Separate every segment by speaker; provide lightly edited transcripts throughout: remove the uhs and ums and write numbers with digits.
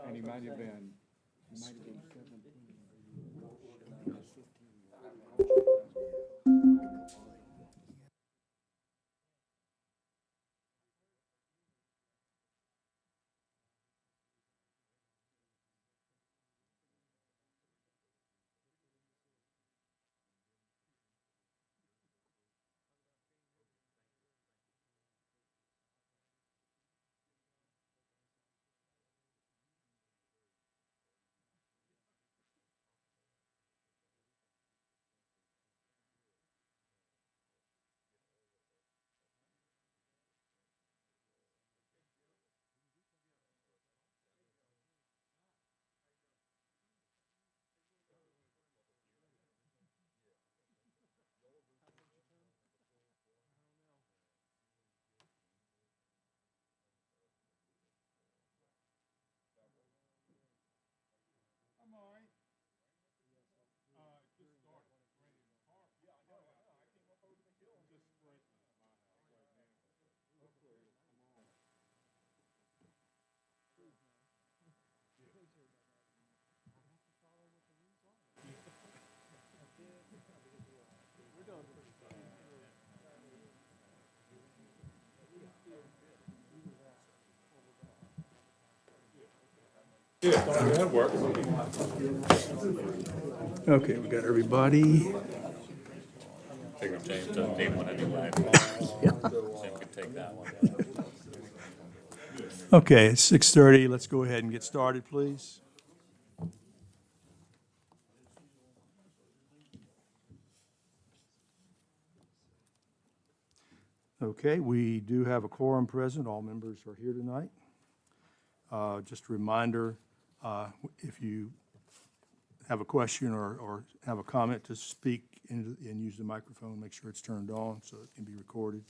Speaker 1: And he might have been 17.
Speaker 2: Okay, we got everybody.
Speaker 3: Figured James doesn't need one anyway.
Speaker 2: Yeah.
Speaker 3: Jim could take that one.
Speaker 2: Okay, it's 6:30. Let's go ahead and get started, please. Okay, we do have a quorum present. All members are here tonight. Just a reminder, if you have a question or have a comment to speak and use the microphone, make sure it's turned on so it can be recorded.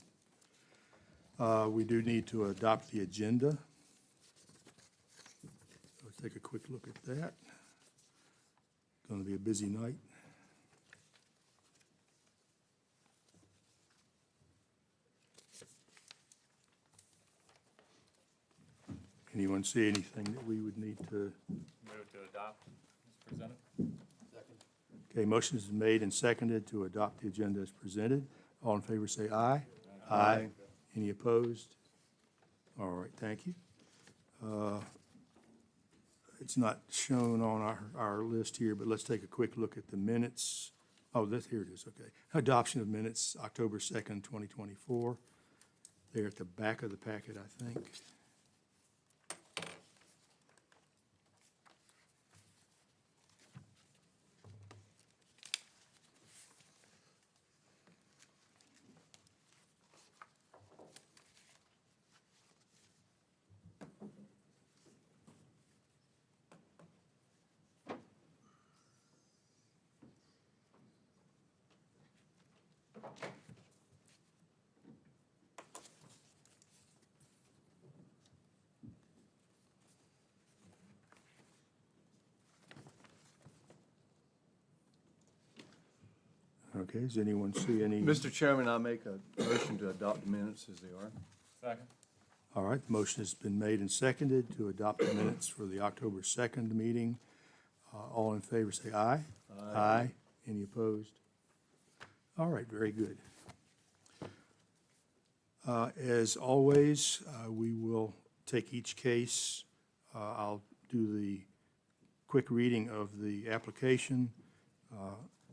Speaker 2: We do need to adopt the agenda. Let's take a quick look at that. Going to be a busy night. Anyone see anything that we would need to?
Speaker 3: Move to adopt as presented.
Speaker 2: Okay, motion is made and seconded to adopt the agenda as presented. All in favor say aye. Aye. Any opposed? All right, thank you. It's not shown on our list here, but let's take a quick look at the minutes. Oh, here it is, okay. Adoption of minutes, October 2nd, 2024. They're at the back of the packet, I think. Okay, does anyone see any?
Speaker 1: Mr. Chairman, I make a motion to adopt the minutes as they are.
Speaker 3: Second.
Speaker 2: All right, the motion has been made and seconded to adopt the minutes for the October 2nd meeting. All in favor say aye. Aye. Any opposed? All right, very good. As always, we will take each case. I'll do the quick reading of the application.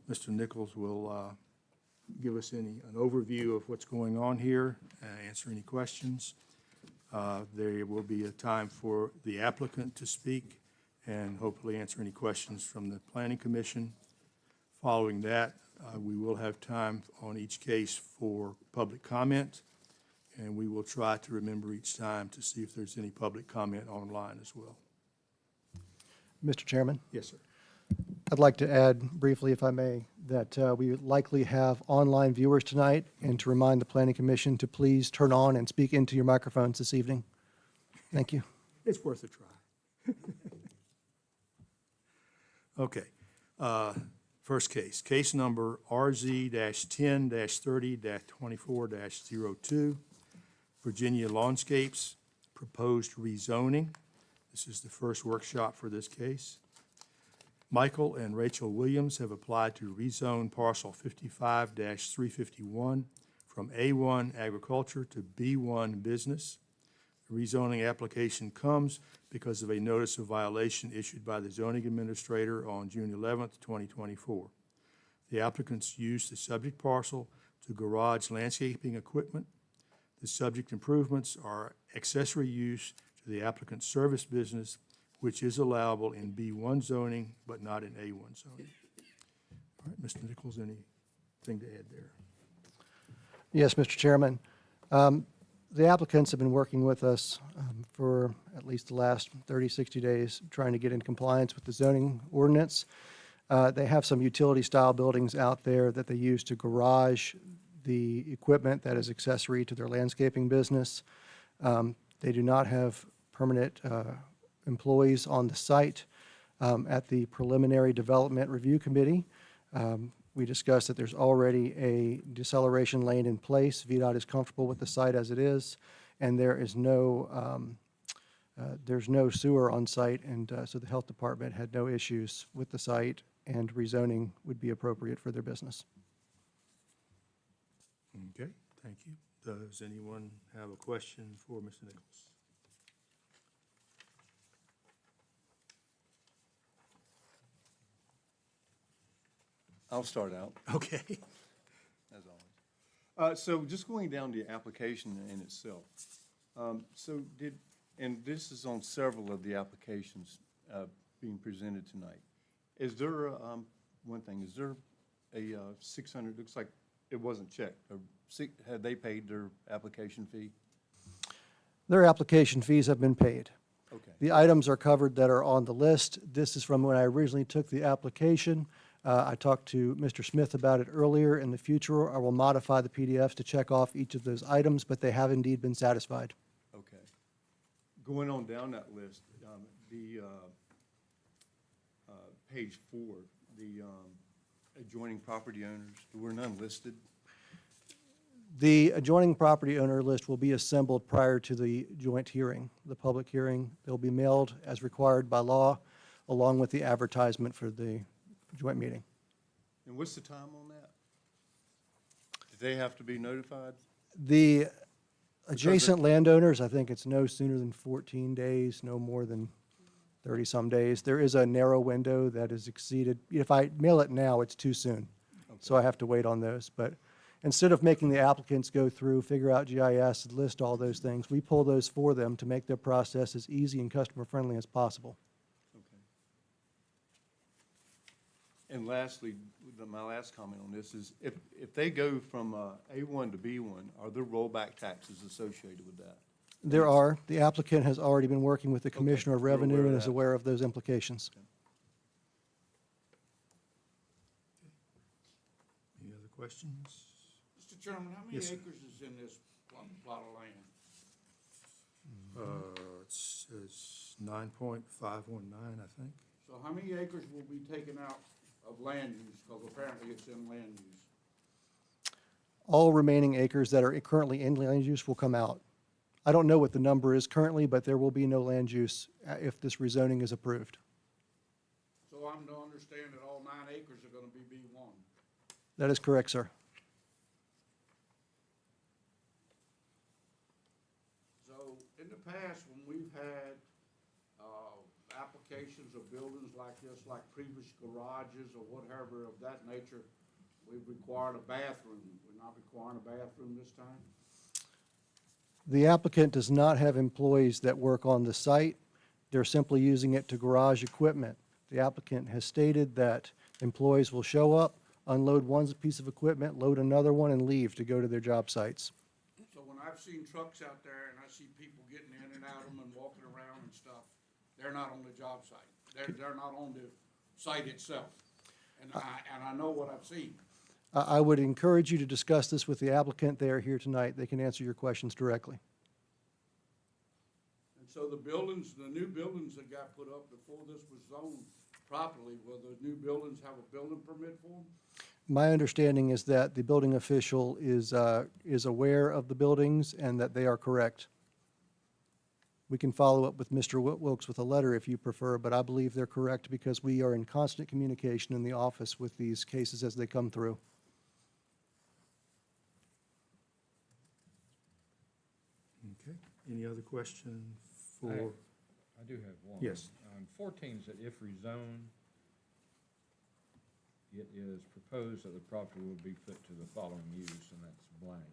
Speaker 2: Mr. Nichols will give us an overview of what's going on here, answer any questions. There will be a time for the applicant to speak and hopefully answer any questions from the Planning Commission. Following that, we will have time on each case for public comment, and we will try to remember each time to see if there's any public comment online as well.
Speaker 4: Mr. Chairman,
Speaker 2: Yes, sir.
Speaker 4: I'd like to add briefly, if I may, that we likely have online viewers tonight, and to remind the Planning Commission to please turn on and speak into your microphones this evening. Thank you.
Speaker 2: It's worth a try. Okay. First case, case number RZ-10-30-24-02, Virginia Lawnscapes, proposed rezoning. This is the first workshop for this case. Michael and Rachel Williams have applied to rezone parcel 55-351 from A1 agriculture to B1 business. The rezoning application comes because of a notice of violation issued by the zoning administrator on June 11th, 2024. The applicants used the subject parcel to garage landscaping equipment. The subject improvements are accessory use to the applicant's service business, which is allowable in B1 zoning, but not in A1 zoning. All right, Mr. Nichols, anything to add there?
Speaker 4: Yes, Mr. Chairman. The applicants have been working with us for at least the last 30, 60 days, trying to get in compliance with the zoning ordinance. They have some utility-style buildings out there that they use to garage the equipment that is accessory to their landscaping business. They do not have permanent employees on the site. At the Preliminary Development Review Committee, we discussed that there's already a deceleration lane in place. VDOT is comfortable with the site as it is, and there's no sewer on site, and so the health department had no issues with the site, and rezoning would be appropriate for their business.
Speaker 2: Okay, thank you. Does anyone have a question for Mr. Nichols?
Speaker 1: I'll start out,
Speaker 2: Okay.
Speaker 1: as always. So just going down the application in itself. And this is on several of the applications being presented tonight. Is there, one thing, is there a 600, looks like it wasn't checked. Had they paid their application fee?
Speaker 4: Their application fees have been paid.
Speaker 1: Okay.
Speaker 4: The items are covered that are on the list. This is from when I originally took the application. I talked to Mr. Smith about it earlier. In the future, I will modify the PDFs to check off each of those items, but they have indeed been satisfied.
Speaker 1: Okay. Going on down that list, page 4, the adjoining property owners, there were none listed?
Speaker 4: The adjoining property owner list will be assembled prior to the joint hearing, the public hearing. They'll be mailed as required by law, along with the advertisement for the joint meeting.
Speaker 1: And what's the time on that? Did they have to be notified?
Speaker 4: The adjacent landowners, I think it's no sooner than 14 days, no more than 30-some days. There is a narrow window that is exceeded. If I mail it now, it's too soon, so I have to wait on those. But instead of making the applicants go through, figure out GIS, and list all those things, we pull those for them to make their process as easy and customer-friendly as possible.
Speaker 1: Okay. And lastly, my last comment on this is, if they go from A1 to B1, are there rollback taxes associated with that?
Speaker 4: There are. The applicant has already been working with the Commissioner of
Speaker 1: we're aware
Speaker 4: Revenue
Speaker 1: of
Speaker 4: and is
Speaker 1: that.
Speaker 4: aware of those implications.
Speaker 2: Any other questions?
Speaker 5: Mr. Chairman, how many
Speaker 2: Yes, sir.
Speaker 5: acres is in this plot of land?
Speaker 2: It says 9.519, I think.
Speaker 5: So how many acres will be taken out of land use, because apparently it's in land use?
Speaker 4: All remaining acres that are currently in land use will come out. I don't know what the number is currently, but there will be no land use if this rezoning is approved.
Speaker 5: So I'm to understand that all 9 acres are gonna be B1?
Speaker 4: That is correct, sir.
Speaker 5: So in the past, when we've had, applications of buildings like this, like previous garages or whatever of that nature, we've required a bathroom. We're not requiring a bathroom this time?
Speaker 4: The applicant does not have employees that work on the site. They're simply using it to garage equipment. The applicant has stated that employees will show up, unload one piece of equipment, load another one, and leave to go to their job sites.
Speaker 5: So when I've seen trucks out there and I see people getting in and out of them and walking around and stuff, they're not on the job site. They're not on the site itself. And I know what I've seen.
Speaker 4: I would encourage you to discuss this with the applicant. They are here tonight. They can answer your questions directly.
Speaker 5: And so the buildings, the new buildings that got put up before this was zoned properly, will the new buildings have a building permit for them?
Speaker 4: My understanding is that the building official is aware of the buildings and that they are correct. We can follow up with Mr. Wilkes with a letter if you prefer, but I believe they're correct because we are in constant communication in the office with these cases as they come through.
Speaker 2: Okay, any other question for,
Speaker 6: I do have one.
Speaker 2: Yes.
Speaker 6: 14 is that if rezoned, it is proposed that the property will be put to the following use, and that's blank.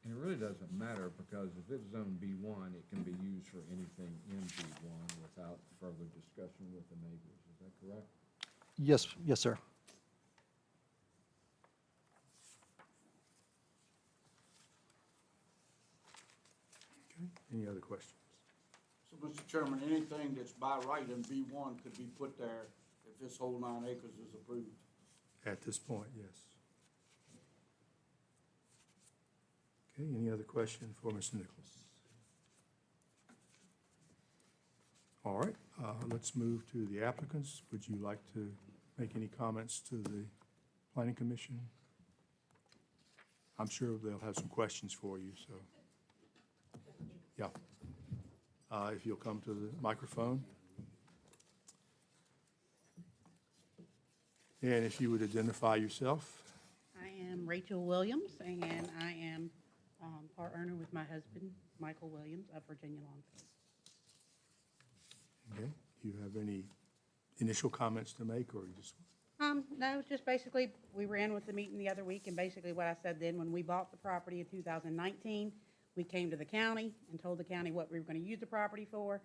Speaker 6: And it really doesn't matter, because if it's zone B1, it can be used for anything in B1 without further discussion with the neighbors. Is that correct?
Speaker 4: Yes, yes, sir.
Speaker 2: okay, any other questions?
Speaker 5: So, Mr. Chairman, anything that's by right in B1 could be put there if this whole 9 acres is approved.
Speaker 2: At this point, yes. Okay, any other question for Mr. Nichols? All right, let's move to the applicants. Would you like to make any comments to the Planning Commission? I'm sure they'll have some questions for you, so. Yeah. If you'll come to the microphone. And if you would identify yourself.
Speaker 7: I am Rachel Williams, and I am part owner with my husband, Michael Williams, of Virginia Longfield.
Speaker 2: Okay, do you have any initial comments to make, or you just,
Speaker 7: No, just basically, we were in with the meeting the other week, and basically what I said then, when we bought the property in 2019, we came to the county and told the county what we were going to use the property for,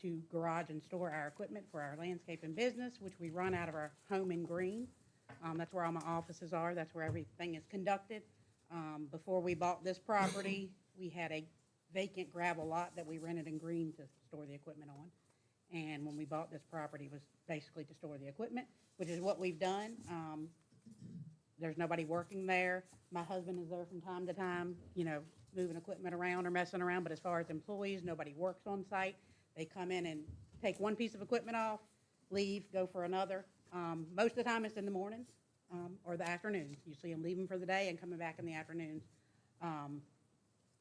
Speaker 7: to garage and store our equipment for our landscaping business, which we run out of our home in Green. That's where all my offices are. That's where everything is conducted. Before we bought this property, we had a vacant gravel lot that we rented in Green to store the equipment on. And when we bought this property, it was basically to store the equipment, which is what we've done. There's nobody working there. My husband is there from time to time, you know, moving equipment around or messing around, but as far as employees, nobody works on site. They come in and take one piece of equipment off, leave, go for another. Most of the time, it's in the mornings or the afternoons. You see them leaving for the day and coming back in the afternoons.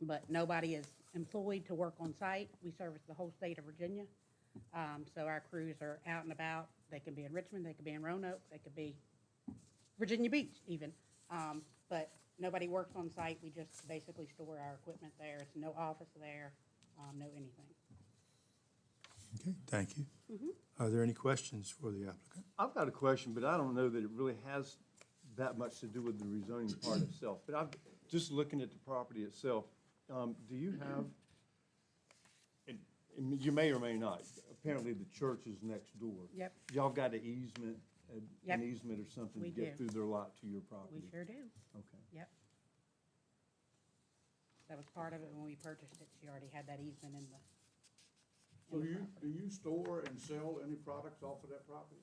Speaker 7: But nobody is employed to work on site. We service the whole state of Virginia. So our crews are out and about. They can be in Richmond, they could be in Roanoke, they could be Virginia Beach even. But nobody works on site. We just basically store our equipment there. It's no office there, no anything.
Speaker 2: okay, thank you. Are there any questions for the applicant?
Speaker 1: I've got a question, but I don't know that it really has that much to do with the rezoning part itself. But I'm just looking at the property itself. Do you have, and you may or may not, apparently the church is next door.
Speaker 7: Yep.
Speaker 1: Y'all got an easement,
Speaker 7: Yep.
Speaker 1: an easement or something to
Speaker 7: We
Speaker 1: get
Speaker 7: do.
Speaker 1: through their lot to your property?
Speaker 7: We sure do.
Speaker 1: Okay.
Speaker 7: Yep. That was part of it when we purchased it. She already had that easement in the.
Speaker 5: So do you store and sell any products off of that property?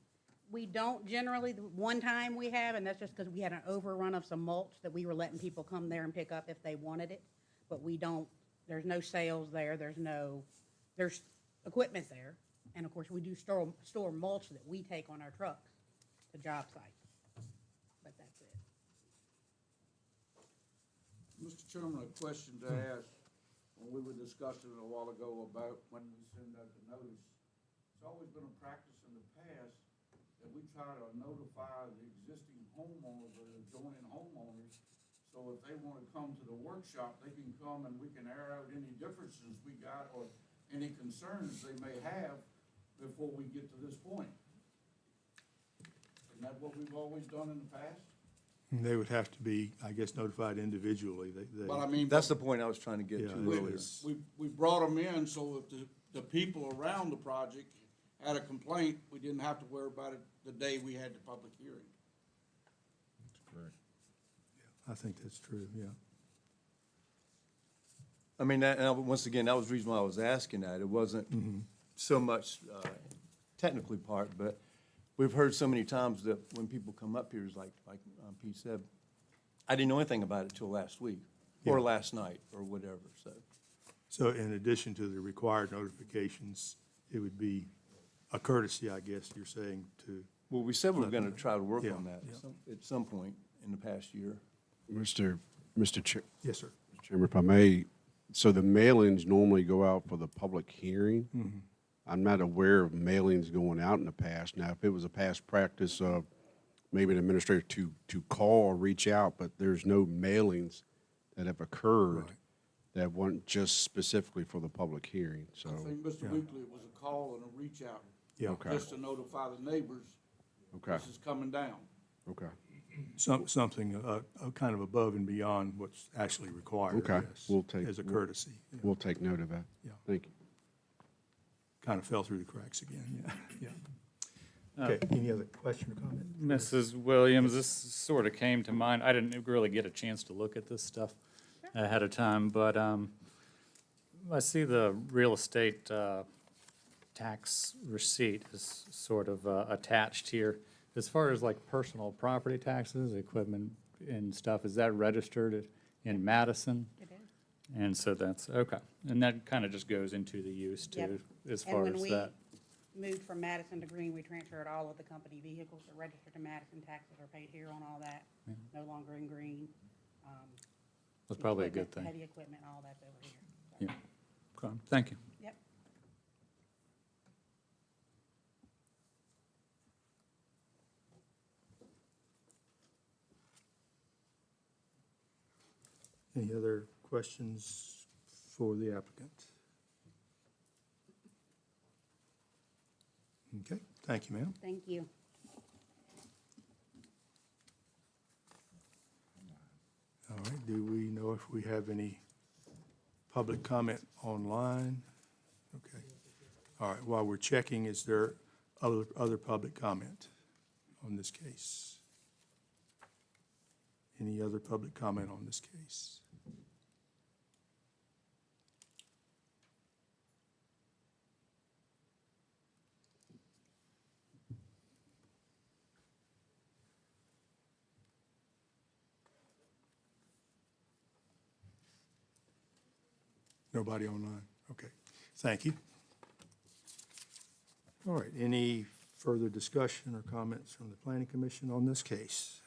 Speaker 7: We don't generally. The one time we have, and that's just because we had an overrun of some mulch that we were letting people come there and pick up if they wanted it. But we don't, there's no sales there. There's equipment there. And of course, we do store mulch that we take on our trucks to job sites. But that's it.
Speaker 5: Mr. Chairman, a question to ask. When we were discussing a while ago about when we send out the notice, it's always been a practice in the past that we try to notify the existing homeowners or the adjoining homeowners. So if they want to come to the workshop, they can come and we can air out any differences we got or any concerns they may have before we get to this point. Isn't that what we've always done in the past?
Speaker 2: They would have to be, I guess, notified individually.
Speaker 5: But I mean,
Speaker 1: That's the point I was trying to get
Speaker 2: Yeah,
Speaker 1: to
Speaker 2: it
Speaker 1: earlier.
Speaker 2: is.
Speaker 5: we brought them in so if the people around the project had a complaint, we didn't have to worry about it the day we had the public hearing.
Speaker 6: That's correct.
Speaker 2: I think that's true, yeah.
Speaker 1: I mean, once again, that was the reason why I was asking that. It wasn't so much technically part, but we've heard so many times that when people come up here, it's like Pete said, I didn't know anything about it till last week, or
Speaker 2: Yeah.
Speaker 1: last night, or whatever, so.
Speaker 2: So in addition to the required notifications, it would be a courtesy, I guess you're saying, to,
Speaker 1: Well, we said we were gonna try to work
Speaker 2: Yeah,
Speaker 1: on that
Speaker 2: yeah.
Speaker 1: at some point in the past year.
Speaker 8: Mr. Chair,
Speaker 2: yes, sir.
Speaker 8: Chairman, if I may, So the mailings normally go out for the public hearing. I'm not aware of mailings going out in the past. Now, if it was a past practice of maybe an administrator to call or reach out, but there's no mailings that have occurred that weren't just specifically for the public hearing, so.
Speaker 5: I think, Mr. Weekly, it was a call and a reach out.
Speaker 2: Yeah.
Speaker 8: Okay.
Speaker 5: Just to notify the neighbors,
Speaker 8: Okay,
Speaker 5: this is coming down.
Speaker 8: okay,
Speaker 2: Something kind of above and beyond what's actually required, I
Speaker 8: Okay.
Speaker 2: guess,
Speaker 8: We'll take-
Speaker 2: as a courtesy. Yeah.
Speaker 8: we'll take note of that.
Speaker 2: Yeah.
Speaker 8: Thank you.
Speaker 2: Kind of fell through the cracks again, yeah, yeah. Okay, any other question or comment?
Speaker 3: Mrs. Williams, this sort of came to mind. I didn't really get a chance to look at this stuff ahead of time, but I see the real estate tax receipt is sort of attached here. As far as like personal property taxes, equipment and stuff, is that registered in Madison?
Speaker 7: It is.
Speaker 3: And so that's, okay. And that kind of just goes into the use
Speaker 7: Yep.
Speaker 3: too, as
Speaker 7: And
Speaker 3: far
Speaker 7: when
Speaker 3: as
Speaker 7: we
Speaker 3: that.
Speaker 7: moved from Madison to Green, we transferred all of the company vehicles that registered to Madison. Taxes are paid here on all that, no longer in Green.
Speaker 3: That's probably a good
Speaker 7: Equipment,
Speaker 3: thing.
Speaker 7: Heavy equipment, all that's over here. So,
Speaker 3: Yeah. Okay, thank you.
Speaker 7: Yep.
Speaker 2: Any other questions for the applicant? Okay, thank you, ma'am.
Speaker 7: Thank you.
Speaker 2: All right, do we know if we have any public comment online? Okay. All right, while we're checking, is there other public comment on this case? Any other public comment on this case? Nobody online? Okay, thank you. All right, any further discussion or comments from the planning commission on this case?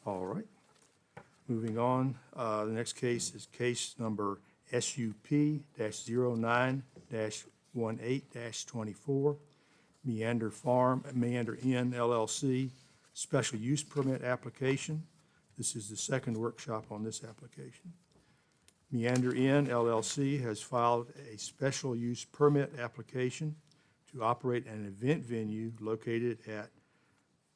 Speaker 2: All right, moving on, the next case is case number SUP-09-18-24, Meander Inn LLC, special use permit application. This is the second workshop on this application. Meander Inn LLC has filed a special use permit application to operate an event venue located at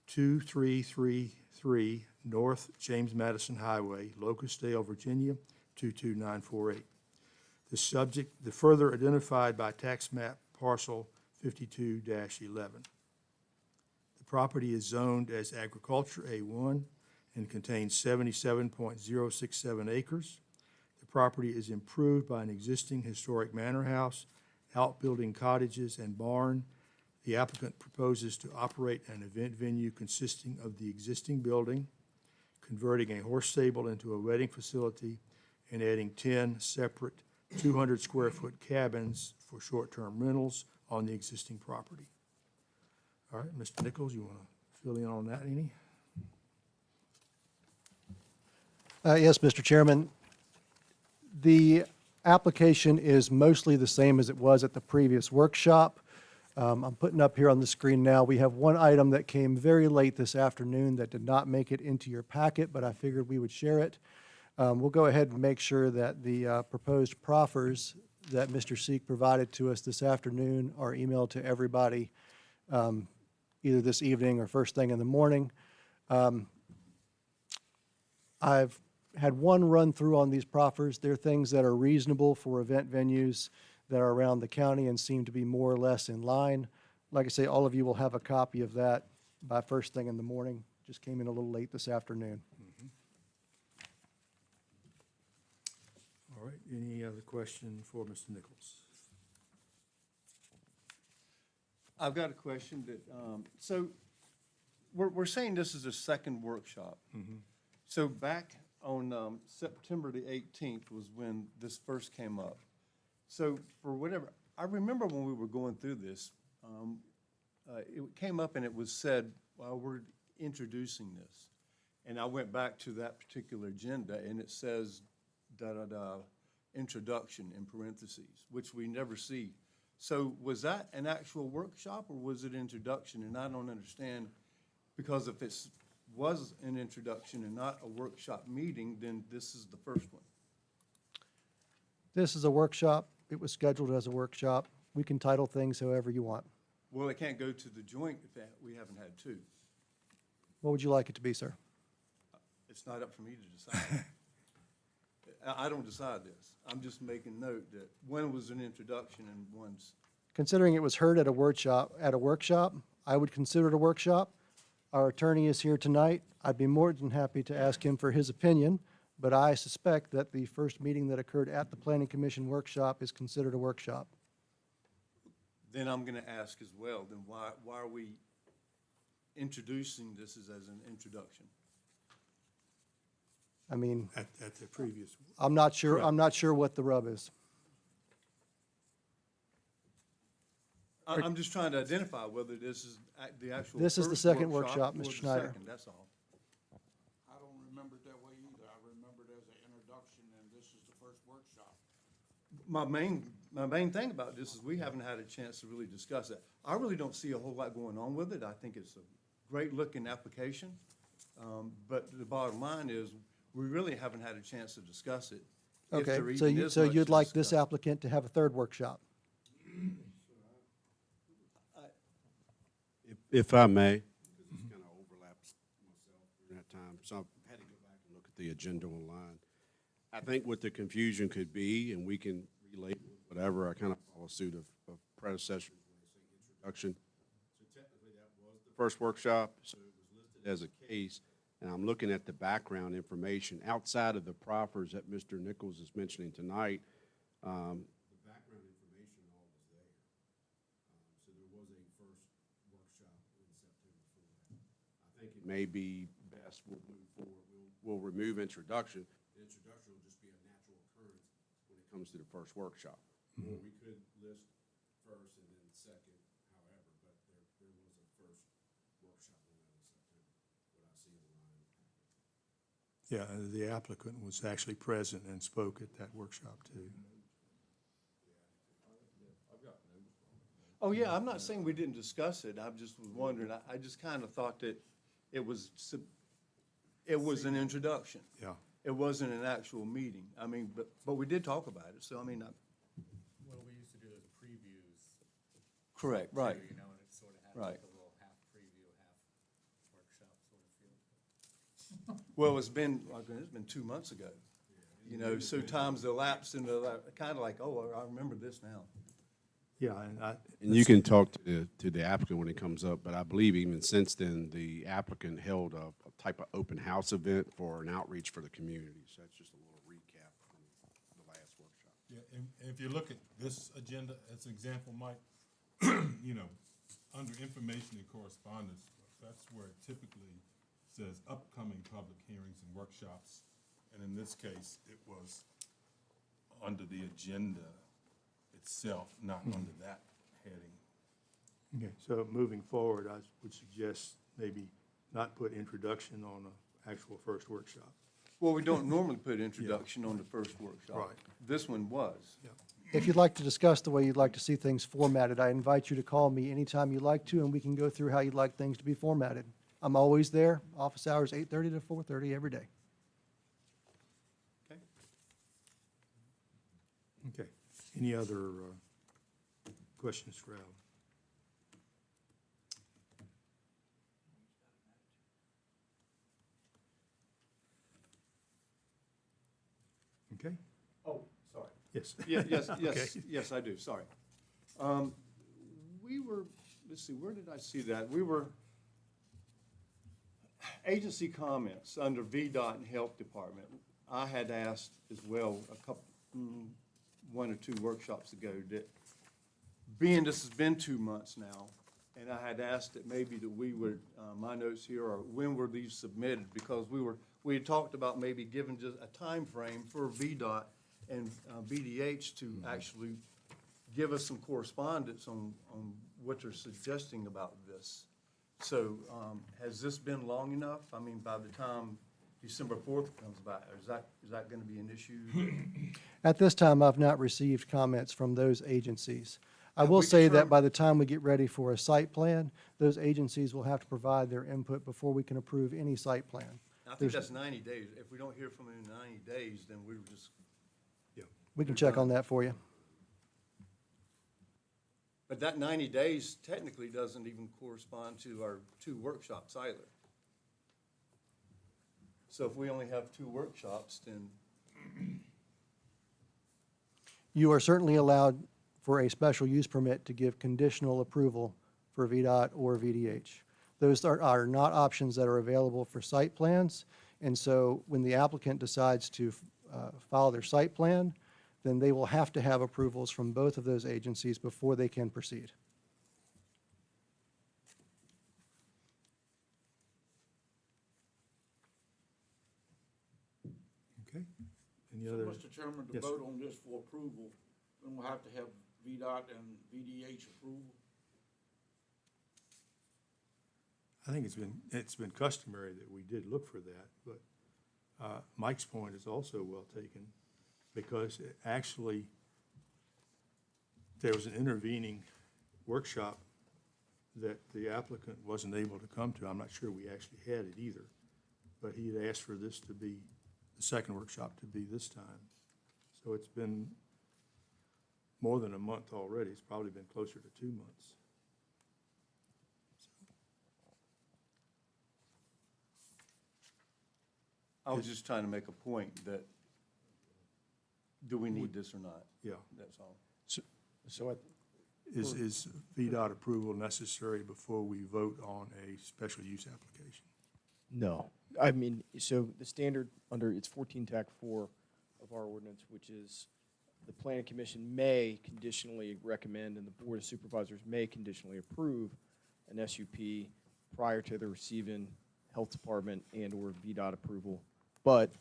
Speaker 2: 2333 North James Madison Highway, Locustdale, Virginia, 22948. The further identified by tax map parcel 52-11. The property is zoned as agriculture A1 and contains 77.067 acres. The property is improved by an existing historic manor house, outbuilding cottages, and barn. The applicant proposes to operate an event venue consisting of the existing building, converting a horse stable into a wedding facility, and adding 10 separate 200-square-foot cabins for short-term rentals on the existing property. All right, Mr. Nichols, you want to fill in on that any?
Speaker 4: Yes, Mr. Chairman. The application is mostly the same as it was at the previous workshop. I'm putting up here on the screen now, we have one item that came very late this afternoon that did not make it into your packet, but I figured we would share it. We'll go ahead and make sure that the proposed proffers that Mr. Seek provided to us this afternoon are emailed to everybody either this evening or first thing in the morning. I've had one run through on these proffers. They're things that are reasonable for event venues that are around the county and seem to be more or less in line. Like I say, all of you will have a copy of that by first thing in the morning. Just came in a little late this afternoon.
Speaker 2: All right, any other question for Mr. Nichols?
Speaker 1: I've got a question that, so we're saying this is a second workshop. So back on September the 18th was when this first came up. So for whatever, I remember when we were going through this, it came up and it was said, well, we're introducing this. And I went back to that particular agenda, and it says, introduction in parentheses, which we never see. So was that an actual workshop, or was it introduction? And I don't understand, because if it was an introduction and not a workshop meeting, then this is the first one.
Speaker 4: This is a workshop. It was scheduled as a workshop. We can title things however you want.
Speaker 1: Well, it can't go to the joint if we haven't had two.
Speaker 4: What would you like it to be, sir?
Speaker 1: It's not up for me to decide. I don't decide this. I'm just making note that one was an introduction and one's,
Speaker 4: Considering it was heard at a workshop, I would consider it a workshop. Our attorney is here tonight. I'd be more than happy to ask him for his opinion, but I suspect that the first meeting that occurred at the Planning Commission workshop is considered a workshop.
Speaker 1: then I'm gonna ask as well, then why are we introducing this as an introduction?
Speaker 4: I mean,
Speaker 2: At the previous,
Speaker 4: I'm not sure what the rub is.
Speaker 1: I'm just trying to identify whether this is the actual
Speaker 4: This is the
Speaker 1: first
Speaker 4: second workshop,
Speaker 1: or
Speaker 4: Mr.
Speaker 1: the
Speaker 4: Schneider.
Speaker 1: second, that's all.
Speaker 5: I don't remember it that way either. I remember it as an introduction, and this is the first workshop.
Speaker 1: My main thing about this is we haven't had a chance to really discuss it. I really don't see a whole lot going on with it. I think it's a great-looking application. But the bottom line is, we really haven't had a chance to discuss it. if
Speaker 4: Okay,
Speaker 1: there
Speaker 4: so
Speaker 1: even
Speaker 4: you,
Speaker 1: is
Speaker 4: so
Speaker 1: much
Speaker 4: you'd
Speaker 1: to
Speaker 4: like this
Speaker 1: discuss.
Speaker 4: applicant to have a third workshop?
Speaker 8: If I may, because this kind of overlaps myself during that time, so I had to go back and look at the agenda online. I think what the confusion could be, and we can relate whatever, I kind of follow suit of predecessors when they say introduction. So technically, that was the first workshop, so it was listed as a case, and I'm looking at the background information outside of the proffers that Mr. Nichols is mentioning tonight. The background information all was there. So there was a first workshop in September for that. I think it may be best, we'll move forward, we'll remove introduction. The introduction will just be a natural occurrence when it comes to the first workshop. Or we could list first and then second, however, but there was a first workshop on that in September, what I see online.
Speaker 2: yeah, the applicant was actually present and spoke at that workshop, too.
Speaker 1: Oh, yeah, I'm not saying we didn't discuss it. I just was wondering, I just kind of thought that it was an introduction.
Speaker 2: Yeah.
Speaker 1: It wasn't an actual meeting. I mean, but we did talk about it, so I mean,
Speaker 3: Well, we used to do those previews.
Speaker 1: correct, right.
Speaker 3: too, You know, and it sort of had
Speaker 1: Right.
Speaker 3: like a little half preview, half workshop sort of feel.
Speaker 1: Well, it's been 2 months ago, you know, so time's elapsed and kind of like, oh, I remember this now.
Speaker 2: Yeah, and
Speaker 8: And you can talk to the applicant when it comes up, but I believe even since then, the applicant held a type of open house event for an outreach for the community. So that's just a little recap from the last workshop.
Speaker 9: Yeah, and if you look at this agenda as an example, Mike, you know, under information and correspondence, that's where it typically says upcoming public hearings and workshops. And in this case, it was under the agenda itself, not under that heading.
Speaker 2: okay, so moving forward, I would suggest maybe not put introduction on an actual first workshop.
Speaker 1: Well, we don't normally put introduction on the first workshop.
Speaker 2: Right.
Speaker 1: This one was.
Speaker 2: Yeah.
Speaker 4: If you'd like to discuss the way you'd like to see things formatted, I invite you to call me anytime you'd like to, and we can go through how you'd like things to be formatted. I'm always there, office hours 8:30 to 4:30 every day.
Speaker 1: Okay.
Speaker 2: Okay. Any other questions for Alan? Okay,
Speaker 1: Oh, sorry.
Speaker 2: yes.
Speaker 1: Yes,
Speaker 2: Okay.
Speaker 1: yes, I do, sorry. We were, let's see, where did I see that? We were, agency comments under VDOT and Health Department. I had asked as well one or two workshops ago that, being this has been 2 months now, and I had asked that maybe that we would, my notes here are, when were these submitted? Because we had talked about maybe giving just a time frame for VDOT and BDH to actually give us some correspondence on what they're suggesting about this. So, has this been long enough? I mean, by the time December 4th comes by, is that going to be an issue?
Speaker 4: At this time, I've not received comments from those agencies. I
Speaker 1: Have
Speaker 4: will
Speaker 1: we
Speaker 4: say that
Speaker 1: determined-
Speaker 4: by the time we get ready for a site plan, those agencies will have to provide their input before we can approve any site plan.
Speaker 1: I think that's 90 days. If we don't hear from them in 90 days, then we're just,
Speaker 4: We can check on that for you.
Speaker 1: but that 90 days technically doesn't even correspond to our 2 workshops either. So if we only have 2 workshops, then
Speaker 4: You are certainly allowed for a special use permit to give conditional approval for VDOT or VDH. Those are not options that are available for site plans. And so when the applicant decides to file their site plan, then they will have to have approvals from both of those agencies before they can proceed.
Speaker 2: Okay. Any
Speaker 5: So,
Speaker 2: other?
Speaker 5: Mr. Chairman, to
Speaker 2: Yes,
Speaker 5: vote on this for approval, then we'll have to have VDOT and VDH approval.
Speaker 2: I think it's been customary that we did look for that, but Mike's point is also well taken, because actually, there was an intervening workshop that the applicant wasn't able to come to. I'm not sure we actually had it either, but he had asked for this to be, the second workshop to be this time. So it's been more than a month already. It's probably been closer to 2 months.
Speaker 1: I was just trying to make a point that, do we need this or not?
Speaker 2: Yeah.
Speaker 1: That's all.
Speaker 10: So
Speaker 2: Is VDOT approval necessary before we vote on a special use application?
Speaker 10: no, I mean, so the standard under, it's 14 TAC 4 of our ordinance, which is the planning commission may conditionally recommend and the board of supervisors may conditionally approve an SUP prior to the receiving health department and/or VDOT approval. But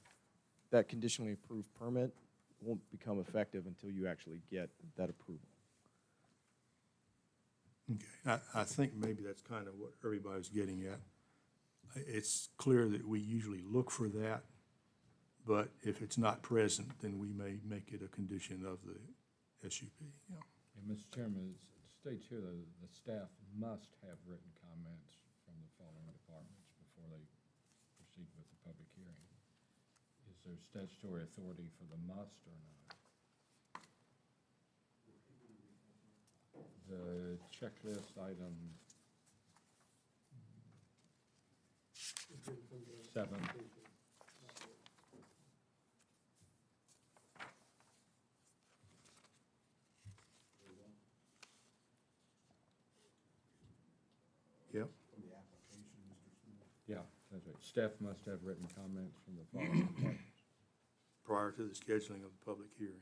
Speaker 10: that conditionally approved permit won't become effective until you actually get that approval.
Speaker 2: Okay, I think maybe that's kind of what everybody's getting at. It's clear that we usually look for that, but if it's not present, then we may make it a condition of the SUP, yeah.
Speaker 6: And Mr. Chairman, it states here that the staff must have written comments from the following departments before they proceed with the public hearing. Is there statutory authority for the must or not? The checklist item 7.
Speaker 2: Yep.
Speaker 6: Yeah, that's right. Staff must have written comments from the following departments.
Speaker 2: Prior to the scheduling of the public hearing.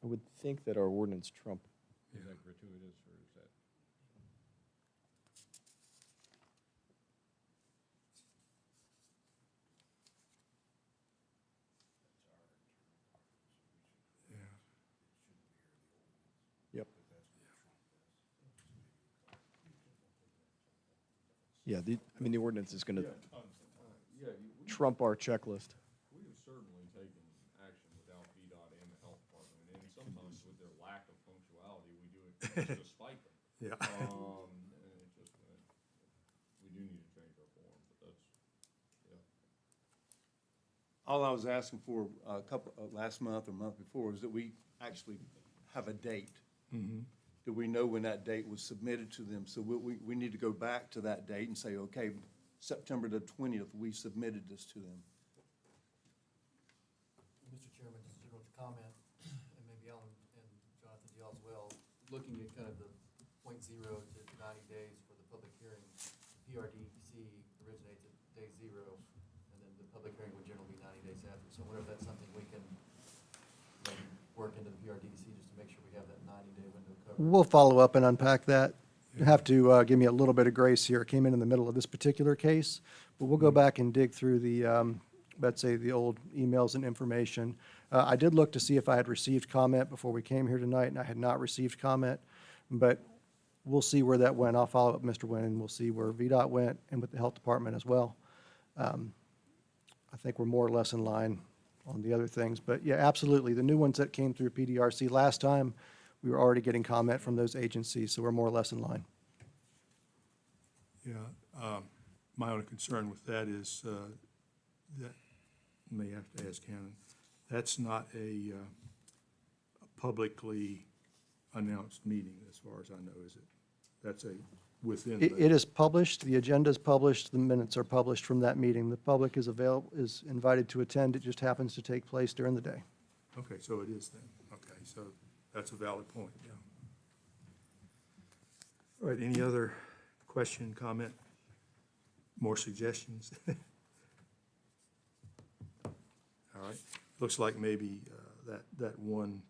Speaker 10: I would think that our ordinance trump.
Speaker 6: Is that gratuitous or is that?
Speaker 10: Yep. Yeah, I mean, the ordinance is gonna trump our checklist.
Speaker 6: We have certainly taken action without VDOT and the health department, and sometimes with their lack of punctuality, we do it despite them.
Speaker 2: Yeah.
Speaker 6: And it just, we do need to change our form, but that's, yeah.
Speaker 1: All I was asking for a couple, last month or month before, is that we actually have a date. Do we know when that date was submitted to them? So we need to go back to that date and say, okay, September the 20th, we submitted this to them.
Speaker 11: Mr. Chairman, just a general comment, and maybe Alan and Jonathan, you all as well, looking at kind of the 0 to 90 days for the public hearing, PRDC originates at day 0, and then the public hearing would generally be 90 days after. So I wonder if that's something we can maybe work into the PRDC just to make sure we have that 90-day window covered.
Speaker 4: We'll follow up and unpack that. You have to give me a little bit of grace here. It came in the middle of this particular case, but we'll go back and dig through the, let's say, the old emails and information. I did look to see if I had received comment before we came here tonight, and I had not received comment. But we'll see where that went. I'll follow up with Mr. Wynn, and we'll see where VDOT went and with the health department as well. I think we're more or less in line on the other things. But yeah, absolutely. The new ones that came through PDRC last time, we were already getting comment from those agencies, so we're more or less in line.
Speaker 2: Yeah, my only concern with that is that, may have to ask Hannon, that's not a publicly announced meeting as far as I know, is it? That's a within.
Speaker 4: It is published, the agenda is published, the minutes are published from that meeting. The public is is invited to attend. It just happens to take place during the day.
Speaker 2: Okay, so it is then. Okay, so that's a valid point, yeah. All right, any other question, comment, more suggestions? All right, looks like maybe that one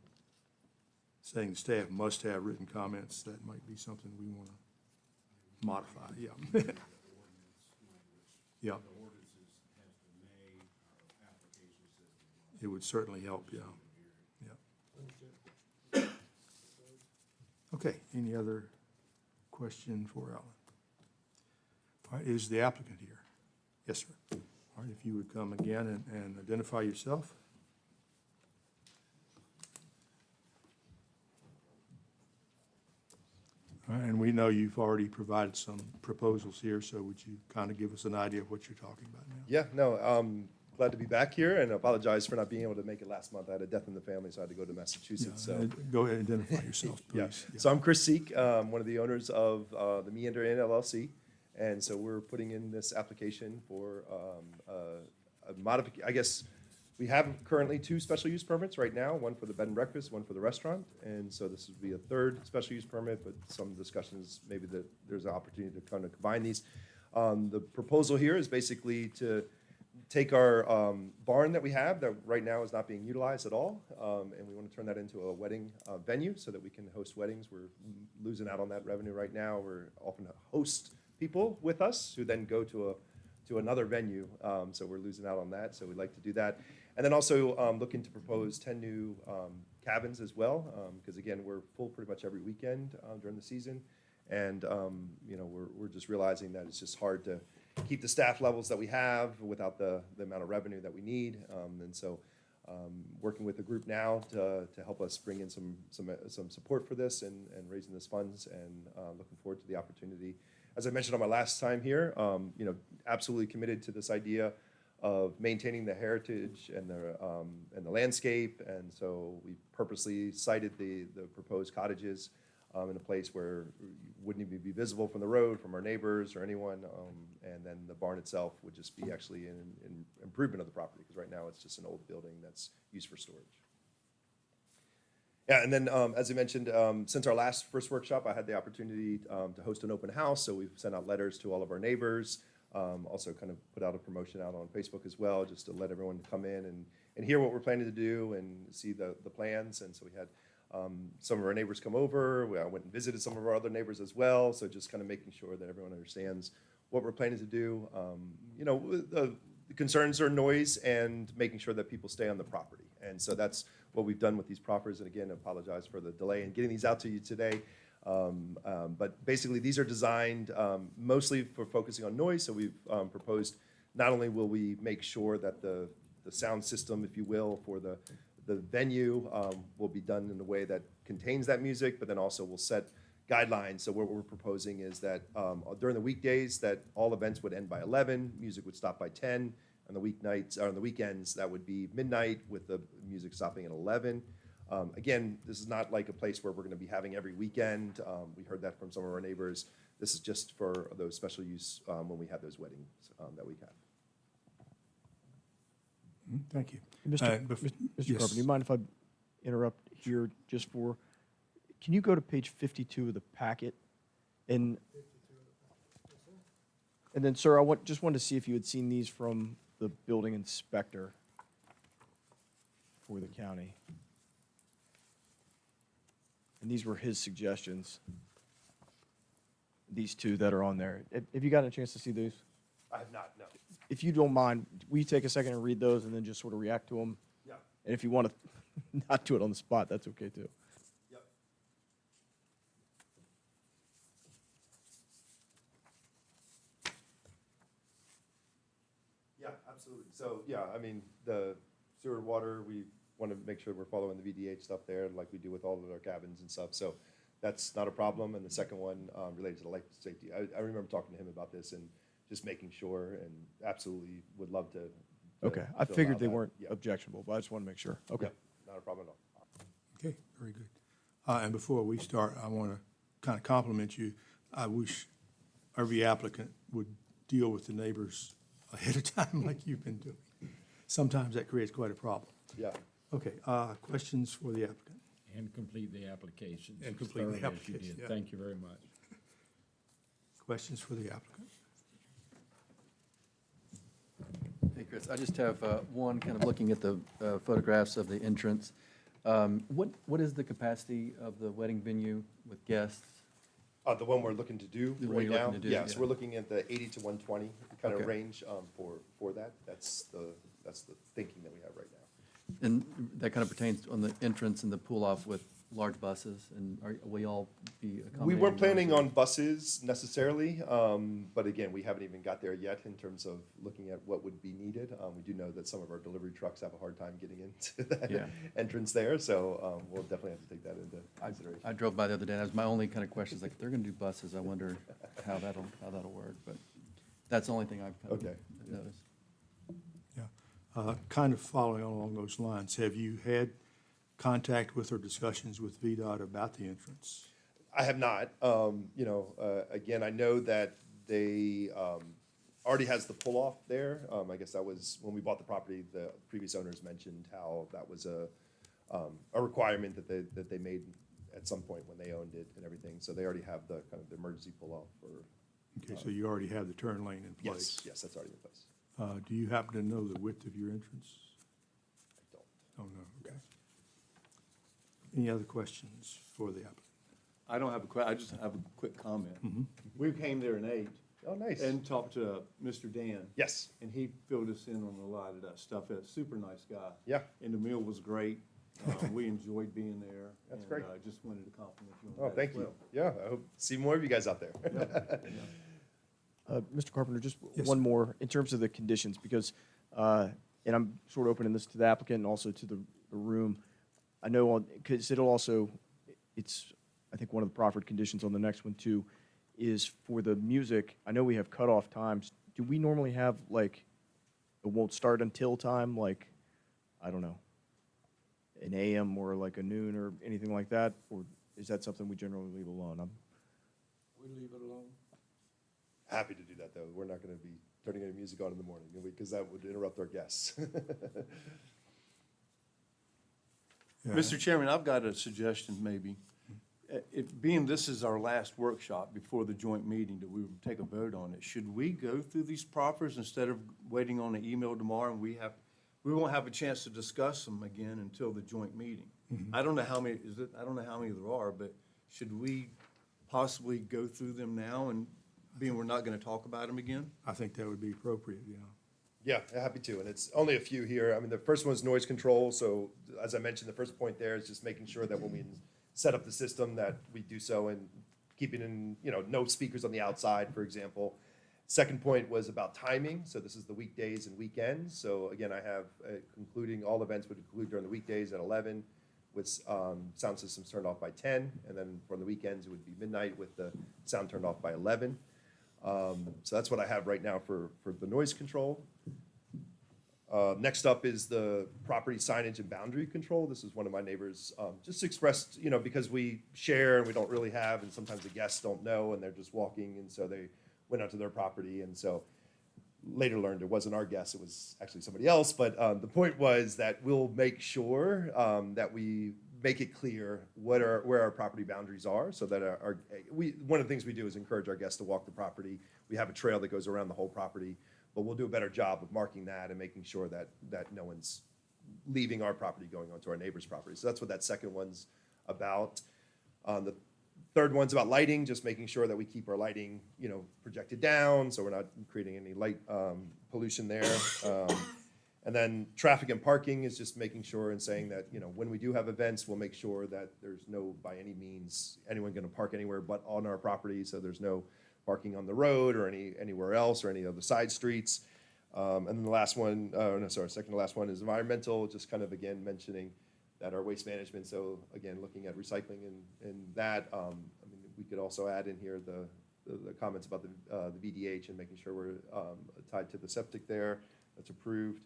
Speaker 2: saying staff must have written comments, that might be something we want to modify, yeah. Yeah. It would certainly help, yeah, yeah. Okay, any other question for Alan? All right, is the applicant here? Yes, sir. All right, if you would come again and identify yourself. All right, and we know you've already provided some proposals here, so would you kind of give us an idea of what you're talking about now?
Speaker 12: Yeah, no, glad to be back here and apologize for not being able to make it last month. I had a death in the family, so I had to go to Massachusetts, so.
Speaker 2: Go ahead and identify yourself,
Speaker 12: Yeah,
Speaker 2: please.
Speaker 12: so I'm Chris Seek, one of the owners of the Meander Inn LLC. And so we're putting in this application for a modification. I guess we have currently 2 special use permits right now, one for the bed and breakfast, one for the restaurant. And so this would be a 3rd special use permit, but some discussions maybe that there's an opportunity to kind of combine these. The proposal here is basically to take our barn that we have that right now is not being utilized at all, and we want to turn that into a wedding venue so that we can host weddings. We're losing out on that revenue right now. We're often host people with us who then go to another venue, so we're losing out on that. So we'd like to do that, and then also looking to propose 10 new cabins as well, because again, we're full pretty much every weekend during the season, and you know, we're just realizing that it's just hard to keep the staff levels that we have without the amount of revenue that we need. And so working with the group now to help us bring in some support for this and raising those funds, and looking forward to the opportunity. As I mentioned on my last time here, you know, absolutely committed to this idea of maintaining the heritage and the landscape. And so we purposely cited the proposed cottages in a place where you wouldn't even be visible from the road, from our neighbors or anyone. And then the barn itself would just be actually an improvement of the property, because right now it's just an old building that's used for storage. Yeah, and then as I mentioned, since our first workshop, I had the opportunity to host an open house. So we've sent out letters to all of our neighbors, also kind of put out a promotion out on Facebook as well, just to let everyone come in and hear what we're planning to do and see the plans. And so we had some of our neighbors come over. I went and visited some of our other neighbors as well. So just kind of making sure that everyone understands what we're planning to do. You know, the concerns are noise and making sure that people stay on the property. And so that's what we've done with these proffers. And again, I apologize for the delay in getting these out to you today. But basically, these are designed mostly for focusing on noise. So we've proposed, not only will we make sure that the sound system, if you will, for the venue will be done in a way that contains that music, but then also we'll set guidelines. So what we're proposing is that during the weekdays, that all events would end by 11, music would stop by 10. On the weeknights, or on the weekends, that would be midnight with the music stopping at 11. Again, this is not like a place where we're going to be having every weekend. We heard that from some of our neighbors. This is just for those special use when we have those weddings that we have.
Speaker 2: Thank you.
Speaker 10: Mr.
Speaker 2: Yes.
Speaker 10: Carpenter, do you mind if I interrupt here just for, can you go to page 52 of the packet? And then, sir, just wanted to see if you had seen these from the building inspector for the county. And these were his suggestions, these 2 that are on there. Have you gotten a chance to see these?
Speaker 12: I have not, no.
Speaker 10: If you don't mind, will you take a second and read those and then just sort of react to them?
Speaker 12: Yeah.
Speaker 10: And if you want to not do it on the spot, that's okay too.
Speaker 12: Yep. So, yeah, I mean, the sewer and water, we want to make sure we're following the VDH stuff there, like we do with all of our cabins and stuff. So that's not a problem. And the second one, related to the life safety, I remember talking to him about this and just making sure, and absolutely would love to.
Speaker 10: Okay, I
Speaker 12: to
Speaker 10: figured
Speaker 12: allow
Speaker 10: they
Speaker 12: that.
Speaker 10: weren't
Speaker 12: Yeah.
Speaker 10: objectionable, but I just want to make sure. Okay.
Speaker 12: Yep, not a problem at all.
Speaker 2: Okay, very good. And before we start, I want to kind of compliment you. I wish every applicant would deal with the neighbors ahead of time like you've been doing. Sometimes that creates quite a problem.
Speaker 12: Yeah.
Speaker 2: Okay, questions for the applicant?
Speaker 6: And complete the applications.
Speaker 2: And
Speaker 6: as
Speaker 2: complete the
Speaker 6: thoroughly as you
Speaker 2: application,
Speaker 6: did.
Speaker 2: yeah.
Speaker 6: Thank you very much.
Speaker 2: Questions for the applicant?
Speaker 11: Hey, Chris, I just have one, kind of looking at the photographs of the entrance. What is the capacity of the wedding venue with guests?
Speaker 12: The one we're looking to do
Speaker 11: The one
Speaker 12: right
Speaker 11: you're
Speaker 12: now?
Speaker 11: looking to do,
Speaker 12: Yes,
Speaker 11: yeah.
Speaker 12: we're looking at the 80 to 120 kind of
Speaker 11: Okay.
Speaker 12: range for that. That's the thinking that we have right now.
Speaker 11: And that kind of pertains on the entrance and the pull-off with large buses, and will we all be accommodating?
Speaker 12: We weren't planning
Speaker 11: those?
Speaker 12: on buses necessarily, but again, we haven't even got there yet in terms of looking at what would be needed. We do know that some of our delivery trucks have a hard time getting into that
Speaker 11: Yeah.
Speaker 12: entrance there, so we'll definitely have to take that into consideration.
Speaker 11: I drove by the other day, and that was my only kind of question, is like, if they're gonna do buses, I wonder how that'll work, but that's the only thing I've kind of
Speaker 12: Okay.
Speaker 11: noticed.
Speaker 2: Yeah. Kind of following along those lines, have you had contact with or discussions with VDOT about the entrance?
Speaker 12: I have not. Again, I know that they already has the pull-off there. I guess that was, when we bought the property, the previous owners mentioned how that was a requirement that they made at some point when they owned it and everything. So they already have the kind of the emergency pull-off for,
Speaker 2: Okay, so you already have the turn lane in place?
Speaker 12: yes, that's already in place.
Speaker 2: Do you happen to know the width of your entrance?
Speaker 12: I don't.
Speaker 2: Oh, no, okay. Any other questions for the applicant?
Speaker 1: I don't have I just have a quick comment. We came there and ate
Speaker 12: Oh, nice.
Speaker 1: and talked to Mr. Dan.
Speaker 12: Yes,
Speaker 1: And he filled us in on a lot of that stuff. A super nice guy.
Speaker 12: yeah.
Speaker 1: And the meal was great. We enjoyed being there.
Speaker 12: That's great.
Speaker 1: And I just wanted to compliment you on that
Speaker 12: Oh,
Speaker 1: as
Speaker 12: thank you.
Speaker 1: well.
Speaker 12: Yeah, I hope to see more of you guys out there.
Speaker 10: Mr. Carpenter, just
Speaker 2: Yes.
Speaker 10: one more, in terms of the conditions, because, and I'm sort of opening this to the applicant and also to the room. I know, because it'll also, it's, I think one of the proffered conditions on the next one too, is for the music, I know we have cutoff times. Do we normally have like, it won't start until time, like, I don't know, an AM or like a noon or anything like that? Or is that something we generally leave alone?
Speaker 5: We leave it alone.
Speaker 12: Happy to do that, though. We're not going to be turning any music on in the morning, because that would interrupt our guests.
Speaker 2: Yeah.
Speaker 1: Mr. Chairman, I've got a suggestion maybe. Being this is our last workshop before the joint meeting that we would take a vote on it, should we go through these proffers instead of waiting on an email tomorrow and we won't have a chance to discuss them again until the joint meeting? I don't know how many, I don't know how many there are, but should we possibly go through them now and being we're not gonna talk about them again?
Speaker 2: I think that would be appropriate, yeah.
Speaker 12: Yeah, happy to, and it's only a few here. I mean, the first one is noise control, so as I mentioned, the first point there is just making sure that when we set up the system, that we do so and keeping in, no speakers on the outside, for example. Second point was about timing, so this is the weekdays and weekends. So again, I have concluding, all events would conclude during the weekdays at 11, with sound systems turned off by 10, and then for the weekends, it would be midnight with the sound turned off by 11. So that's what I have right now for the noise control. Next up is the property signage and boundary control. This is one of my neighbors, just expressed, because we share and we don't really have, and sometimes the guests don't know and they're just walking, and so they went out to their property, and so later learned it wasn't our guest, it was actually somebody else, but the point was that we'll make sure that we make it clear where our property boundaries are, so that one of the things we do is encourage our guests to walk the property. We have a trail that goes around the whole property, but we'll do a better job of marking that and making sure that no one's leaving our property going onto our neighbor's property. So that's what that second one's about. The third one's about lighting, just making sure that we keep our lighting, projected down, so we're not creating any light pollution there. And then traffic and parking is just making sure and saying that, when we do have events, we'll make sure that there's no, by any means, anyone gonna park anywhere but on our property, so there's no parking on the road or anywhere else or any of the side streets. And then the last one, second to last one is environmental, just kind of again mentioning that our waste management, so again, looking at recycling and that, I mean, we could also add in here the comments about the VDH and making sure we're tied to the septic there, that's approved.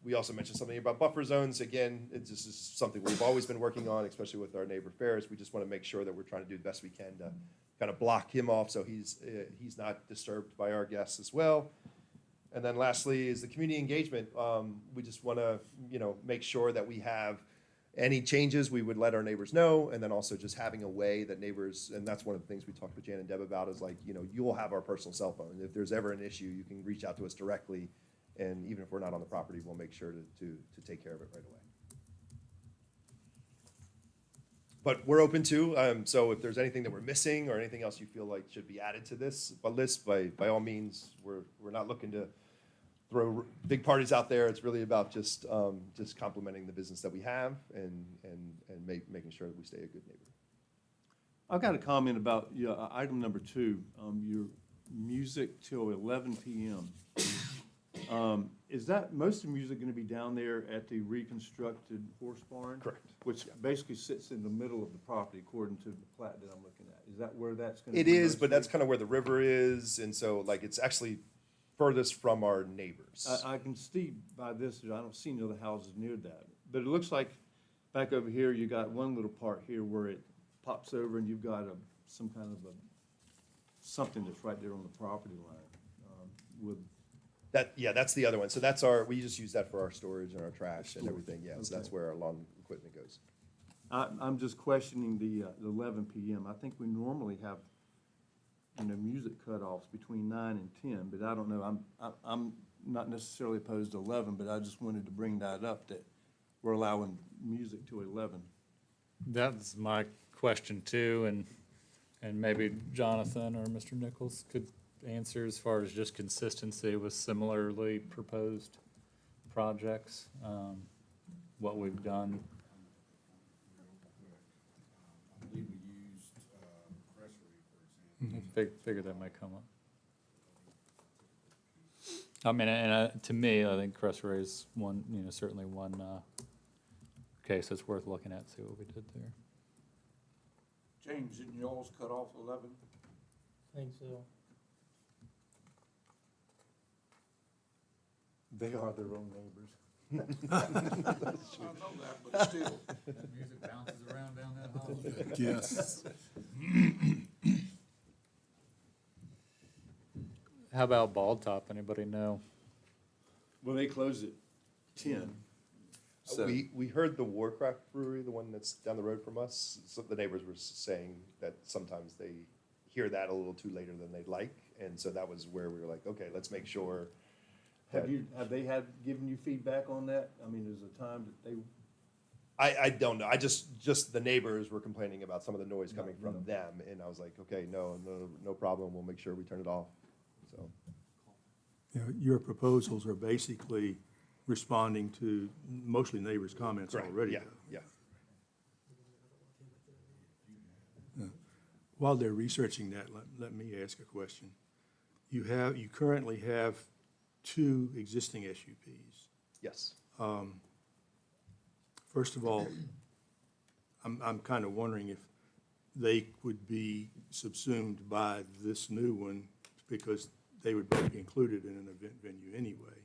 Speaker 12: We also mentioned something about buffer zones. Again, this is something we've always been working on, especially with our neighbor Ferris. We just want to make sure that we're trying to do the best we can to kind of block him off so he's not disturbed by our guests as well. And then lastly is the community engagement. We just want to, make sure that we have any changes, we would let our neighbors know, and then also just having a way that neighbors, and that's one of the things we talked with Jan and Deb about, is like, you will have our personal cell phone. If there's ever an issue, you can reach out to us directly. And even if we're not on the property, we'll make sure to take care of it right away. But we're open to, so if there's anything that we're missing or anything else you feel like should be added to this list, by all means, we're not looking to throw big parties out there. It's really about just complementing the business that we have and making sure that we stay a good neighbor.
Speaker 1: I've got a comment about item number 2, your music till 11 p.m. Is that, most of the music going to be down there at the reconstructed horse barn?
Speaker 12: Correct.
Speaker 1: Which basically sits in the middle of the property according to the plat that I'm looking at. Is that where that's going to
Speaker 12: It
Speaker 1: be?
Speaker 12: is, but that's kind of where the river is, and so like it's actually furthest from our neighbors.
Speaker 1: I can see by this, I don't see any other houses near that. But it looks like back over here, you got one little part here where it pops over and you've got some kind of something that's right there on the property line with.
Speaker 12: That's the other one. So we just use that for our storage and our trash and everything, yeah. So that's where our lawn equipment goes.
Speaker 1: I'm just questioning the 11 p.m. I think we normally have, music cutoffs between 9 and 10, but I don't know. I'm not necessarily opposed to 11, but I just wanted to bring that up, that we're allowing music to 11.
Speaker 3: That's my question too, and maybe Jonathan or Mr. Nichols could answer as far as just consistency with similarly proposed projects, what we've done.
Speaker 5: I believe we used Cressery, for example.
Speaker 3: Figure that might come up. I mean, and to me, I think Crest Ray is one, certainly one case that's worth looking at, see what we did there.
Speaker 5: James, didn't y'all's cut off 11?
Speaker 11: Think so.
Speaker 1: They are their own neighbors.
Speaker 5: I know that, but still.
Speaker 3: That music bounces around down that hall.
Speaker 9: Yes.
Speaker 3: How about Bald Top? Anybody know?
Speaker 1: Well, they close at 10. So,
Speaker 12: We heard the Warcraft Brewery, the one that's down the road from us, so the neighbors were saying that sometimes they hear that a little too later than they'd like, and so that was where we were like, okay, let's make sure.
Speaker 1: have they given you feedback on that? I mean, is a time that they,
Speaker 12: I don't know, just the neighbors were complaining about some of the noise coming from them, and I was like, okay, no problem, we'll make sure we turn it off, so.
Speaker 2: Your proposals are basically responding to mostly neighbors' comments
Speaker 12: Correct,
Speaker 2: already.
Speaker 12: yeah,
Speaker 2: though.
Speaker 12: yeah.
Speaker 2: While they're researching that, let me ask a question. You currently have 2 existing SUPs.
Speaker 12: Yes.
Speaker 2: First of all, I'm kind of wondering if they would be subsumed by this new one because they would both be included in an event venue anyway.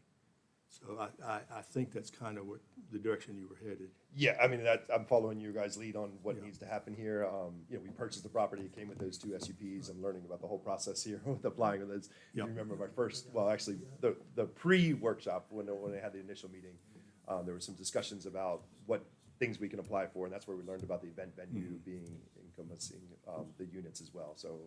Speaker 2: So I think that's kind of what the direction you were headed.
Speaker 12: Yeah, I mean, I'm following your guys' lead on what needs to happen here. We purchased the property, it came with those 2 SUPs. I'm learning about the whole process here with applying with those. You remember my first, well, actually, the pre-workshop, when I had the initial meeting, there were some discussions about what things we can apply for, and that's where we learned about the event venue being encompassing the units as well. So,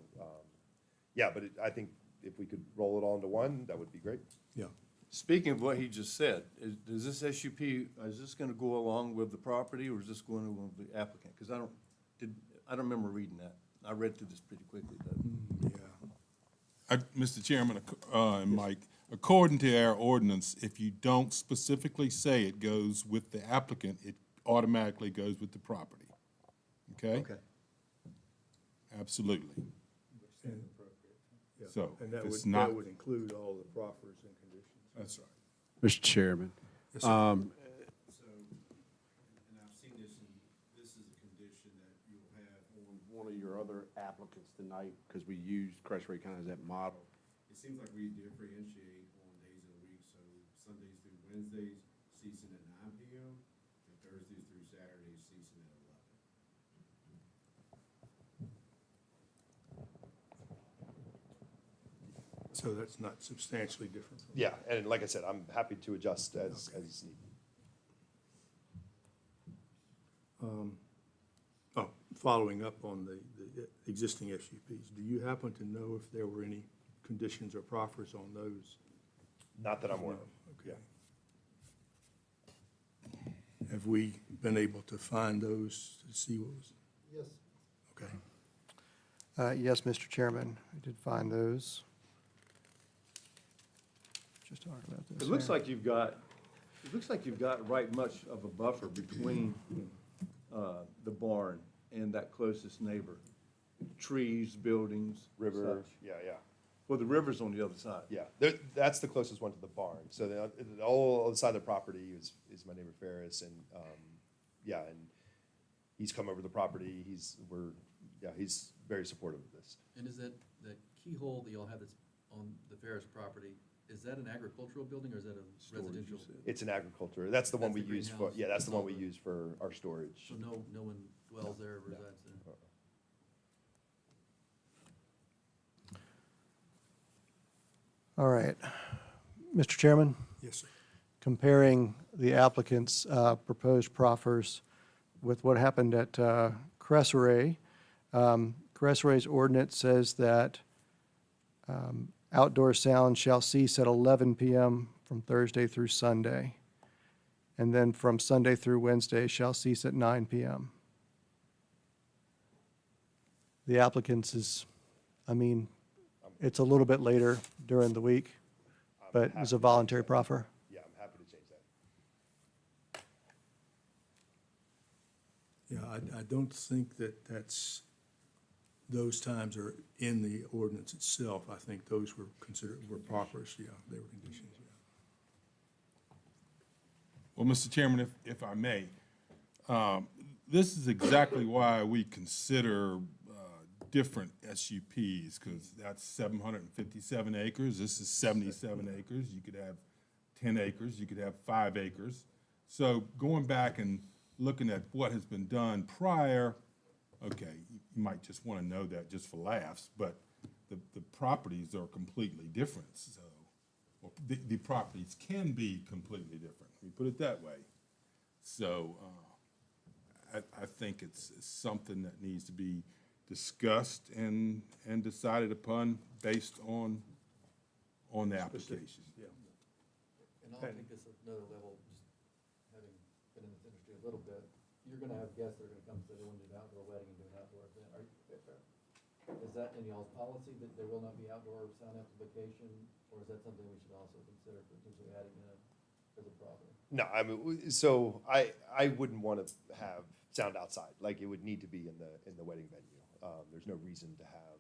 Speaker 12: but I think if we could roll it all into one, that would be great.
Speaker 2: Yeah.
Speaker 1: speaking of what he just said, is this SUP, is this going to go along with the property or is this going along with the applicant? Because I don't remember reading that. I read through this pretty quickly, but.
Speaker 2: Yeah.
Speaker 9: Mr. Chairman, and Mike, according to our ordinance, if you don't specifically say it goes with the applicant, it automatically goes with the property. Okay?
Speaker 1: Okay.
Speaker 9: Absolutely.
Speaker 2: Yeah.
Speaker 9: So
Speaker 2: And
Speaker 9: if
Speaker 2: that
Speaker 9: it's
Speaker 2: would,
Speaker 9: not,
Speaker 2: that would include all the proffers and conditions.
Speaker 9: that's right.
Speaker 8: Mr. Chairman,
Speaker 2: Yes, sir.
Speaker 8: So, and I've seen this, and this is a condition that you'll have on one of your other applicants tonight, because we use Crestway kind of as that model. It seems like we differentiate on days of the week, so Sundays through Wednesdays ceasing at 9 p.m., and Thursdays through Saturdays ceasing at 11.
Speaker 2: So that's not substantially different. from-
Speaker 12: Yeah, and like I said, I'm happy to adjust as needed.
Speaker 2: Oh, following up on the existing SUPs, do you happen to know if there were any conditions or proffers on those?
Speaker 12: Not that I'm aware of.
Speaker 2: Okay. Have we been able to find those to see what was?
Speaker 4: Yes.
Speaker 2: Okay.
Speaker 4: Yes, Mr. Chairman, I did find those. Just talking about this.
Speaker 1: It looks
Speaker 4: here.
Speaker 1: like you've got right much of a buffer between the barn and that closest neighbor. Trees, buildings,
Speaker 12: River,
Speaker 1: such.
Speaker 12: yeah, yeah.
Speaker 1: Well, the river's on the other side.
Speaker 12: Yeah, that's the closest one to the barn. So all on the side of the property is my neighbor Ferris, and yeah, and he's come over the property. He's very supportive of this.
Speaker 11: And is that keyhole that y'all have that's on the Ferris property, is that an agricultural building or is that a residential?
Speaker 12: It's an agriculture. That's the one
Speaker 11: That's
Speaker 12: we
Speaker 11: the
Speaker 12: use for.
Speaker 11: greenhouse.
Speaker 12: Yeah, that's the
Speaker 11: That's
Speaker 12: one
Speaker 11: all
Speaker 12: we
Speaker 11: the-
Speaker 12: use for our storage.
Speaker 11: So no one dwells there, or resides there?
Speaker 4: All right. Mr. Chairman,
Speaker 2: Yes, sir.
Speaker 4: comparing the applicant's proposed proffers with what happened at Cresseray, Cresseray's ordinance says that outdoor sound shall cease at 11 p.m. from Thursday through Sunday, and then from Sunday through Wednesday shall cease at 9 p.m. The applicant's is, I mean, it's a little bit later during the week, but it's a voluntary proffer.
Speaker 12: Yeah, I'm happy to change that.
Speaker 2: Yeah, I don't think that those times are in the ordinance itself. I think those were proffers, yeah, they were conditions, yeah.
Speaker 9: Well, Mr. Chairman, if I may, this is exactly why we consider different SUPs, because that's 757 acres, this is 77 acres. You could have 10 acres, you could have 5 acres. So going back and looking at what has been done prior, okay, you might just want to know that just for laughs, but the properties are completely different, so, or the properties can be completely different, we put it that way. So, I think it's something that needs to be discussed and decided upon based on the application.
Speaker 2: Yeah.
Speaker 11: And I'll take this another level, just having been in this industry a little bit. You're gonna have guests that are gonna come and say they want to do an outdoor wedding and do an outdoor event. Is that in y'all's policy that there will not be outdoor sound amplification? Or is that something we should also consider potentially adding in as a problem?
Speaker 12: No, I mean, so I wouldn't want to have sound outside. Like, it would need to be in the wedding venue. There's no reason to have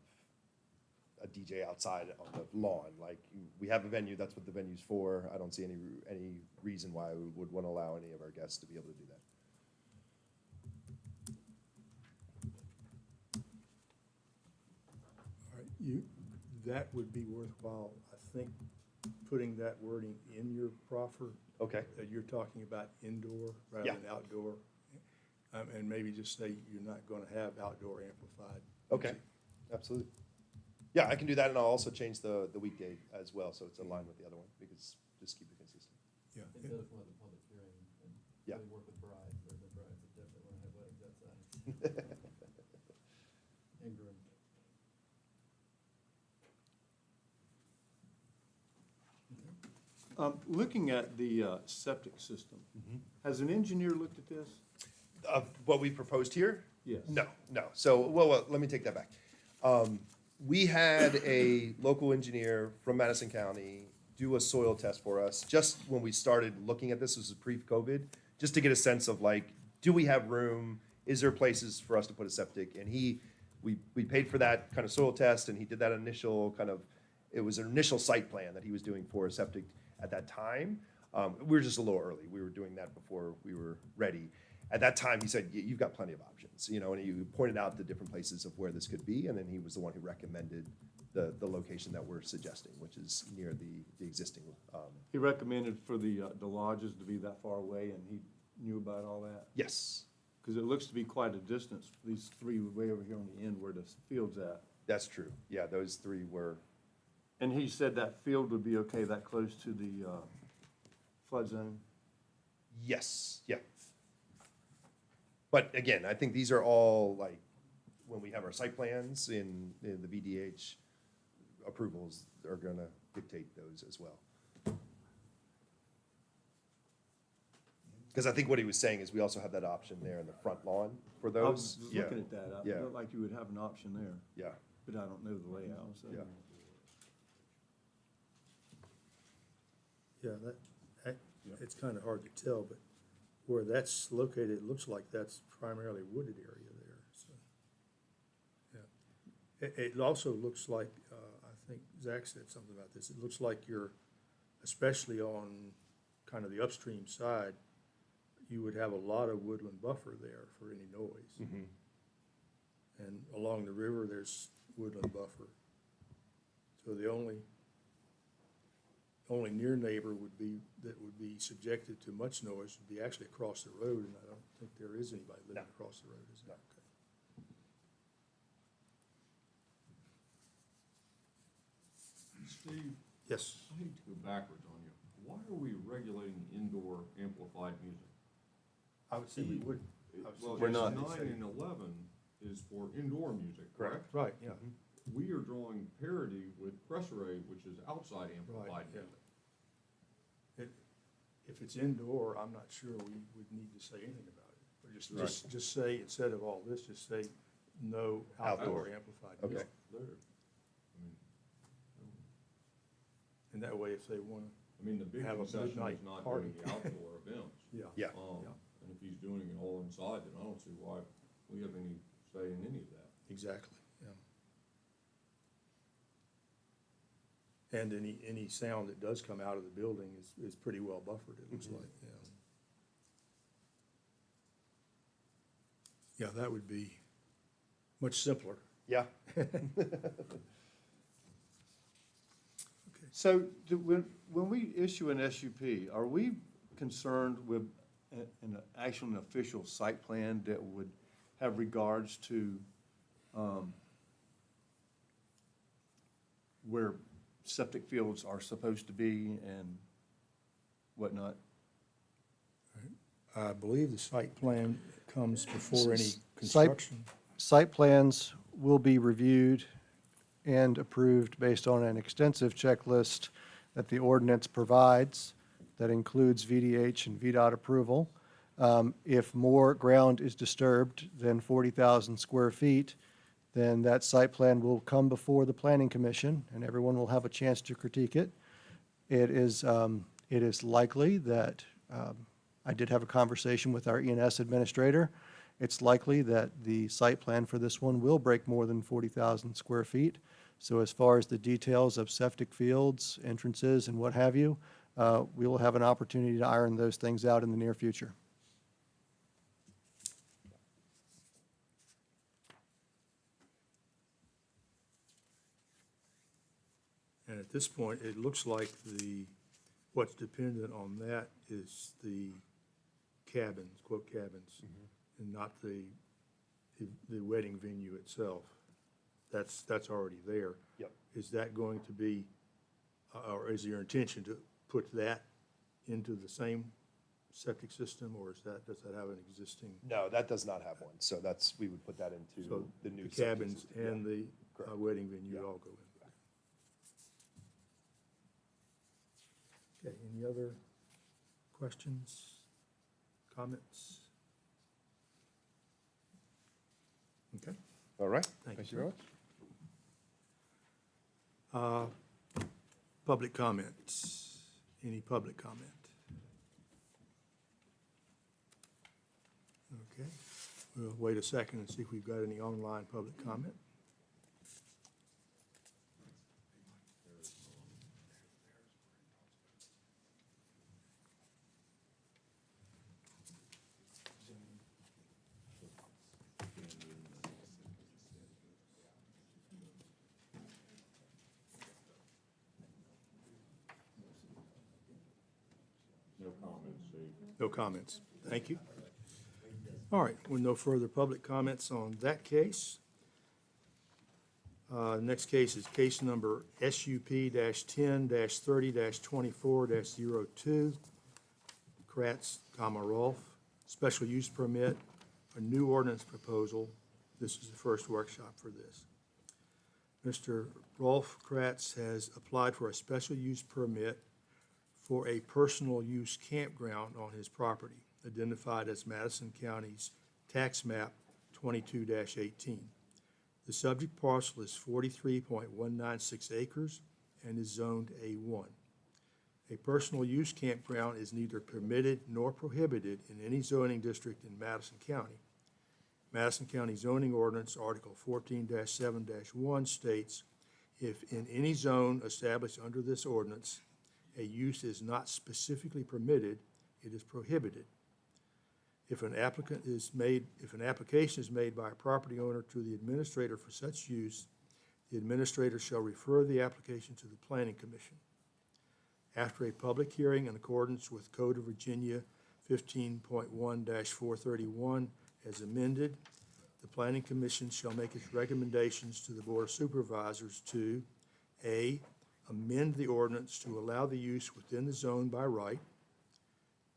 Speaker 12: a DJ outside on the lawn. Like, we have a venue, that's what the venue's for. I don't see any reason why we would want to allow any of our guests to be able to do that.
Speaker 2: All right, that would be worthwhile, I think, putting that wording in your proffer.
Speaker 12: Okay.
Speaker 2: That you're talking about indoor rather
Speaker 12: Yeah.
Speaker 2: than outdoor. And maybe just say you're not gonna have outdoor amplified.
Speaker 12: Okay, absolutely. Yeah, I can do that, and I'll also change the weekday as well, so it's aligned with the other one, because just keep it consistent.
Speaker 2: Yeah.
Speaker 11: I think the other one, the public hearing, and
Speaker 12: Yeah.
Speaker 11: really work with brides, there's no brides that definitely wanna have weddings outside. And grooms.
Speaker 1: Looking at the septic system, has an engineer looked at this?
Speaker 12: What we proposed here?
Speaker 1: Yes.
Speaker 12: No. So, well, let me take that back. We had a local engineer from Madison County do a soil test for us just when we started looking at this. This was pre-COVID, just to get a sense of like, do we have room? Is there places for us to put a septic? And he we paid for that kind of soil test, and he did that initial kind of, it was an initial site plan that he was doing for a septic at that time. We were just a little early. We were doing that before we were ready. At that time, he said, you've got plenty of options, you know, and he pointed out the different places of where this could be, and then he was the one who recommended the location that we're suggesting, which is near the existing.
Speaker 1: He recommended for the lodges to be that far away, and he knew about all that?
Speaker 12: Yes,
Speaker 1: Because it looks to be quite a distance, these three way over here on the end where the field's at.
Speaker 12: that's true. Yeah, those three were,
Speaker 1: And he said that field would be okay that close to the flood zone?
Speaker 12: yes, yeah. But again, I think these are all like, when we have our site plans in the VDH, approvals are gonna dictate those as well. Because I think what he was saying is we also have that option there in the front lawn for
Speaker 1: I was
Speaker 12: those. Yeah,
Speaker 1: looking at that, I
Speaker 12: Yeah.
Speaker 1: felt like you would have an option there,
Speaker 12: yeah,
Speaker 1: but I don't know the layout, so.
Speaker 12: yeah.
Speaker 2: Yeah, it's kind of hard to tell, but where that's located, it looks like that's primarily wooded area there, so. Yeah. It also looks like, I think Zach said something about this, it looks like you're, especially on kind of the upstream side, you would have a lot of woodland buffer there for any noise.
Speaker 12: Mhm.
Speaker 2: And along the river, there's woodland buffer. So the only near neighbor that would be subjected to much noise would be actually across the road, and I don't think there is anybody living
Speaker 12: No.
Speaker 2: across the road, is there? Okay.
Speaker 6: Steve,
Speaker 2: Yes,
Speaker 6: I hate to go backwards on you. Why are we regulating indoor amplified music?
Speaker 2: I would say we would.
Speaker 6: Well,
Speaker 1: We're
Speaker 6: it's
Speaker 1: not.
Speaker 6: 9 and 11 is for indoor music, correct?
Speaker 2: Right, yeah,
Speaker 6: We are drawing parity with Presseray, which is outside amplified
Speaker 2: yeah.
Speaker 6: music.
Speaker 2: If it's indoor, I'm not sure we would need to say anything about it. Or
Speaker 12: Right.
Speaker 2: just say, instead of all this, just say no outdoor amplified
Speaker 12: Okay.
Speaker 2: music.
Speaker 6: There. I mean,
Speaker 2: And that way, if they want
Speaker 6: I mean, the big
Speaker 2: Have a
Speaker 6: concession
Speaker 2: midnight
Speaker 6: is not
Speaker 2: party.
Speaker 6: doing the outdoor events.
Speaker 2: to, yeah.
Speaker 12: Yeah,
Speaker 6: And if he's doing it all inside, then I don't see why we have any say in any of that.
Speaker 2: Exactly, yeah. And any sound that does come out of the building is pretty well buffered, it looks like, yeah. Yeah, that would be much simpler.
Speaker 12: yeah.
Speaker 1: So when we issue an SUP, are we concerned with an official site plan that would have regards to where septic fields are supposed to be and whatnot?
Speaker 2: I believe the site plan comes before any
Speaker 4: Site-
Speaker 2: construction.
Speaker 4: Site plans will be reviewed and approved based on an extensive checklist that the ordinance provides that includes VDH and VDOT approval. If more ground is disturbed than 40,000 square feet, then that site plan will come before the Planning Commission, and everyone will have a chance to critique it. It is likely that, I did have a conversation with our ENS administrator. It's likely that the site plan for this one will break more than 40,000 square feet. So as far as the details of septic fields, entrances, and what have you, we will have an opportunity to iron those things out in the near future.
Speaker 2: And at this point, it looks like what's dependent on that is the cabins, quote cabins, and not the wedding venue itself. That's already there.
Speaker 12: Yep.
Speaker 2: Is that going to be, or is your intention to put that into the same septic system, or does that have an existing?
Speaker 12: No, that does not have one, so we would put that into
Speaker 2: So
Speaker 12: the new.
Speaker 2: the
Speaker 12: septic
Speaker 2: cabins
Speaker 12: system, yeah.
Speaker 2: and the
Speaker 12: Correct.
Speaker 2: wedding venue
Speaker 12: Yeah.
Speaker 2: all go in. Okay, any other questions, comments? Okay.
Speaker 12: All right.
Speaker 2: Thank you,
Speaker 12: Thank you very
Speaker 2: sir.
Speaker 12: much.
Speaker 2: Public comments, any public comment? Okay, We'll wait a second and see if we've got any online public comment. No comments. Thank you. All right, with no further public comments on that case. Next case is case number SUP-10-30-24-02. Kratz, Rolf, special use permit, a new ordinance proposal. This is the first workshop for this. Mr. Rolf Kratz has applied for a special use permit for a personal use campground on his property, identified as Madison County's tax map 22-18. The subject parcel is 43.196 acres and is zoned A1. A personal use campground is neither permitted nor prohibited in any zoning district in Madison County. Madison County zoning ordinance, Article 14-7-1 states, if in any zone established under this ordinance, a use is not specifically permitted, it is prohibited. If an application is made by a property owner to the administrator for such use, the administrator shall refer the application to the Planning Commission. After a public hearing in accordance with Code of Virginia 15.1-431 as amended, the Planning Commission shall make its recommendations to the Board of Supervisors to A, amend the ordinance to allow the use within the zone by right.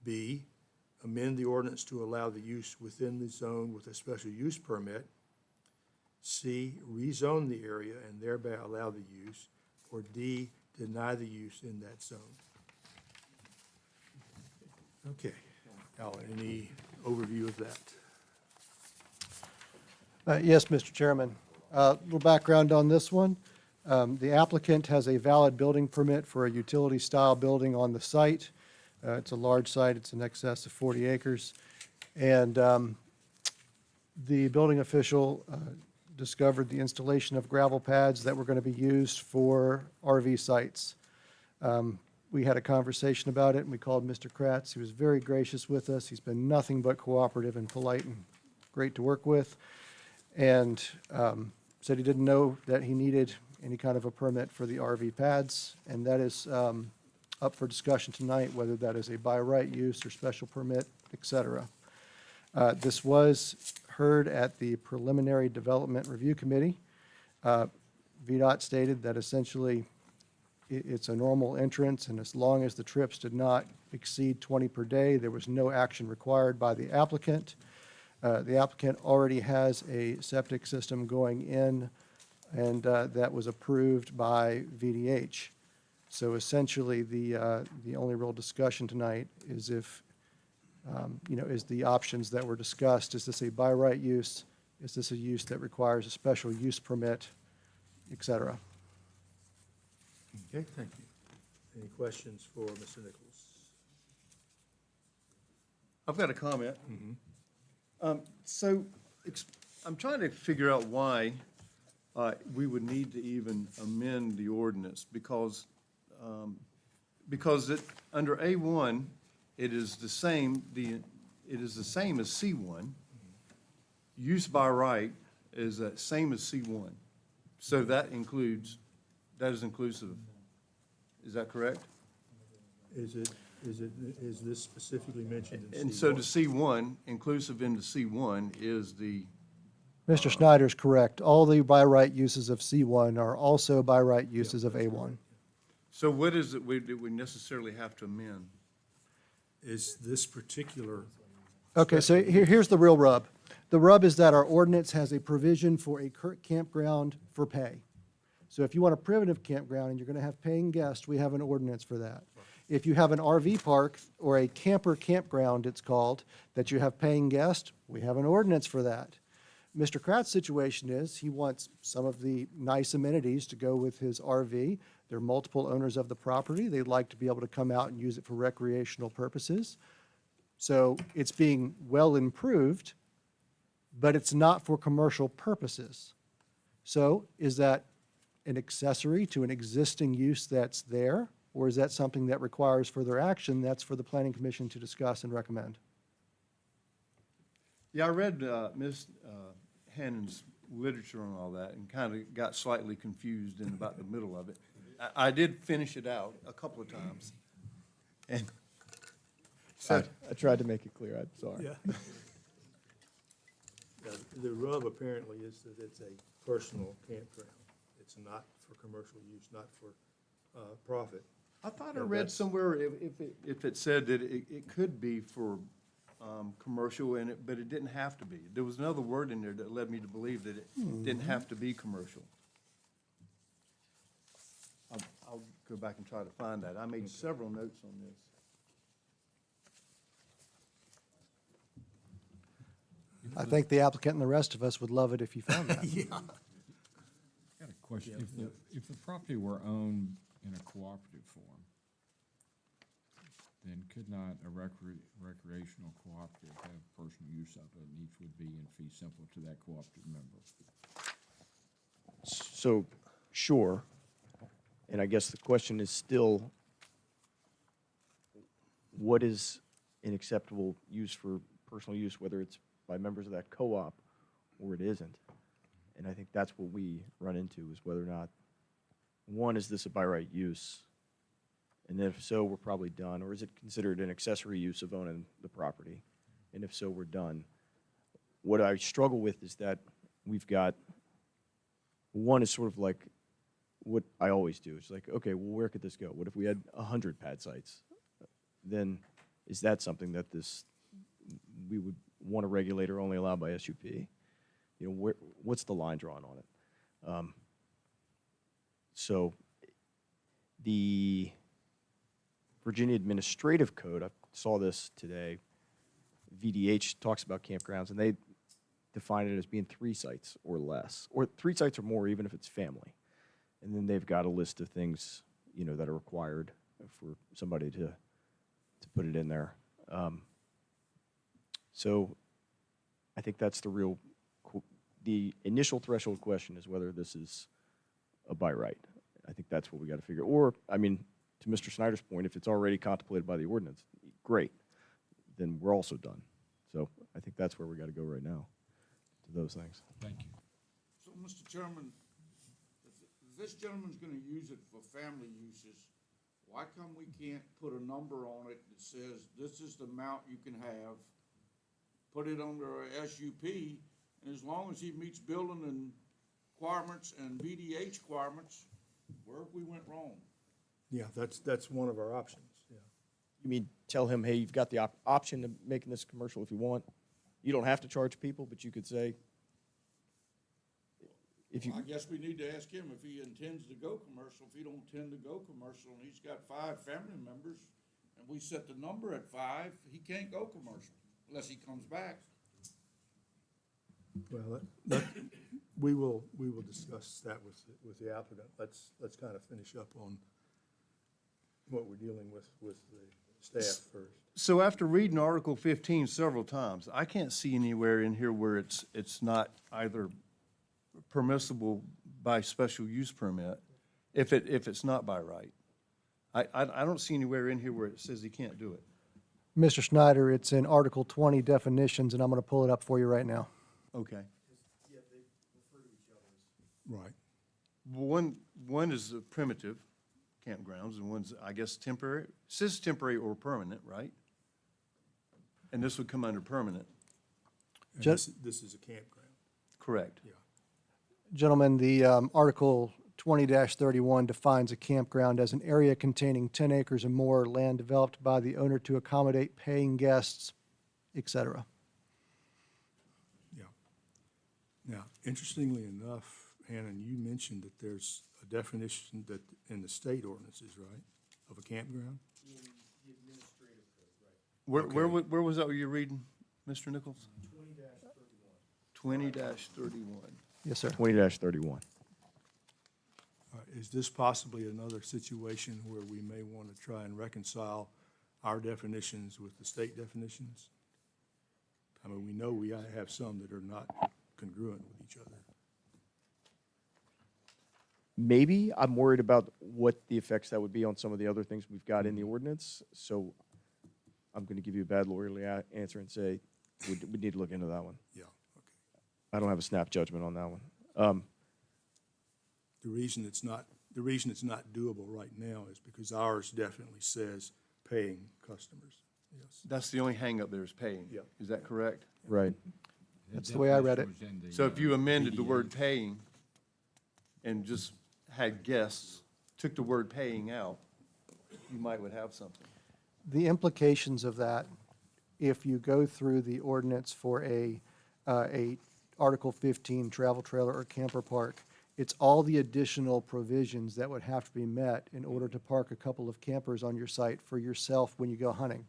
Speaker 2: B, amend the ordinance to allow the use within the zone with a special use permit. C, rezone the area and thereby allow the use. Or D, deny the use in that zone. Okay. Alan, any overview of that?
Speaker 4: Yes, Mr. Chairman. A little background on this one. The applicant has a valid building permit for a utility-style building on the site. It's a large site. It's in excess of 40 acres. And the building official discovered the installation of gravel pads that were going to be used for RV sites. We had a conversation about it, and we called Mr. Kratz. He was very gracious with us. He's been nothing but cooperative and polite and great to work with. And said he didn't know that he needed any kind of a permit for the RV pads, and that is up for discussion tonight, whether that is a by right use or special permit, et cetera. This was heard at the Preliminary Development Review Committee. VDOT stated that essentially it's a normal entrance, and as long as the trips did not exceed 20 per day, there was no action required by the applicant. The applicant already has a septic system going in, and that was approved by VDH. So essentially, the only real discussion tonight is if, is the options that were discussed. Is this a by right use? Is this a use that requires a special use permit, et cetera?
Speaker 2: Okay, thank you. Any questions for Mr. Nichols?
Speaker 1: I've got a comment. So I'm trying to figure out why we would need to even amend the ordinance, because under A1, it is the same as C1. Use by right is the same as C1. So that is inclusive. Is that correct?
Speaker 2: Is this specifically mentioned in C1?
Speaker 1: And so to C1, inclusive into C1 is the,
Speaker 4: Mr. Snyder's correct. All the by right uses of C1 are also by right uses of A1.
Speaker 1: so what is it that we necessarily have to amend?
Speaker 2: Is this particular,
Speaker 4: Okay, so here's the real rub. The rub is that our ordinance has a provision for a campground for pay. So if you want a primitive campground and you're going to have paying guests, we have an ordinance for that. If you have an RV park or a camper campground, it's called, that you have paying guests, we have an ordinance for that. Mr. Kratz's situation is he wants some of the nice amenities to go with his RV. There are multiple owners of the property. They'd like to be able to come out and use it for recreational purposes. So it's being well improved, but it's not for commercial purposes. So is that an accessory to an existing use that's there? Or is that something that requires further action that's for the planning commission to discuss and recommend?
Speaker 1: Yeah, I read Ms. Hannon's literature on all that and kind of got slightly confused in about the middle of it. I did finish it out a couple of times. And so,
Speaker 10: I tried to make it clear, I'm sorry.
Speaker 2: Yeah. The rub apparently is that it's a personal campground. It's not for commercial use, not for profit.
Speaker 1: I thought I read somewhere if it said that it could be for commercial but it didn't have to be. There was another word in there that led me to believe that it didn't have to be commercial. I'll go back and try to find that. I made several notes on this.
Speaker 4: I think the applicant and the rest of us would love it if you found that.
Speaker 6: Got a question. If the property were owned in a cooperative form, then could not a recreational cooperative have personal use of it, and each would be in fee simple to that cooperative member?
Speaker 10: So, sure. And I guess the question is still, what is an acceptable use for personal use, whether it's by members of that co-op or it isn't? And I think that's what we run into, is whether or not, one, is this a by right use? And if so, we're probably done. Or is it considered an accessory use of owning the property? And if so, we're done. What I struggle with is that we've got, one is sort of like what I always do. It's like, okay, well, where could this go? What if we had 100 pad sites? Then is that something that we would want to regulate or only allow by SUP? You know, what's the line drawn on it? So the Virginia Administrative Code, I saw this today, VDH talks about campgrounds, and they define it as being 3 sites or less, or 3 sites or more, even if it's family. And then they've got a list of things, you know, that are required for somebody to put it in there. So I think that's the initial threshold question is whether this is a by right. I think that's what we got to figure. Or, I mean, to Mr. Snyder's point, if it's already contemplated by the ordinance, great, then we're also done. So I think that's where we got to go right now, to those things.
Speaker 6: Thank you.
Speaker 5: So, Mr. Chairman, if this gentleman's gonna use it for family uses, why come we can't put a number on it that says this is the amount you can have, put it under a SUP, and as long as he meets building and requirements and VDH requirements, where have we went wrong?
Speaker 2: Yeah, that's one of our options, yeah.
Speaker 10: You mean tell him, hey, you've got the option of making this commercial if you want. You don't have to charge people, but you could say, if you,
Speaker 5: I guess we need to ask him if he intends to go commercial. If he don't intend to go commercial and he's got 5 family members and we set the number at 5, he can't go commercial unless he comes back.
Speaker 2: Well, we will discuss that with the applicant. Let's kind of finish up on what we're dealing with the staff first.
Speaker 1: So after reading Article 15 several times, I can't see anywhere in here where it's not either permissible by special use permit, if it's not by right. I don't see anywhere in here where it says he can't do it.
Speaker 4: Mr. Snyder, it's in Article 20 definitions, and I'm going to pull it up for you right now.
Speaker 1: Okay.
Speaker 2: Right.
Speaker 1: One is the primitive campgrounds, and one's, I guess, temporary. It says temporary or permanent, right? And this would come under permanent.
Speaker 2: And
Speaker 4: Just-
Speaker 2: this is a campground.
Speaker 1: Correct.
Speaker 2: Yeah.
Speaker 4: Gentlemen, the Article 20-31 defines a campground as an area containing 10 acres or more, land developed by the owner to accommodate paying guests, et cetera.
Speaker 2: Yeah. Now, interestingly enough, Hannah, you mentioned that there's a definition that in the state ordinances, right, of a campground?
Speaker 1: Where was that you're reading, Mr. Nichols? 20-31.
Speaker 4: Yes, sir.
Speaker 10: 20-31.
Speaker 2: Is this possibly another situation where we may want to try and reconcile our definitions with the state definitions? I mean, we know we have some that are not congruent with each other.
Speaker 10: Maybe. I'm worried about what the effects that would be on some of the other things we've got in the ordinance. So I'm going to give you a bad lawyerly answer and say we need to look into that one.
Speaker 2: Yeah, okay.
Speaker 10: I don't have a snap judgment on that one.
Speaker 2: The reason it's not doable right now is because ours definitely says paying customers, yes.
Speaker 1: That's the only hangup there is paying.
Speaker 2: Yeah.
Speaker 1: Is that correct?
Speaker 10: Right.
Speaker 4: That's the way I read it.
Speaker 6: definition was in the,
Speaker 1: So if you amended the
Speaker 6: PDA.
Speaker 1: word paying and just had guests, took the word paying out, you might would have something.
Speaker 4: The implications of that, if you go through the ordinance for a Article 15 travel trailer or camper park, it's all the additional provisions that would have to be met in order to park a couple of campers on your site for yourself when you go hunting.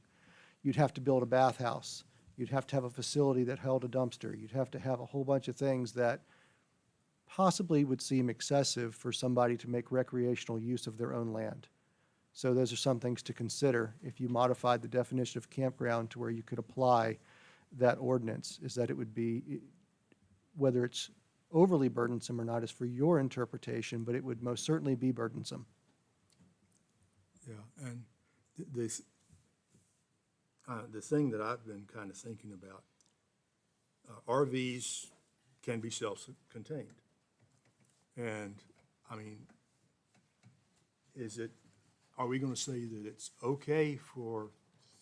Speaker 4: You'd have to build a bathhouse. You'd have to have a facility that held a dumpster. You'd have to have a whole bunch of things that possibly would seem excessive for somebody to make recreational use of their own land. So those are some things to consider if you modified the definition of campground to where you could apply that ordinance, is that it would be, whether it's overly burdensome or not is for your interpretation, but it would most certainly be burdensome.
Speaker 2: Yeah, and the thing that I've been kind of thinking about, RVs can be self-contained. And, I mean, are we gonna say that it's okay for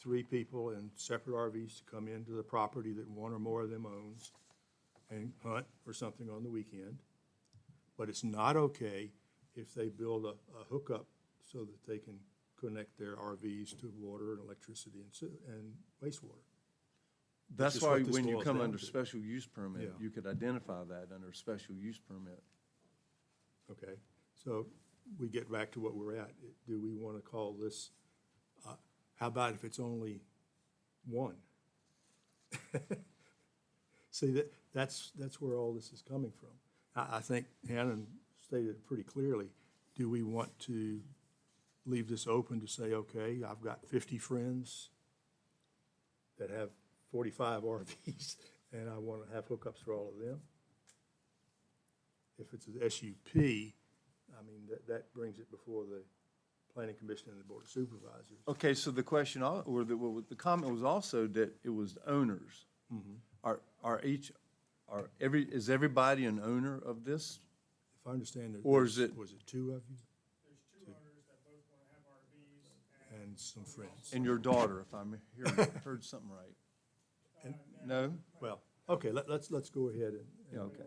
Speaker 2: 3 people in separate RVs to come into the property that one or more of them owns and hunt or something on the weekend? But it's not okay if they build a hookup so that they can connect their RVs to water and electricity and wastewater.
Speaker 1: That's
Speaker 2: is
Speaker 1: why
Speaker 2: what this
Speaker 1: when you
Speaker 2: boils
Speaker 1: come
Speaker 2: down
Speaker 1: under
Speaker 2: to.
Speaker 1: special use permit,
Speaker 2: Yeah.
Speaker 1: you could identify that under a special use permit.
Speaker 2: Okay, so we get back to what we're at. Do we want to call this, how about if it's only one? See, that's where all this is coming from. I think Hannon stated it pretty clearly. Do we want to leave this open to say, okay, I've got 50 friends that have 45 RVs, and I want to have hookups for all of them? If it's an SUP, I mean, that brings it before the Planning Commission and the Board of Supervisors.
Speaker 1: Okay, so the question, or the comment was also that it was owners. Is everybody an owner of this?
Speaker 2: If I understand it.
Speaker 1: Or is it-
Speaker 2: Was it 2 of you?
Speaker 13: There's 2 owners that both want to have RVs
Speaker 2: And some friends.
Speaker 1: And your daughter, if I'm heard something right? No?
Speaker 2: Well, okay, let's go ahead and.
Speaker 1: Yeah, okay.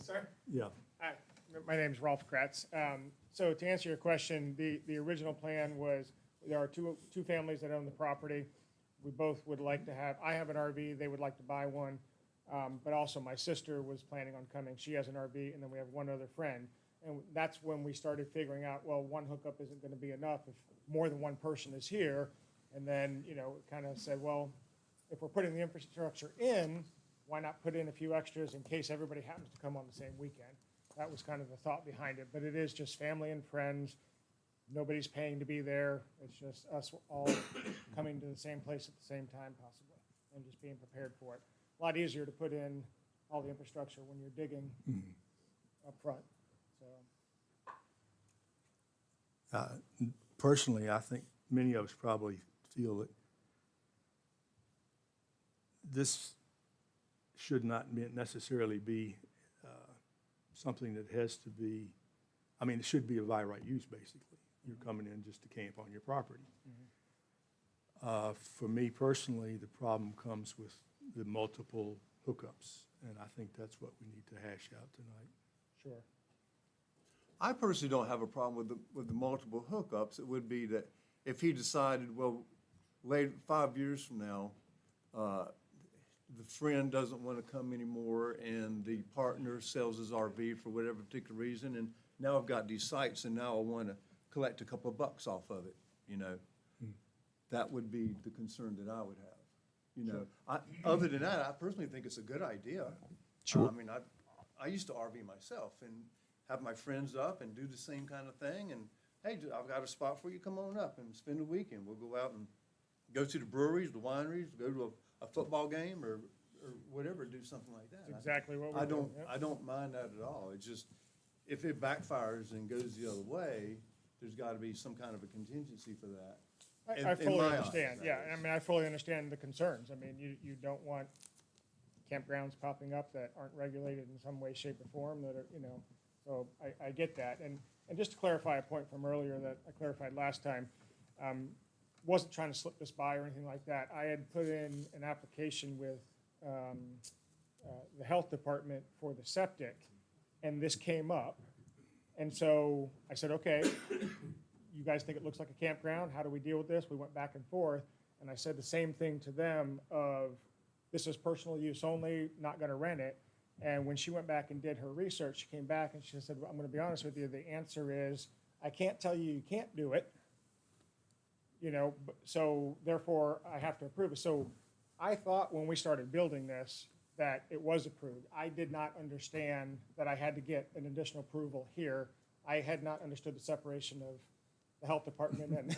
Speaker 13: Sorry.
Speaker 2: Yeah,
Speaker 13: Hi, my name's Rolf Kratz. So to answer your question, the original plan was, there are two families that own the property. We both would like to have, I have an RV, they would like to buy one. But also my sister was planning on coming. She has an RV, and then we have one other friend. And that's when we started figuring out, well, one hookup isn't going to be enough if more than one person is here. And then, kind of said, well, if we're putting the infrastructure in, why not put in a few extras in case everybody happens to come on the same weekend? That was kind of the thought behind it. But it is just family and friends. Nobody's paying to be there. It's just us all coming to the same place at the same time possibly, and just being prepared for it. A lot easier to put in all the infrastructure when you're digging up front, so.
Speaker 2: personally, I think many of us probably feel that this should not necessarily be something that has to be, I mean, it should be a by right use, basically. You're coming in just to camp on your property. For me personally, the problem comes with the multiple hookups, and I think that's what we need to hash out tonight.
Speaker 13: Sure.
Speaker 1: I personally don't have a problem with the multiple hookups. It would be that if he decided, well, 5 years from now, the friend doesn't want to come anymore, and the partner sells his RV for whatever particular reason, and now I've got these sites, and now I want to collect a couple of bucks off of it, That would be the concern that I would have, Other than that, I personally think it's a good idea.
Speaker 10: Sure.
Speaker 1: I mean, I used to RV myself and have my friends up and do the same kind of thing, and, hey, I've got a spot for you, come on up and spend the weekend. We'll go out and go to the breweries, the wineries, go to a football game or whatever, do something like that.
Speaker 13: That's exactly what
Speaker 1: I
Speaker 13: we're doing,
Speaker 1: don't,
Speaker 13: yep.
Speaker 1: I don't mind that at all. It's just, if it backfires and goes the other way, there's gotta be some kind of a contingency for that.
Speaker 13: I
Speaker 1: in
Speaker 13: fully
Speaker 1: my eyes,
Speaker 13: understand,
Speaker 1: that
Speaker 13: yeah,
Speaker 1: is.
Speaker 13: I mean, I fully understand the concerns. I mean, you don't want campgrounds popping up that aren't regulated in some way, shape, or form that are, so I get that. And just to clarify a point from earlier that I clarified last time, wasn't trying to slip this by or anything like that. I had put in an application with the health department for the septic, and this came up. And so I said, okay, you guys think it looks like a campground? How do we deal with this? We went back and forth, and I said the same thing to them of, this is personal use only, not gonna rent it. And when she went back and did her research, she came back and she said, well, I'm gonna be honest with you, the answer is, I can't tell you you can't do it. So therefore, I have to approve it. So I thought when we started building this, that it was approved. I did not understand that I had to get an additional approval here. I had not understood the separation of the health department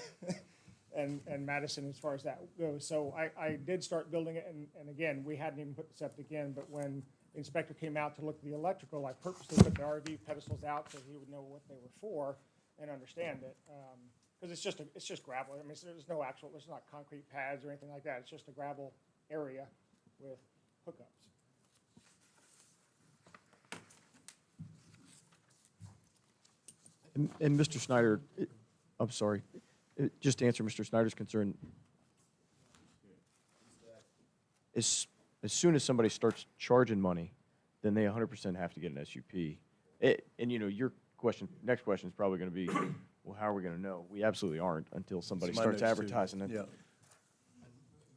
Speaker 13: and Madison as far as that goes. So I did start building it, and again, we hadn't even put the septic in, but when the inspector came out to look at the electrical, I purposely put the RV pedestals out so he would know what they were for and understand it. Because it's just gravel. I mean, there's not concrete pads or anything like that. It's just a gravel area with hookups.
Speaker 10: And Mr. Snyder, I'm sorry, just to answer Mr. Snyder's concern, as soon as somebody starts charging money, then they 100% have to get an SUP. And your next question is probably going to be, well, how are we going to know? We absolutely aren't until somebody
Speaker 1: My
Speaker 10: starts
Speaker 1: notes too.
Speaker 10: advertising it.
Speaker 1: Yeah.
Speaker 11: And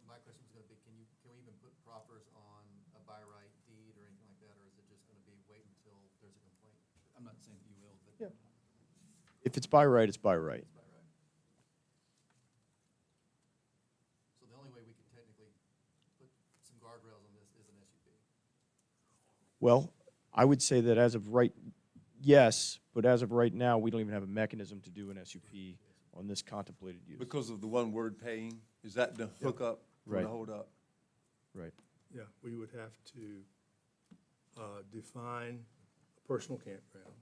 Speaker 11: my question was gonna be, can we even put proffers on a by right deed or anything like that, or is it just gonna be wait until there's a complaint? I'm not saying that you will, but.
Speaker 10: Yeah. If it's by right, it's by right.
Speaker 11: It's by right. So the only way we can technically put some guardrails on this is an SUP.
Speaker 10: Well, I would say that as of right, yes, but as of right now, we don't even have a mechanism to do an SUP on this contemplated use.
Speaker 1: Because of the one word paying, is that the hookup or
Speaker 10: Right.
Speaker 1: the holdup?
Speaker 10: Right.
Speaker 2: Yeah, we would have to define a personal campground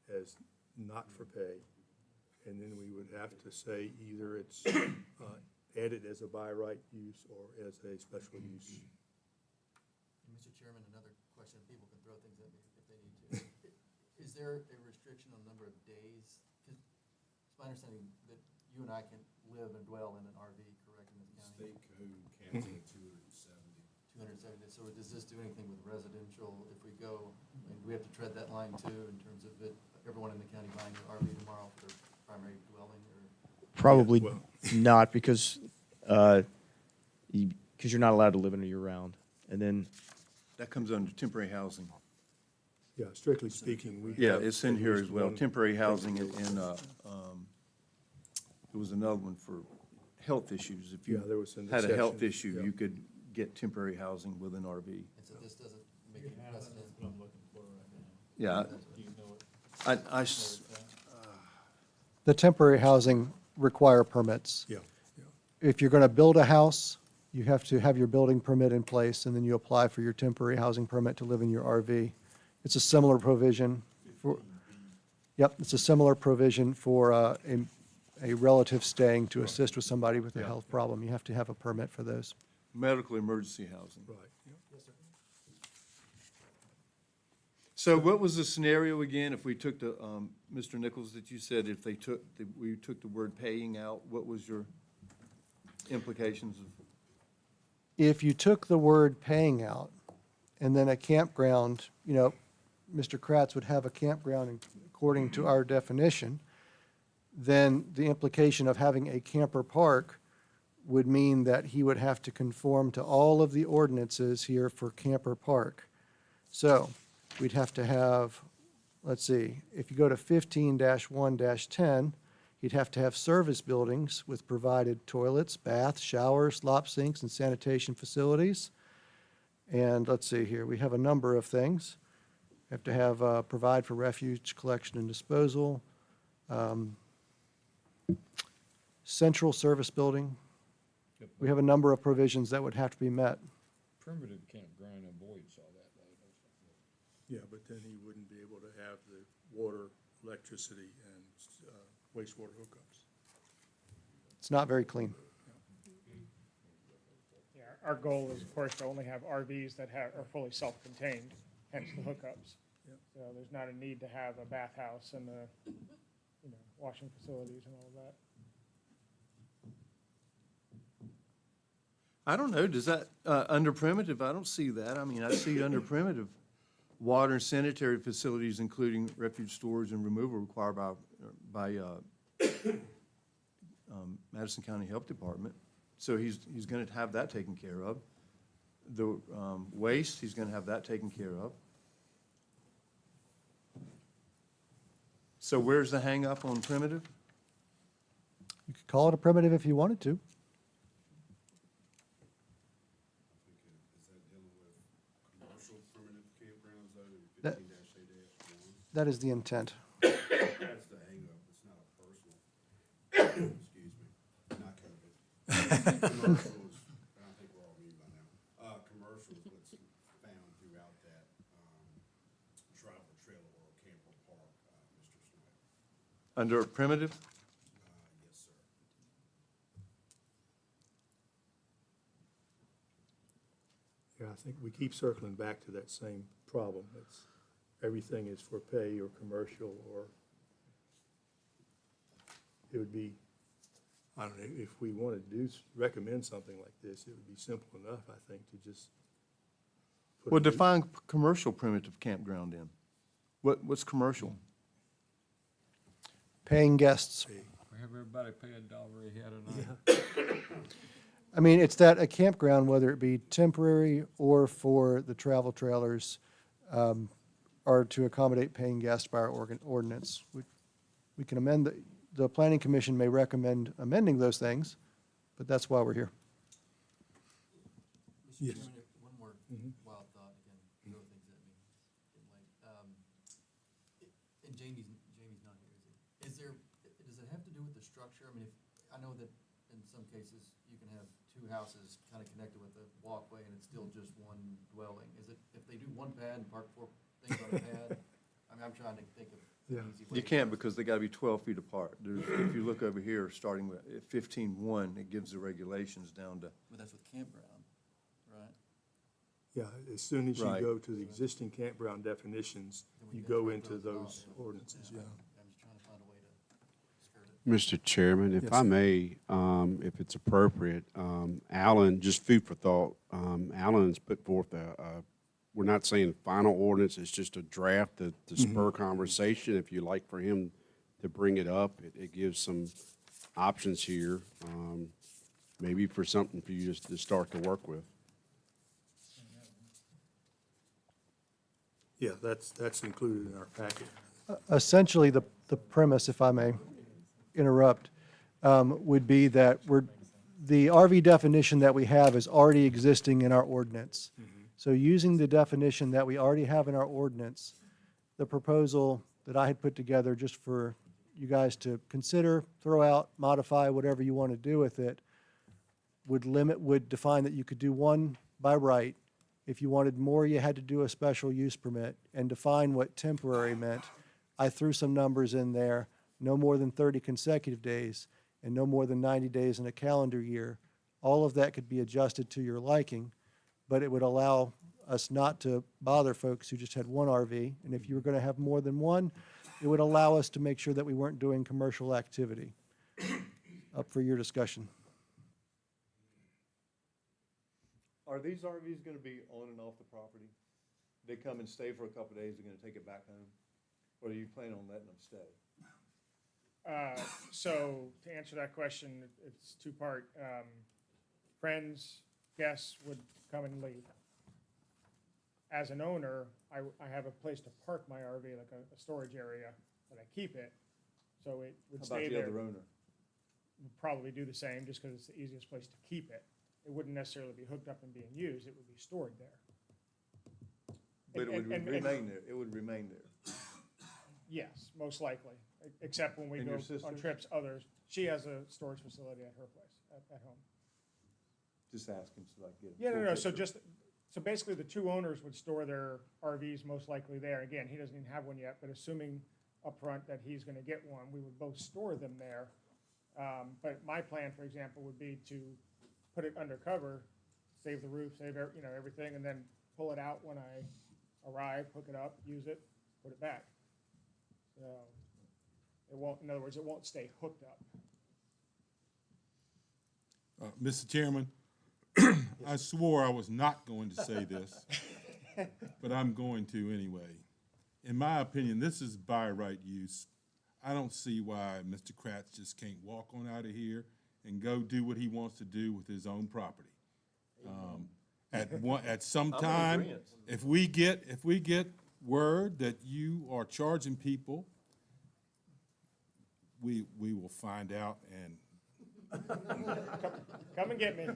Speaker 2: as not for pay, and then we would have to say either it's added as a by right use or as a special use.
Speaker 11: Mr. Chairman, another question, people can throw things at me if they need to. Is there a restriction on number of days? Because it's my understanding that you and I can live and dwell in an RV, correct, in this county?
Speaker 6: State code caps it at 270.
Speaker 11: 270, so does this do anything with residential if we go, and we have to tread that line too in terms of everyone in the county buying an RV tomorrow for their primary dwelling, or?
Speaker 10: Probably
Speaker 2: well-
Speaker 10: not, because you're not allowed to live in it year-round. And then,
Speaker 1: That comes under temporary housing.
Speaker 2: Yeah, strictly speaking, we
Speaker 1: Yeah,
Speaker 2: have
Speaker 1: it's in
Speaker 2: at
Speaker 1: here
Speaker 2: least
Speaker 1: as well,
Speaker 2: one-
Speaker 1: temporary housing and, there was another one for health issues. If
Speaker 2: Yeah, there was an
Speaker 1: you had a health
Speaker 2: exception,
Speaker 1: issue,
Speaker 2: yeah.
Speaker 1: you could get temporary housing with an RV.
Speaker 11: And so this doesn't make any precedent?
Speaker 1: Yeah, I s-
Speaker 4: The temporary housing require permits.
Speaker 2: Yeah, yeah.
Speaker 4: If you're going to build a house, you have to have your building permit in place, and then you apply for your temporary housing permit to live in your RV. It's a similar provision for, yep, it's a similar provision for a relative staying to assist with somebody with a
Speaker 2: Yeah.
Speaker 4: health problem. You have to have a permit for those.
Speaker 1: medical emergency housing.
Speaker 2: Right, yeah.
Speaker 1: So what was the scenario again, if we took the, Mr. Nichols, that you said if they took, we took the word paying out, what was your implications of?
Speaker 4: If you took the word paying out, and then a campground, Mr. Kratz would have a campground according to our definition, then the implication of having a camper park would mean that he would have to conform to all of the ordinances here for camper park. So we'd have to have, let's see, if you go to 15-1-10, he'd have to have service buildings with provided toilets, baths, showers, slop sinks, and sanitation facilities. And let's see here, we have a number of things. Have to have, provide for refuge collection and disposal. Central service building, We have a number of provisions that would have to be met.
Speaker 6: Primitive campground avoids all that, though, doesn't it?
Speaker 2: Yeah, but then he wouldn't be able to have the water, electricity, and wastewater hookups.
Speaker 4: It's not very clean.
Speaker 13: Yeah, our goal is, of course, to only have RVs that are fully self-contained, hence the hookups. So there's not a need to have a bathhouse and washing facilities and all of that.
Speaker 1: I don't know, does that, under primitive, I don't see that. I mean, I see under primitive, water and sanitary facilities, including refuge storage and removal required by Madison County Health Department. So he's gonna have that taken care of. The waste, he's gonna have that taken care of. So where's the hang up on primitive?
Speaker 4: You could call it a primitive if you wanted to.
Speaker 8: Is that dealing with commercial primitive campgrounds though, in
Speaker 4: That-
Speaker 8: 15-A-1?
Speaker 4: That is the intent.
Speaker 8: That's the hang-up, it's not a personal, excuse me, not COVID. Commercial is, I think we're all immune by now. Commercial is what's found throughout that, travel trailer or camper park, Mr. Snyder.
Speaker 1: Under primitive?
Speaker 8: Yes, sir.
Speaker 2: Yeah, I think we keep circling back to that same problem. It's, everything is for pay or commercial, or it would be, I don't know, if we wanted to recommend something like this, it would be simple enough, I think, to just put
Speaker 1: Well,
Speaker 2: a-
Speaker 1: define commercial primitive campground in. What's commercial?
Speaker 4: Paying guests.
Speaker 6: We have everybody pay $1 a head a night.
Speaker 4: I mean, it's that a campground, whether it be temporary or for the travel trailers, are to accommodate paying guests by our ordinance. We can amend, the planning commission may recommend amending those things, but that's why we're here.
Speaker 11: Mr.
Speaker 2: Yes.
Speaker 11: Chairman, one more wild thought, again, throw things at me, getting late. And Jamie's not here, is he? Does it have to do with the structure? I mean, I know that in some cases, you can have two houses kind of connected with a walkway and it's still just one dwelling. If they do one pad and park 4 things on a pad? I mean, I'm trying to think of an easy way.
Speaker 1: You
Speaker 11: to
Speaker 1: can't
Speaker 11: do it.
Speaker 1: because they gotta be 12 feet apart. If you look over here, starting with 15.1, it gives the regulations down to,
Speaker 11: But that's with campground, right?
Speaker 2: Yeah, as soon as you
Speaker 1: Right.
Speaker 2: go to the existing campground definitions, you
Speaker 11: Then
Speaker 2: go
Speaker 11: break
Speaker 2: into
Speaker 11: those
Speaker 2: those
Speaker 11: off.
Speaker 2: ordinances, yeah.
Speaker 11: I'm just trying to find a way to skirt it.
Speaker 8: Mr. Chairman, if
Speaker 2: Yes,
Speaker 8: I
Speaker 2: sir.
Speaker 8: may, if it's appropriate, Alan, just food for thought, Alan's put forth we're not saying final ordinance, it's just a draft to spur conversation. If you'd like for him to bring it up, it gives some options here, maybe for something for you just to start to work with.
Speaker 2: Yeah, that's included in our packet.
Speaker 4: Essentially, the premise, if I may interrupt, would be that the RV definition that we have is already existing in our ordinance. So using the definition that we already have in our ordinance, the proposal that I had put together just for you guys to consider, throw out, modify, whatever you want to do with it, would define that you could do one by right. If you wanted more, you had to do a special use permit and define what temporary meant. I threw some numbers in there, no more than 30 consecutive days and no more than 90 days in a calendar year. All of that could be adjusted to your liking, but it would allow us not to bother folks who just had one RV. And if you were going to have more than one, it would allow us to make sure that we weren't doing commercial activity. Up for your discussion.
Speaker 1: are these RVs gonna be on and off the property? They come and stay for a couple of days, they're gonna take it back home? Or are you planning on letting them stay?
Speaker 13: So to answer that question, it's two-part. Friends, guests would come and leave. As an owner, I have a place to park my RV, like a storage area, but I keep it, so it would
Speaker 1: How
Speaker 13: stay
Speaker 1: about the
Speaker 13: there.
Speaker 1: other owner?
Speaker 13: Would probably do the same, just because it's the easiest place to keep it. It wouldn't necessarily be hooked up and being used, it would be stored there.
Speaker 1: But it would
Speaker 13: And-
Speaker 1: remain there, it would remain there.
Speaker 13: Yes, most likely, except when we
Speaker 1: And
Speaker 13: go
Speaker 1: your sister?
Speaker 13: on trips, others. She has a storage facility at her place, at home.
Speaker 1: Just asking so I get. a
Speaker 13: Yeah, no,
Speaker 1: full
Speaker 13: no, so
Speaker 1: picture.
Speaker 13: so basically the two owners would store their RVs most likely there. Again, he doesn't even have one yet, but assuming upfront that he's gonna get one, we would both store them there. But my plan, for example, would be to put it under cover, save the roof, save, everything, and then pull it out when I arrive, hook it up, use it, put it back. So, it won't, in other words, it won't stay hooked up.
Speaker 9: Mr. Chairman, I swore I was not going to say this, but I'm going to anyway. In my opinion, this is by right use. I don't see why Mr. Kratz just can't walk on out of here and go do what he wants to do with his own property. At some time,
Speaker 12: agreeance.
Speaker 9: if we get word that you are charging people, we will find out and.
Speaker 13: Come and get me.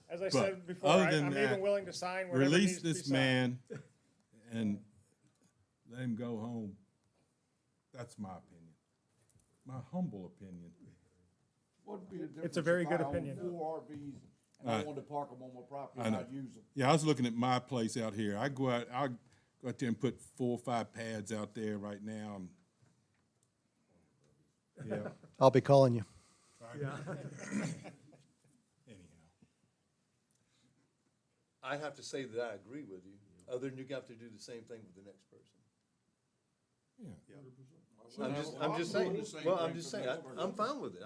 Speaker 13: As I
Speaker 9: But
Speaker 13: said before,
Speaker 9: other than
Speaker 13: I'm
Speaker 9: that,
Speaker 13: even willing to sign whatever
Speaker 9: Release
Speaker 13: needs to be
Speaker 9: this
Speaker 13: signed.
Speaker 9: man and let him go home. That's my opinion, my humble opinion.
Speaker 5: What'd be the difference?
Speaker 13: It's a very
Speaker 5: if
Speaker 13: good
Speaker 5: I owned
Speaker 13: opinion.
Speaker 5: 4 RVs and I
Speaker 9: Right.
Speaker 5: wanted to park them on my property
Speaker 9: I
Speaker 5: and
Speaker 9: know.
Speaker 5: I'd use them?
Speaker 9: Yeah, I was looking at my place out here. I'll go out there and put 4 or 5 pads out there right now. And, yeah,
Speaker 4: I'll be calling you.
Speaker 9: anyhow.
Speaker 1: I have to say that I agree with you, other than you got to do the same thing with the next person.
Speaker 9: Yeah.
Speaker 1: I'm just
Speaker 5: I'm doing
Speaker 1: saying,
Speaker 5: the same
Speaker 1: well,
Speaker 5: thing
Speaker 1: I'm just
Speaker 5: for the
Speaker 1: saying,
Speaker 5: next
Speaker 1: I'm
Speaker 5: person.
Speaker 1: fine with it,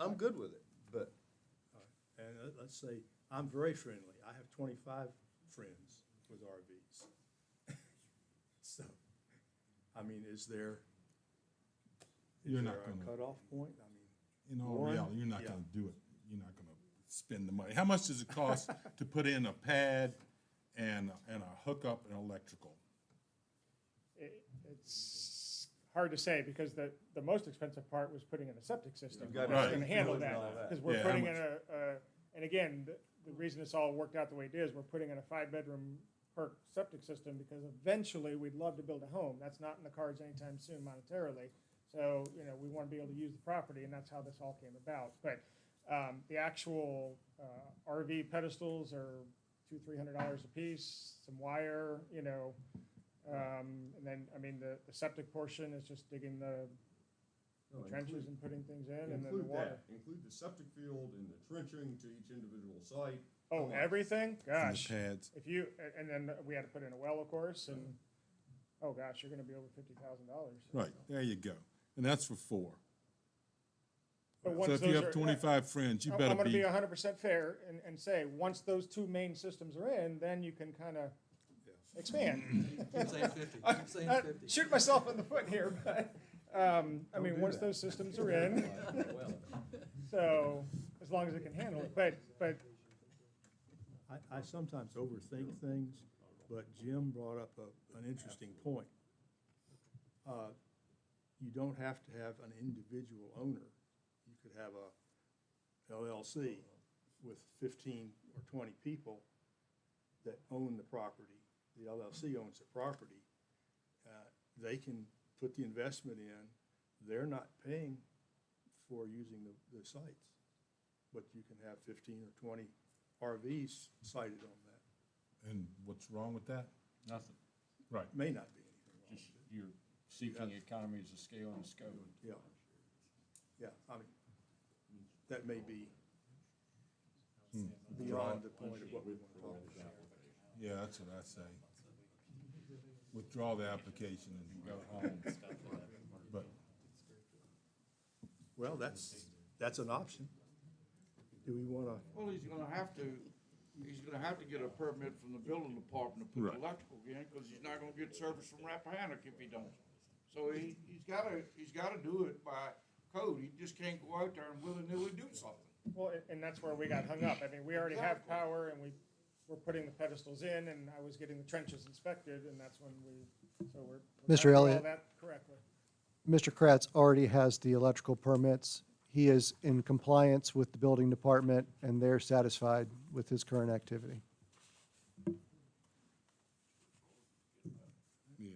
Speaker 1: I'm good with it, but.
Speaker 2: And let's say, I'm very friendly. I have 25 friends with RVs. So, I mean, is there
Speaker 9: You're
Speaker 2: a
Speaker 9: not gonna-
Speaker 2: cutoff point? I mean,
Speaker 9: In all
Speaker 2: One,
Speaker 9: reality, you're not
Speaker 2: yeah.
Speaker 9: gonna do it. You're not gonna spend the money. How much does it cost to put in a pad and a hookup and electrical?
Speaker 13: It's hard to say, because the most expensive part was putting in a septic system.
Speaker 1: You've got
Speaker 9: to
Speaker 13: That's
Speaker 9: Right.
Speaker 13: gonna handle
Speaker 1: and all
Speaker 13: that,
Speaker 1: that.
Speaker 13: because we're
Speaker 9: Yeah, how
Speaker 13: putting in
Speaker 9: much?
Speaker 13: and again, the reason it's all worked out the way it is, we're putting in a 5-bedroom per septic system, because eventually we'd love to build a home. That's not in the cards anytime soon monetarily. So, we want to be able to use the property, and that's how this all came about. But the actual RV pedestals are $200-300 a piece, some wire, and then, the septic portion is just digging the trenches and putting things in, and then the
Speaker 14: Include
Speaker 13: water.
Speaker 14: that, include the septic field and the trenching to each individual site.
Speaker 13: Oh, everything?
Speaker 9: And the
Speaker 13: Gosh.
Speaker 9: pads?
Speaker 13: If you, and then we had to put in a well, of course, and, oh gosh, you're gonna be over $50,000.
Speaker 9: Right, there you go. And that's for 4.
Speaker 13: But
Speaker 9: So
Speaker 13: once
Speaker 9: if you
Speaker 13: those
Speaker 9: have
Speaker 13: are-
Speaker 9: 25 friends, you
Speaker 13: I'm
Speaker 9: better
Speaker 13: gonna be
Speaker 9: be,
Speaker 13: 100% fair and say, once those 2 main systems are in, then you can kind of expand.
Speaker 11: Keep saying 50, keep saying 50.
Speaker 13: Shoot myself in the foot here, but, once those systems are in, so, as long as it can handle it, but,
Speaker 2: I sometimes overthink things, but Jim brought up an interesting point. You don't have to have an individual owner. You could have a LLC with 15 or 20 people that own the property. The LLC owns the property. They can put the investment in. They're not paying for using the sites. But you can have 15 or 20 RVs sited on that.
Speaker 9: and what's wrong with that?
Speaker 6: Nothing,
Speaker 9: Right.
Speaker 2: May not be anything wrong
Speaker 6: just
Speaker 2: with it.
Speaker 6: you're seeking economies of scale and scope.
Speaker 2: Yeah. Yeah, I mean, that may be beyond the point of what we want to talk about.
Speaker 9: Yeah, that's what I say. Withdraw the application and go home. But,
Speaker 2: Well, that's an option. Do we want to,
Speaker 5: Well, he's gonna have to get a permit from the building department to put
Speaker 9: Right.
Speaker 5: electrical in, because he's not gonna get service from Rappahannock if he don't. So he's gotta do it by code. He just can't go out there and willy-nilly do something.
Speaker 13: well, and that's where we got hung up. I mean, we already have power, and we're putting the pedestals in, and I was getting the trenches inspected, and that's when we're
Speaker 4: Mr.
Speaker 13: trying to do all
Speaker 4: Elliott.
Speaker 13: that correctly.
Speaker 4: Mr. Kratz already has the electrical permits. He is in compliance with the building department, and they're satisfied with his current activity.
Speaker 9: yeah.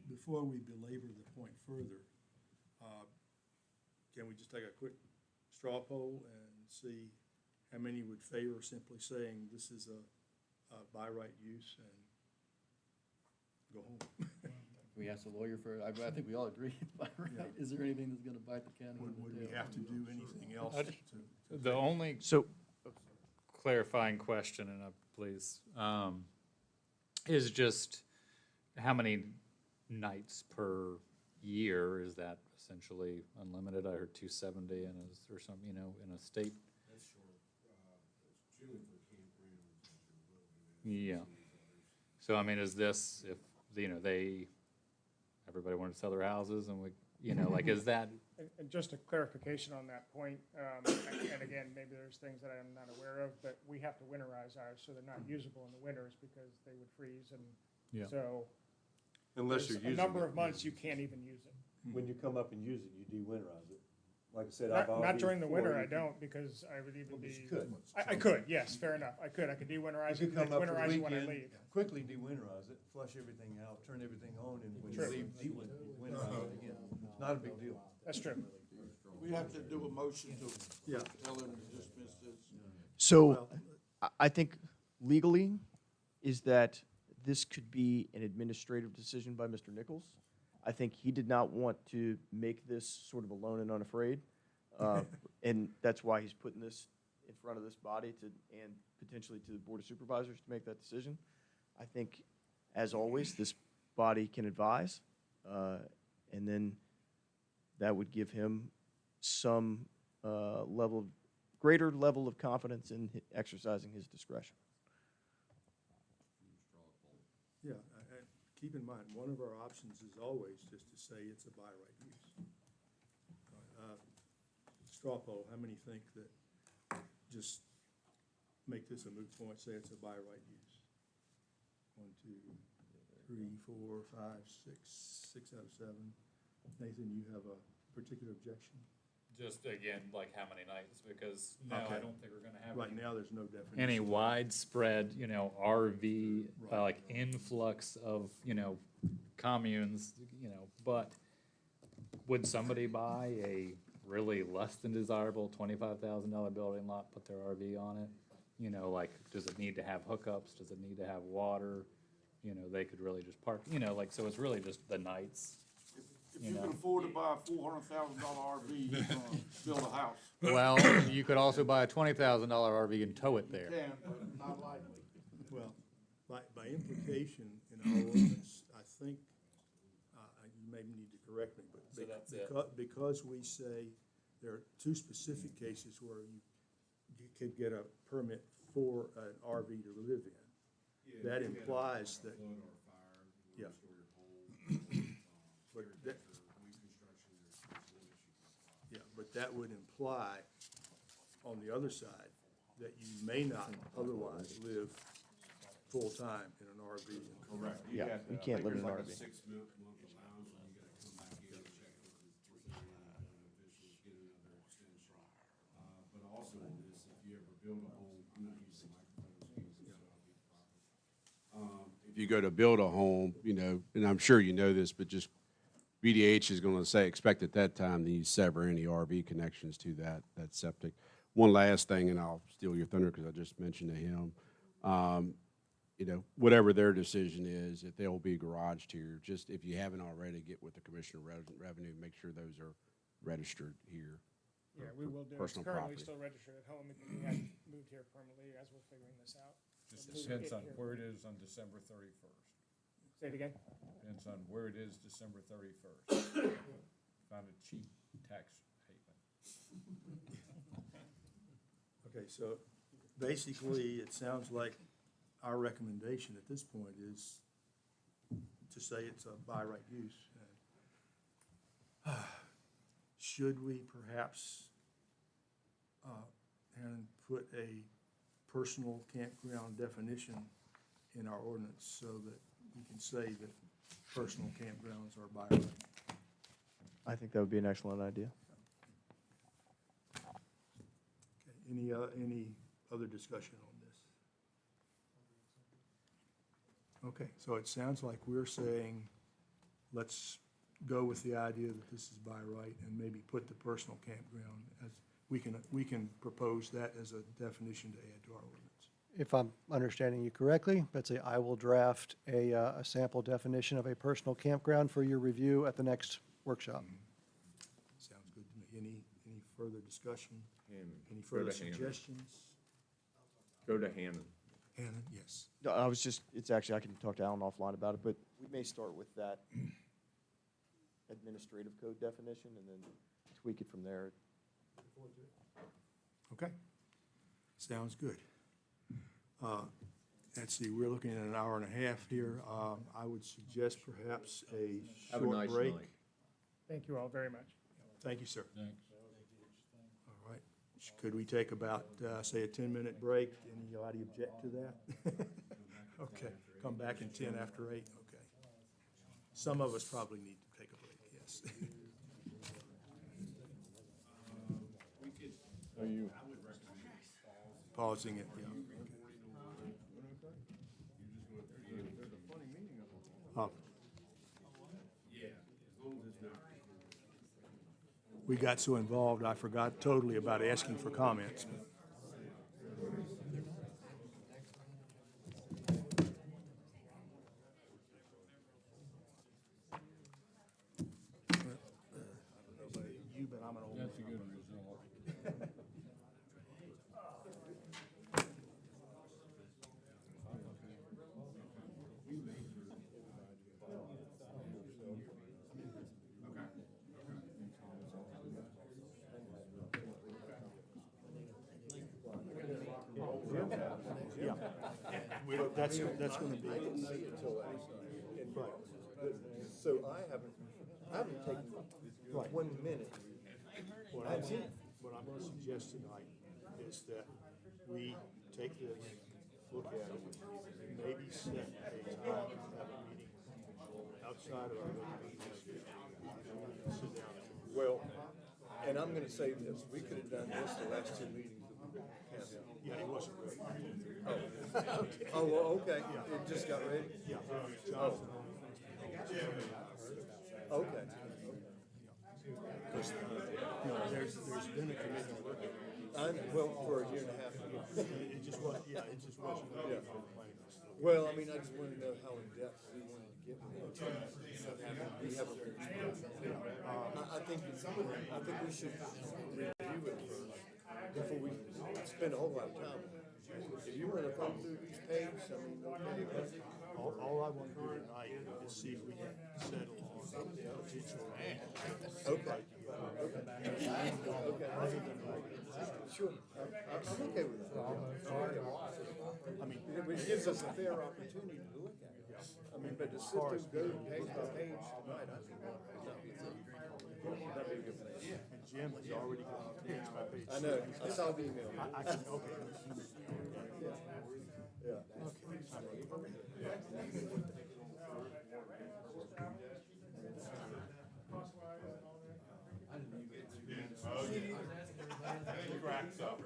Speaker 2: before we belabor the point further, can we just take a quick straw poll and see how many would favor simply saying this is a by right use and go home?
Speaker 11: We asked a lawyer for, I think we all agree, right? Is there anything that's gonna bite the county in
Speaker 2: Would
Speaker 11: the
Speaker 2: we
Speaker 11: tail?
Speaker 2: have to do anything else
Speaker 3: I-
Speaker 2: to?
Speaker 3: The only
Speaker 10: So,
Speaker 3: clarifying question, and please, is just how many nights per year? Is that essentially unlimited? I heard 270 and or something, in a state.
Speaker 14: That's short, it's generally for campgrounds.
Speaker 3: Yeah. So I mean, is this, if, everybody wanted to sell their houses and we, like, is that,
Speaker 13: And just a clarification on that point, and again, maybe there's things that I'm not aware of, but we have to winterize ours, so they're not usable in the winters because they would freeze,
Speaker 3: Yeah.
Speaker 13: and so
Speaker 1: Unless
Speaker 13: there's
Speaker 1: you're
Speaker 13: a
Speaker 1: using
Speaker 13: number
Speaker 1: it.
Speaker 13: of months you can't even use it.
Speaker 1: When you come up and use it, you de-winterize it. Like I said,
Speaker 13: Not during the winter, I don't, because I would even be.
Speaker 1: You could.
Speaker 13: I could, yes, fair enough, I could de-winterize
Speaker 1: You
Speaker 13: it,
Speaker 1: could come up for the
Speaker 13: winterize it when I
Speaker 1: weekend,
Speaker 13: leave.
Speaker 1: quickly de-winterize it, flush everything out, turn everything on, and when you
Speaker 13: True.
Speaker 1: leave, de-winterize it again. It's not a big deal.
Speaker 13: That's true.
Speaker 5: We have to do a motion to
Speaker 2: Yeah.
Speaker 5: tell them to dismiss this.
Speaker 10: so I think legally is that this could be an administrative decision by Mr. Nichols. I think he did not want to make this sort of alone and unafraid. And that's why he's putting this in front of this body and potentially to the Board of Supervisors to make that decision. I think, as always, this body can advise, and then that would give him some greater level of confidence in exercising his discretion.
Speaker 2: Yeah, and keep in mind, one of our options is always just to say it's a by right use. Straw poll, how many think that just make this a moot point, say it's a by right use? 1, 2, 3, 4, 5, 6 out of 7. Nathan, you have a particular objection?
Speaker 3: just again, like how many nights? Because no, I
Speaker 2: Okay.
Speaker 3: don't think we're gonna have
Speaker 2: Right
Speaker 3: any
Speaker 2: now, there's no definition.
Speaker 3: any widespread, RV, like influx of, communes, but would somebody buy a really less than desirable $25,000 building lot, put their RV on it? Like, does it need to have hookups? Does it need to have water? They could really just park, so it's really just the nights.
Speaker 5: If you can afford to buy a $400,000 RV, you can build a house.
Speaker 3: Well, you could also buy a $20,000 RV and tow it
Speaker 5: You
Speaker 3: there.
Speaker 5: can, but not likely.
Speaker 2: Well, by implication in our ordinance, I think, you may need to correct me, but
Speaker 3: So that's it.
Speaker 2: because we say there are two specific cases where you could get a permit for an RV to live in. That implies that,
Speaker 14: Flood or fire, you
Speaker 2: Yeah.
Speaker 14: want to store your home,
Speaker 2: but that,
Speaker 14: weed construction, there's no issue.
Speaker 2: yeah, but that would imply, on the other side, that you may not otherwise live full-time in an RV.
Speaker 14: Correct.
Speaker 10: Yeah, you can't live in an RV.
Speaker 14: 6 month allowance, and you gotta come back in and check with the officials, get another extension. But also on this, if you ever build a home, I'm not using microphones, so I'll be proper. If you go to build a home, and I'm sure you know this, but just BDH is gonna say, expect at that time that you sever any RV connections to that septic. One last thing, and I'll steal your thunder because I just mentioned to him, whatever their decision is, if they'll be garaged here, just if you haven't already, get with the Commissioner of Revenue, make sure those are registered here.
Speaker 13: Yeah, we will do. It's
Speaker 14: Personal
Speaker 13: currently
Speaker 14: property.
Speaker 13: still registered at home because we hadn't moved here permanently as we're figuring this out.
Speaker 6: Just
Speaker 13: We'll move
Speaker 6: depends
Speaker 13: it
Speaker 6: on
Speaker 13: here.
Speaker 6: where it is on December 31st.
Speaker 13: Say it again?
Speaker 6: Depends on where it is December 31st. Find a cheap tax haven.
Speaker 2: Okay, so basically, it sounds like our recommendation at this point is to say it's a by right use. Should we perhaps, and put a personal campground definition in our ordinance so that we can say that personal campgrounds are by right?
Speaker 10: I think that would be an excellent idea.
Speaker 2: Okay, any other discussion on this? Okay, so it sounds like we're saying, let's go with the idea that this is by right and maybe put the personal campground we can propose that as a definition to add to our ordinance.
Speaker 4: If I'm understanding you correctly, Betsy, I will draft a sample definition of a personal campground for your review at the next workshop.
Speaker 2: Sounds good to me. Any further discussion?
Speaker 6: Hannon.
Speaker 2: Any
Speaker 6: Go
Speaker 2: further
Speaker 6: to Hannon.
Speaker 2: suggestions?
Speaker 6: Go to Hannon.
Speaker 2: Hannon, yes.
Speaker 10: No, I was just, it's actually, I can talk to Alan offline about it, but we may start with that administrative code definition and then tweak it from there.
Speaker 2: Okay. Sounds good. Let's see, we're looking at an hour and a half here. I would suggest perhaps a
Speaker 6: Have a
Speaker 2: short
Speaker 6: nice
Speaker 2: break.
Speaker 6: night.
Speaker 13: Thank you all very much.
Speaker 2: Thank you, sir.
Speaker 6: Thanks.
Speaker 2: All right. Could we take about, say, a 10-minute break? Anybody object to that? Okay. Come back in 10 after 8? Okay. Some of us probably need to take a break, yes.
Speaker 6: Are you?
Speaker 2: Pausing it, yeah. Oh. We got so involved, I forgot totally about asking for comments. You, but I'm an old.
Speaker 6: That's a good result.
Speaker 2: That's gonna be.
Speaker 12: So I haven't taken 1 minute.
Speaker 2: What I'm gonna suggest tonight is that we take this, look at it, maybe set a time to have a meeting outside of our regular meeting. Sit down.
Speaker 12: Well, and I'm gonna say this, we could have done this the last 2 meetings.
Speaker 2: Yeah, he wasn't ready.
Speaker 12: Oh, well, okay, it just got ready?
Speaker 2: Yeah, Jonathan.
Speaker 12: Okay.
Speaker 2: You know, there's been a committee working.
Speaker 12: Well, for a year and a half.
Speaker 2: It just wasn't, yeah, it just wasn't.
Speaker 12: Yeah. Well, I mean, I just wanted to know how in depth we wanted to get with it. We have I think we should review it first before we spend a whole lot of time. If you wanna come through each page, I mean, okay, but
Speaker 2: All I want to do tonight is see if we can settle on potential.
Speaker 12: Okay. Sure, I'm okay with that.
Speaker 2: I mean,
Speaker 12: It gives us a fair opportunity to look at it. I mean, but to sit through, go page by page tonight, I think that'd be a good thing.
Speaker 2: and Jim has already gone page by page.
Speaker 12: I know, I saw the email.
Speaker 2: I can, okay.
Speaker 12: Yeah.
Speaker 9: Cracks up.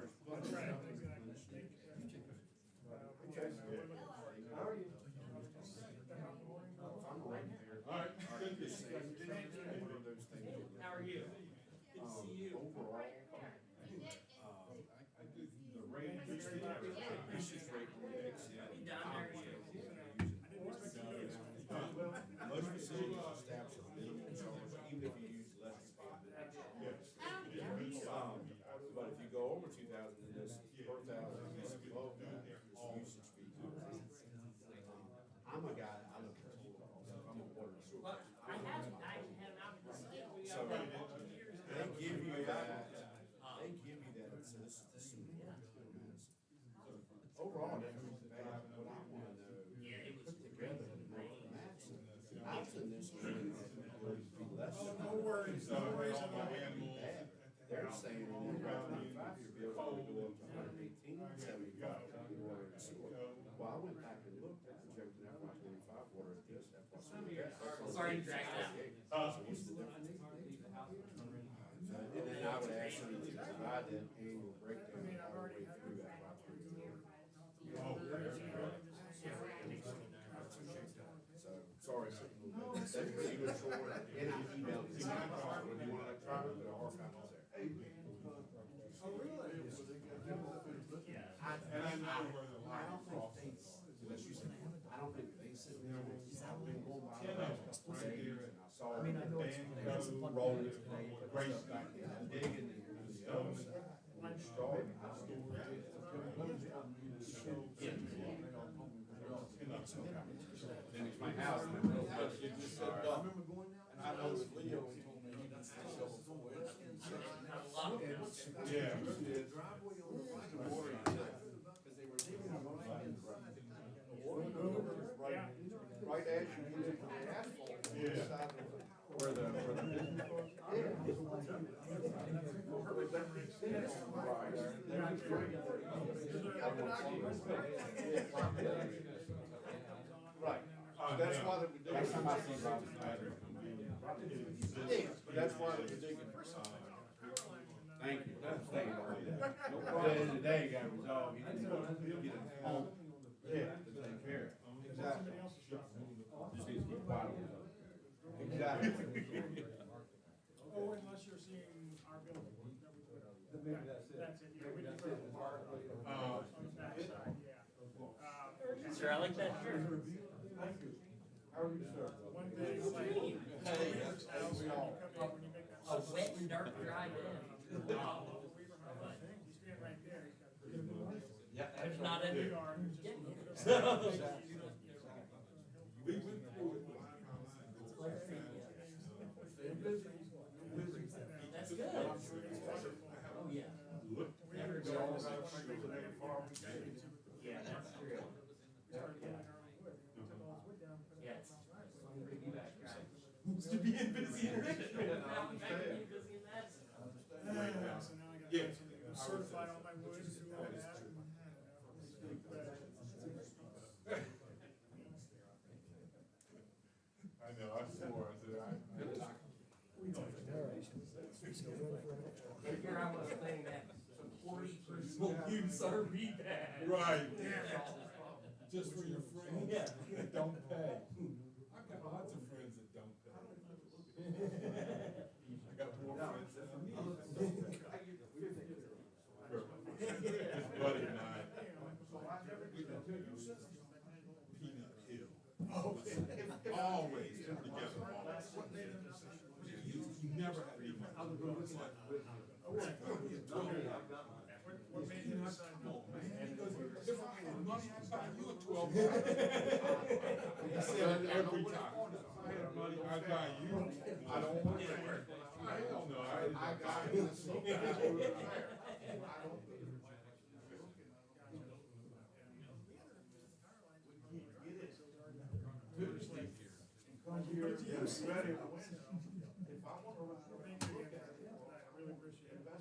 Speaker 14: How are you? Good to see you. Overall, the rate, interest rate index, you down there yet? Most facilities establish a minimum charge, even if you use less than 5 minutes. But if you go over 2,000, then this per thousand is above that, this usage fee. I'm a guy, I'm a water and sewer. So they give you that, and so this is the sewer. Overall, that was bad, but what I wanna know, put together the maps. Maps in this one would be less than. No worries, They're saying in that 25 year bill, we go up to 118, 75 to the water and sewer. Well, I went back and looked at the projected FY 25 water at this, FY 26. Sorry to drag it out. So what's the difference? And then I would ask them to provide that annual breakdown all the way through FY 24. So, sorry. That's pretty good short, and I emailed it. Whether you want electronic or hard copies there.
Speaker 9: where the line crosses.
Speaker 14: Unless you said, I don't think they said. I've been going by.
Speaker 9: Ten of them right there.
Speaker 14: And I saw.
Speaker 9: I mean, I know it's. Rolling, race back, digging and stone.
Speaker 14: Then it's my house. And it just said, I remember going down. And I know that Leo told me he done seen shovel before.
Speaker 9: Yeah.
Speaker 14: The driveway on the right of water, because they were digging on the right hand side. The water was right as you get into the asphalt. Where the business was. Right, that's why they were digging.
Speaker 9: That's how I see Robert Snyder.
Speaker 14: Yes, but that's why they were digging.
Speaker 9: Thank you.
Speaker 14: Thank you.
Speaker 9: At the end of the day, it got resolved. He didn't get his home.
Speaker 14: Yeah.
Speaker 9: To take care of.
Speaker 14: Exactly.
Speaker 9: Just needs to keep quiet.
Speaker 14: Exactly.
Speaker 13: Oh, unless you're seeing our building that we put up.
Speaker 14: Maybe that's it.
Speaker 13: That's it, yeah, we did put it on the back side, yeah.
Speaker 3: Sure, I like that shirt.
Speaker 14: Thank you. How are you, sir?
Speaker 13: One day, it's like,
Speaker 14: Hey,
Speaker 13: house, when you come in, when you make that.
Speaker 3: A wet, dark, dry day.
Speaker 13: You stand right there, he's got.
Speaker 14: Yeah,
Speaker 3: There's not a.
Speaker 13: We are, it's just.
Speaker 9: We went through it.
Speaker 3: That's good. Oh, yeah. Yeah, that's true. Yeah, it's. To being busy in Richmond. Now I'm back to being busy in Madison.
Speaker 13: So now I gotta certify all my wood and do all that.
Speaker 9: I know, I swore, I said,
Speaker 3: Here I was saying that supporting personal use RV bag.
Speaker 9: Right. Just for your friends that don't pay. I've got lots of friends that don't pay. I got more friends than I need. His buddy and I. Peanut Hill. Always together. You never had enough.
Speaker 13: What made you decide no?
Speaker 9: If I had money, I'd buy you a 12. He said it every time. If I had money, I'd buy you. I don't want to. Hell no, I got it.
Speaker 14: Yes, ready. If I want to.
Speaker 13: Thank you, I really appreciate it.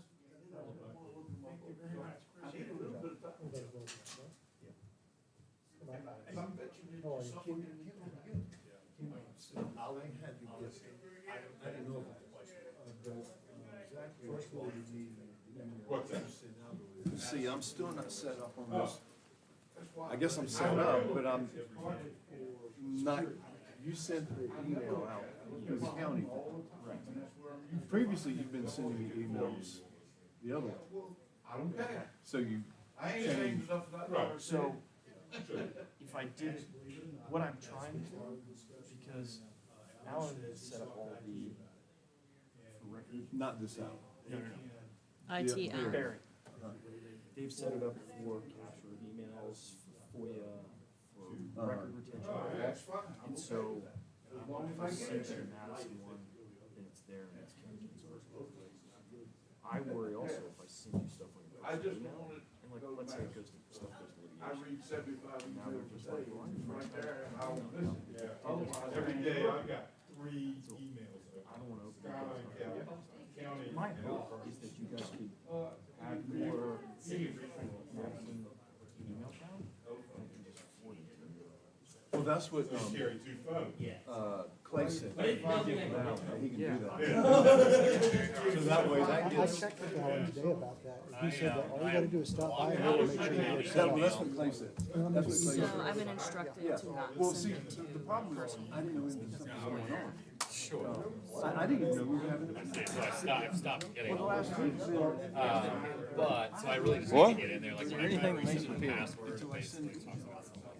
Speaker 13: Thank you very much,
Speaker 14: I
Speaker 13: appreciate
Speaker 14: need a
Speaker 13: it.
Speaker 14: little bit of time. I bet you need to suffer in
Speaker 1: I'll have you guess. I didn't know about exactly. First of all, you need.
Speaker 9: What's that?
Speaker 1: See, I'm still not set up on this. I guess I'm set up, but I'm not, you sent the email out to the county. Previously, you've been sending me emails the other way.
Speaker 14: I don't care.
Speaker 1: So you
Speaker 14: I ain't saying stuff about that.
Speaker 10: So, if I did, what I'm trying to do, because Alan has set up all the, for record,
Speaker 1: not this out.
Speaker 10: no.
Speaker 15: IT app.
Speaker 10: Barry. They've set it up for capture of emails, for FOIA, for record retention.
Speaker 14: That's fine.
Speaker 10: And so, if I send you the Madison one, then it's there and it's Kennington's. I worry also if I send you stuff like that.
Speaker 14: I just wanted.
Speaker 10: And like, let's say it goes to, stuff goes to
Speaker 14: I
Speaker 10: litigation.
Speaker 14: read 75
Speaker 10: Now they're
Speaker 14: emails
Speaker 10: just
Speaker 14: a
Speaker 10: like,
Speaker 14: day,
Speaker 10: well, I'm
Speaker 14: right
Speaker 10: afraid
Speaker 14: there, and I don't listen.
Speaker 9: Yeah.
Speaker 14: Otherwise,
Speaker 9: Every day I've got 3 emails.
Speaker 10: I don't wanna open
Speaker 9: County,
Speaker 10: it.
Speaker 9: county.
Speaker 10: My hope is that you guys could have more Madison email account, and you can just forward it to me.
Speaker 1: Well, that's what,
Speaker 9: You carry 2 phones.
Speaker 1: Clay said.
Speaker 3: But it doesn't
Speaker 1: Give
Speaker 3: make
Speaker 1: him
Speaker 3: a
Speaker 1: out, he can do that.
Speaker 9: Yeah.
Speaker 1: So that way,
Speaker 4: I
Speaker 1: that gets.
Speaker 4: checked with Alan today about that, and he said that all you gotta do is stop by and we'll make sure you're set
Speaker 1: That's
Speaker 4: up.
Speaker 1: what Clay said. That's what Clay
Speaker 15: So
Speaker 1: said.
Speaker 15: I've been instructed
Speaker 1: Yeah,
Speaker 15: to not
Speaker 1: well,
Speaker 15: send
Speaker 1: see,
Speaker 15: it to
Speaker 1: the problem is, I didn't know
Speaker 15: because
Speaker 1: something
Speaker 15: of
Speaker 1: was going on.
Speaker 3: Sure.
Speaker 1: I didn't know we were having.
Speaker 3: So I've stopped getting all that. But, so I really just
Speaker 12: What?
Speaker 3: need to get in there, like when I try to reset my password, it basically talks about some like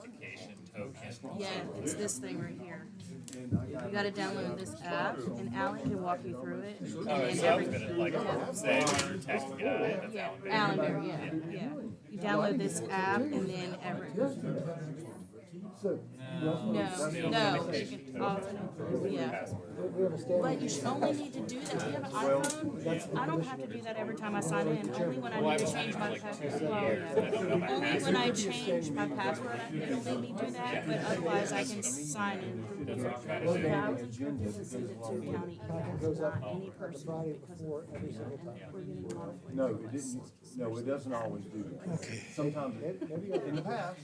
Speaker 3: education token.
Speaker 15: Yeah, it's this thing right here. You gotta download this app, and Alan can walk you through it. And
Speaker 3: Oh,
Speaker 15: then
Speaker 3: so I was
Speaker 15: every-
Speaker 3: gonna like say your tech guy, that's
Speaker 15: Yeah,
Speaker 3: Alan Bailey.
Speaker 15: Alan Bear, yeah. You download this app, and then every, no, you can alternate, yeah. But you should only need to do that, do you have an iPhone? I don't have to do that every time I sign in, only when I need to change my password. Only when I change my password, it'll let me do that, but otherwise I can sign in. Yeah, I was instructed to send it to county emails, not any person, because we're getting a lot of.
Speaker 1: No, it didn't, no, it doesn't always do that. Okay. Sometimes, in the past,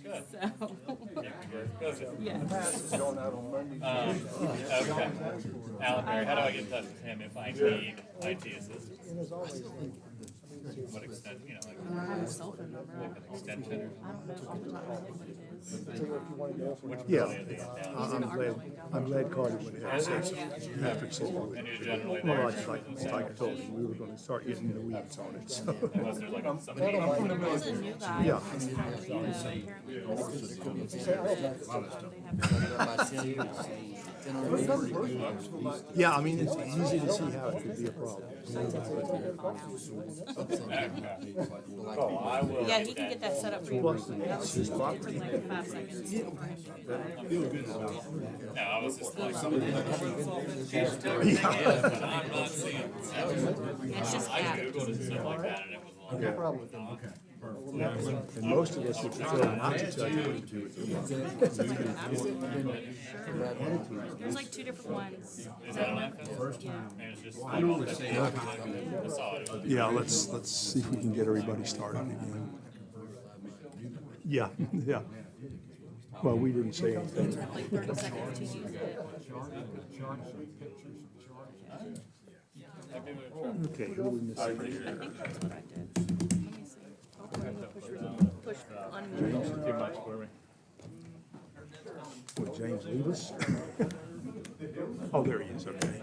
Speaker 15: Yeah.
Speaker 1: it's going out on Monday.
Speaker 3: Okay. Alan Berry, how do I get in touch with him if I need IT assistance? What extent, you know,
Speaker 15: I have a cell phone number.
Speaker 3: like an extension or?
Speaker 15: I don't know off the top of my head what it is.
Speaker 2: Yeah, I'm glad Carter went ahead and said something. Patrick said we would.
Speaker 3: And you're generally
Speaker 2: Well,
Speaker 3: there?
Speaker 2: like I told you, we were gonna start getting in the weeds on it, so.
Speaker 3: Unless there's like somebody.
Speaker 15: There's a new guy.
Speaker 2: Yeah. Yeah, I mean, it's easy to see how it could be a problem.
Speaker 15: Yeah, he can get that set up for you. That was just like 5 seconds.
Speaker 3: No, I was just like, but I'm not seeing it.
Speaker 15: It's just
Speaker 3: I
Speaker 15: app.
Speaker 3: Googled it and stuff like that, and it was long.
Speaker 2: No problem. And most of us would prefer not to tell you what to do with your money.
Speaker 15: There's like 2 different ones.
Speaker 3: Is that an iPhone?
Speaker 15: Yeah.
Speaker 3: And it's just. I normally say. I saw it.
Speaker 2: Yeah, let's see if we can get everybody started again. Yeah, yeah. Well, we didn't say anything.
Speaker 15: Like 30 seconds to use it.
Speaker 2: Okay, who we missing?
Speaker 15: I think that's what I did. Let me see. Push unmute.
Speaker 3: Too much for me.
Speaker 2: Would James leave us? Oh, there he is, okay.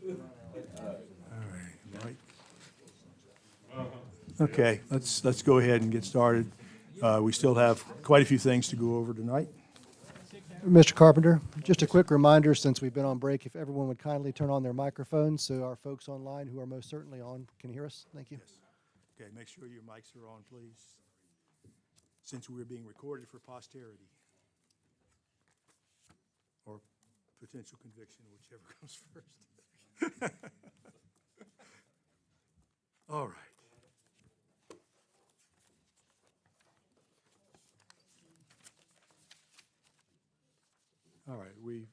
Speaker 2: All right, Mike. Okay, let's go ahead and get started. We still have quite a few things to go over tonight.
Speaker 4: Mr. Carpenter, just a quick reminder, since we've been on break, if everyone would kindly turn on their microphones so our folks online who are most certainly on can hear us. Thank you.
Speaker 2: Okay, make sure your mics are on, please, since we're being recorded for posterity. Or potential conviction, whichever comes first. All right. All right, we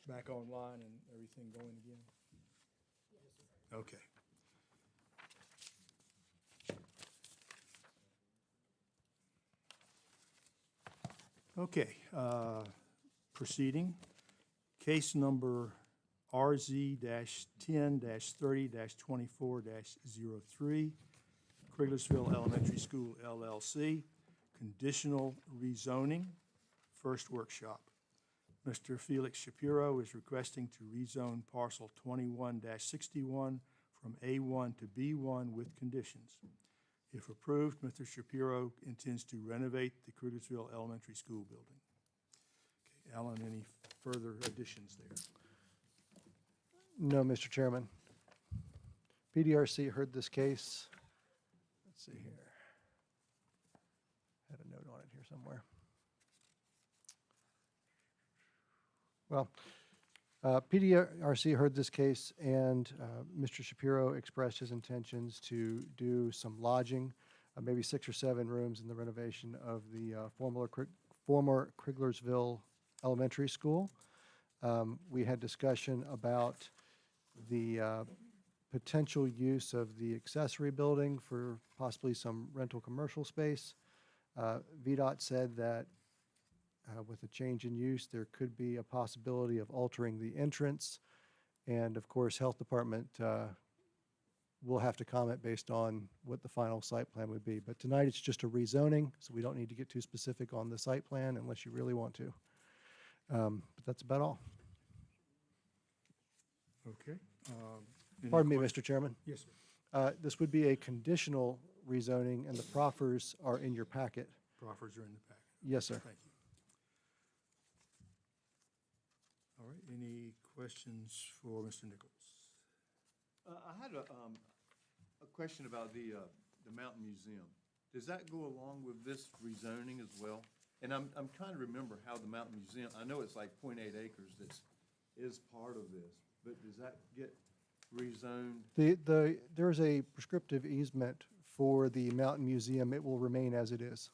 Speaker 2: back online and everything going again? Okay. Okay, proceeding. Case number RZ-10-30-24-03, Criglersville Elementary School LLC, conditional rezoning, first workshop. Mr. Felix Shapiro is requesting to rezone parcel 21-61 from A1 to B1 with conditions. If approved, Mr. Shapiro intends to renovate the Criglersville Elementary School building. Okay, Alan, any further additions there?
Speaker 4: No, Mr. Chairman. PDRC heard this case. Let's see here. Had a note on it here somewhere. Well, PDRC heard this case, and Mr. Shapiro expressed his intentions to do some lodging, maybe 6 or 7 rooms in the renovation of the former Criglersville Elementary School. We had discussion about the potential use of the accessory building for possibly some rental commercial space. VDOT said that with a change in use, there could be a possibility of altering the entrance. And of course, Health Department will have to comment based on what the final site plan would be. But tonight, it's just a rezoning, so we don't need to get too specific on the site plan unless you really want to. But that's about all.
Speaker 2: Okay. Any
Speaker 4: Pardon me,
Speaker 2: questions?
Speaker 4: Mr. Chairman.
Speaker 2: Yes, sir.
Speaker 4: This would be a conditional rezoning, and the proffers are in your packet.
Speaker 2: Proffers are in the packet.
Speaker 4: Yes, sir.
Speaker 2: Thank you. All right, any questions for Mr. Nichols?
Speaker 1: I had a question about the Mountain Museum. Does that go along with this rezoning as well? And I'm trying to remember how the Mountain Museum, I know it's like 0.8 acres is part of this, but does that get rezoned?
Speaker 4: There's a prescriptive easement for the Mountain Museum. It will remain as it is,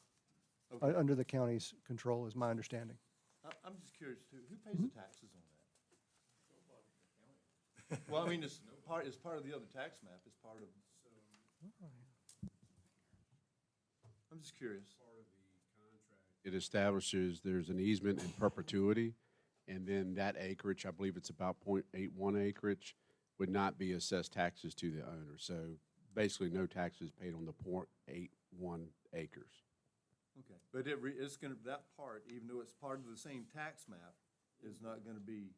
Speaker 1: Okay.
Speaker 4: under the county's control, is my understanding.
Speaker 1: I'm just curious too, who pays the taxes on that? Well, I mean, it's part of the other tax map, it's part of. I'm just curious.
Speaker 8: It establishes there's an easement in perpetuity, and then that acreage, I believe it's about 0.81 acreage, would not be assessed taxes to the owner. So basically, no taxes paid on the 0.81 acres.
Speaker 1: Okay, but it's gonna, that part, even though it's part of the same tax map, is not gonna be,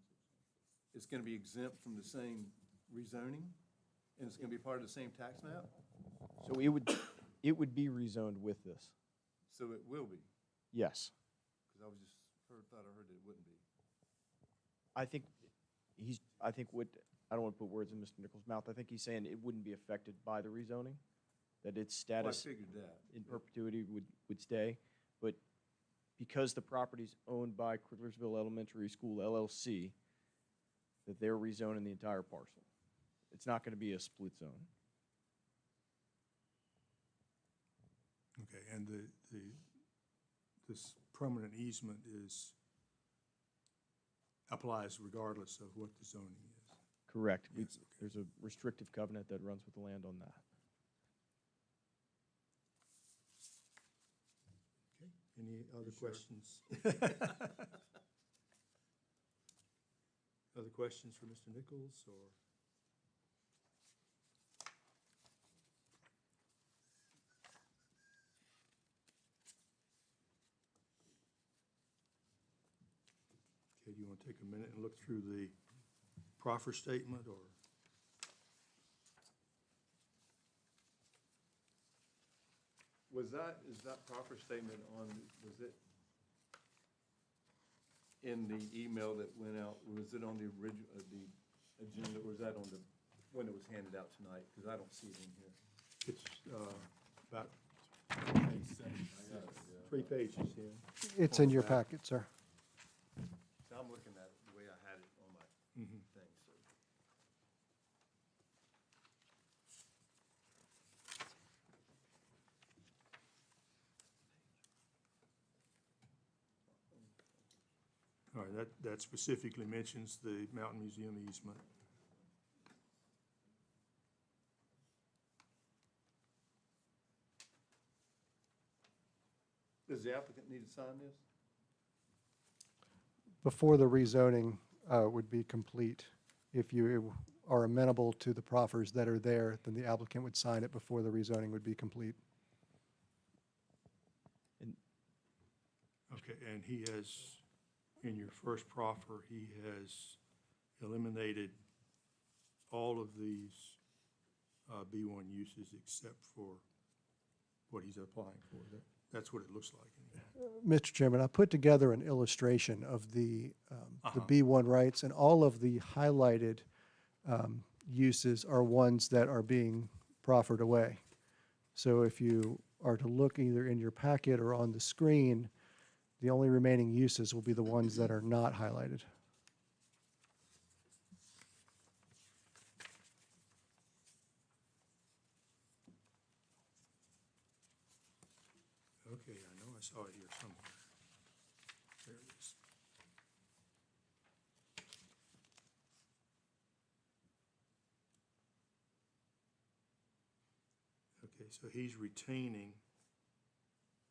Speaker 1: it's gonna be exempt from the same rezoning? And it's gonna be part of the same tax map?
Speaker 10: So it would be rezoned with this.
Speaker 1: So it will be,
Speaker 10: Yes.
Speaker 1: because I was just, thought I heard that it wouldn't be.
Speaker 10: I think I don't want to put words in Mr. Nichols' mouth. I think he's saying it wouldn't be affected by the rezoning, that its
Speaker 1: Well, I
Speaker 10: status
Speaker 1: figured that.
Speaker 10: in perpetuity would stay. But because the property's owned by Crittlersville Elementary School LLC, that they're rezoning the entire parcel. It's not going to be a split zone.
Speaker 2: Okay, and this permanent easement applies regardless of what the zoning is.
Speaker 10: Correct.
Speaker 2: Yes, okay.
Speaker 10: There's a restrictive covenant that runs with the land on that.
Speaker 2: Okay, any other questions? Other questions for Mr. Nichols, or? Okay, do you want to take a minute and look through the proffer statement, or?
Speaker 1: Is that proper statement was it in the email that went out, was it on the original, the agenda, or was that on the, when it was handed out tonight? Because I don't see it in here.
Speaker 2: It's about 3 pages, yeah.
Speaker 4: It's in your packet, sir.
Speaker 1: So I'm looking at it the way I had it on my thing, so.
Speaker 2: All right, that specifically mentions the Mountain Museum easement.
Speaker 1: Does the applicant need to sign this?
Speaker 4: Before the rezoning would be complete, if you are amenable to the proffers that are there, then the applicant would sign it before the rezoning would be complete.
Speaker 2: Okay, and he has, in your first proffer, he has eliminated all of these B1 uses except for what he's applying for. That's what it looks like. Anyway.
Speaker 4: Mr. Chairman, I put together an illustration of the B1 rights, and all of the highlighted uses are ones that are being proffered away. So if you are to look either in your packet or on the screen, the only remaining uses will be the ones that are not highlighted.
Speaker 2: Okay, I know I saw it here somewhere. There it is. Okay, so he's retaining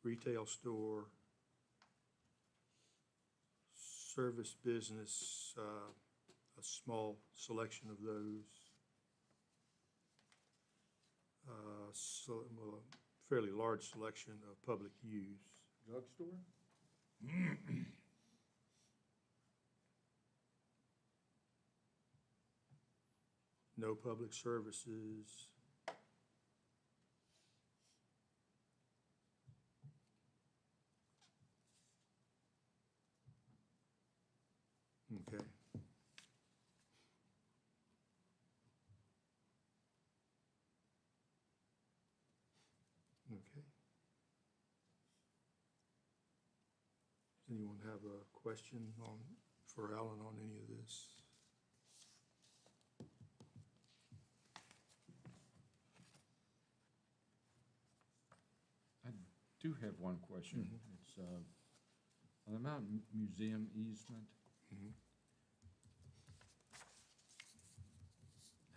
Speaker 2: retail store, service business, a small selection of those. Well, a fairly large selection of public use.
Speaker 1: Drugstore?
Speaker 2: No public services. Okay. Okay. Does anyone have a question for Alan on any of this?
Speaker 6: I do have one question. It's, on the Mountain Museum easement.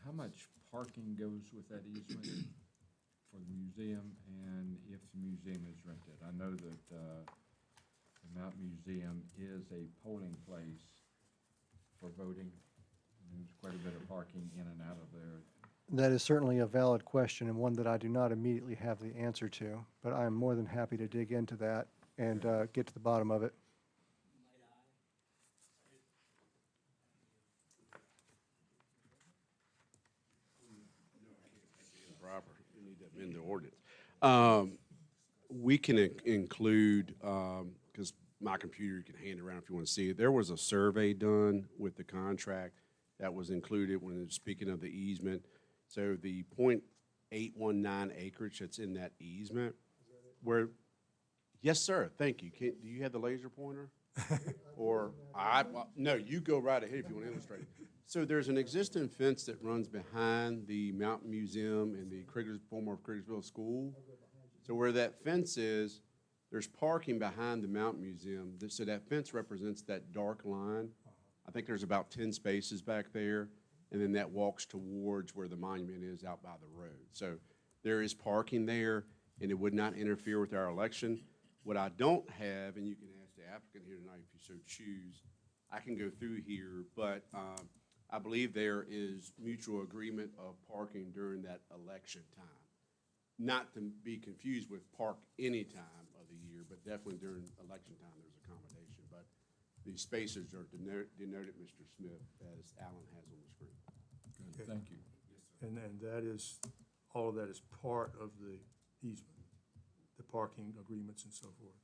Speaker 6: How much parking goes with that easement for the museum and if the museum is rented? I know that, the Mountain Museum is a polling place for voting. And there's quite a bit of parking in and out of there.
Speaker 4: That is certainly a valid question and one that I do not immediately have the answer to, but I am more than happy to dig into that and get to the bottom of it.
Speaker 8: Proper, you need to amend the ordinance. We can include, because my computer, you can hand it around if you want to see it. There was a survey done with the contract that was included when it was speaking of the easement. So the .819 acreage that's in that easement, where, yes, sir, thank you. Do you have the laser pointer? Or, no, you go right ahead if you want to illustrate it. So there's an existing fence that runs behind the Mountain Museum and the former Criggersville School. So where that fence is, there's parking behind the Mountain Museum. So that fence represents that dark line. I think there's about 10 spaces back there. And then that walks towards where the monument is out by the road. So there is parking there, and it would not interfere with our election. What I don't have, and you can ask the applicant here tonight if you so choose, I can go through here, but I believe there is mutual agreement of parking during that election time. Not to be confused with park any time of the year, but definitely during election time, there's accommodation. But the spaces are denoted, Mr. Smith, as Alan has on the screen.
Speaker 6: Good, thank you.
Speaker 2: And that is, all of that is part of the easement, the parking agreements and so forth.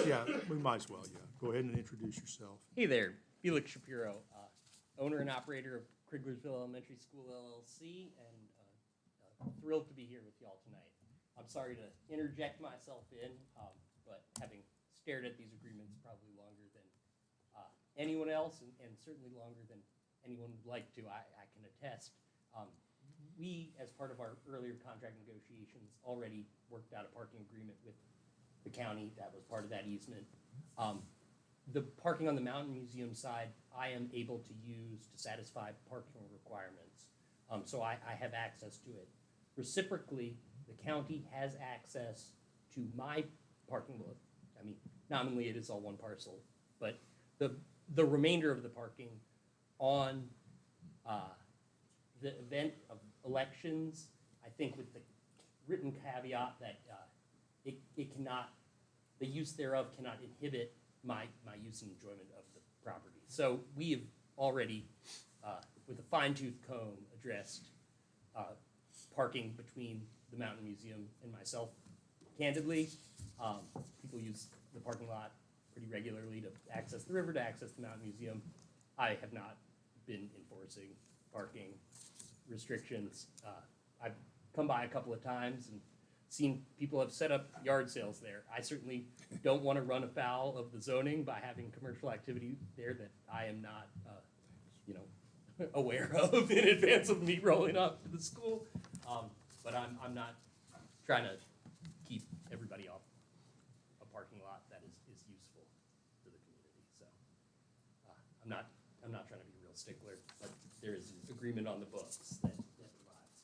Speaker 2: Yeah, we might as well, yeah. Go ahead and introduce yourself.
Speaker 16: Hey there, Felix Shapiro, owner and operator of Criggersville Elementary School LLC, and thrilled to be here with y'all tonight. I'm sorry to interject myself in, but having stared at these agreements probably longer than anyone else, and certainly longer than anyone would like to, I can attest. We, as part of our earlier contract negotiations, already worked out a parking agreement with the county that was part of that easement. The parking on the Mountain Museum side, I am able to use to satisfy parking requirements. So I have access to it. Reciprocally, the county has access to my parking lot. I mean, nominally it is all one parcel, but the remainder of the parking on the event of elections, I think with the written caveat that it cannot, the use thereof cannot inhibit my use and enjoyment of the property. So we have already, with a fine-tooth comb, addressed parking between the Mountain Museum and myself. Candidly, people use the parking lot pretty regularly to access the river, to access the Mountain Museum. I have not been enforcing parking restrictions. I've come by a couple of times and seen people have set up yard sales there. I certainly don't want to run afoul of the zoning by having commercial activity there that I am not, aware of in advance of me rolling up to the school. But I'm not trying to keep everybody off a parking lot that is useful to the community. So I'm not trying to be a real stickler, but there is an agreement on the books that provides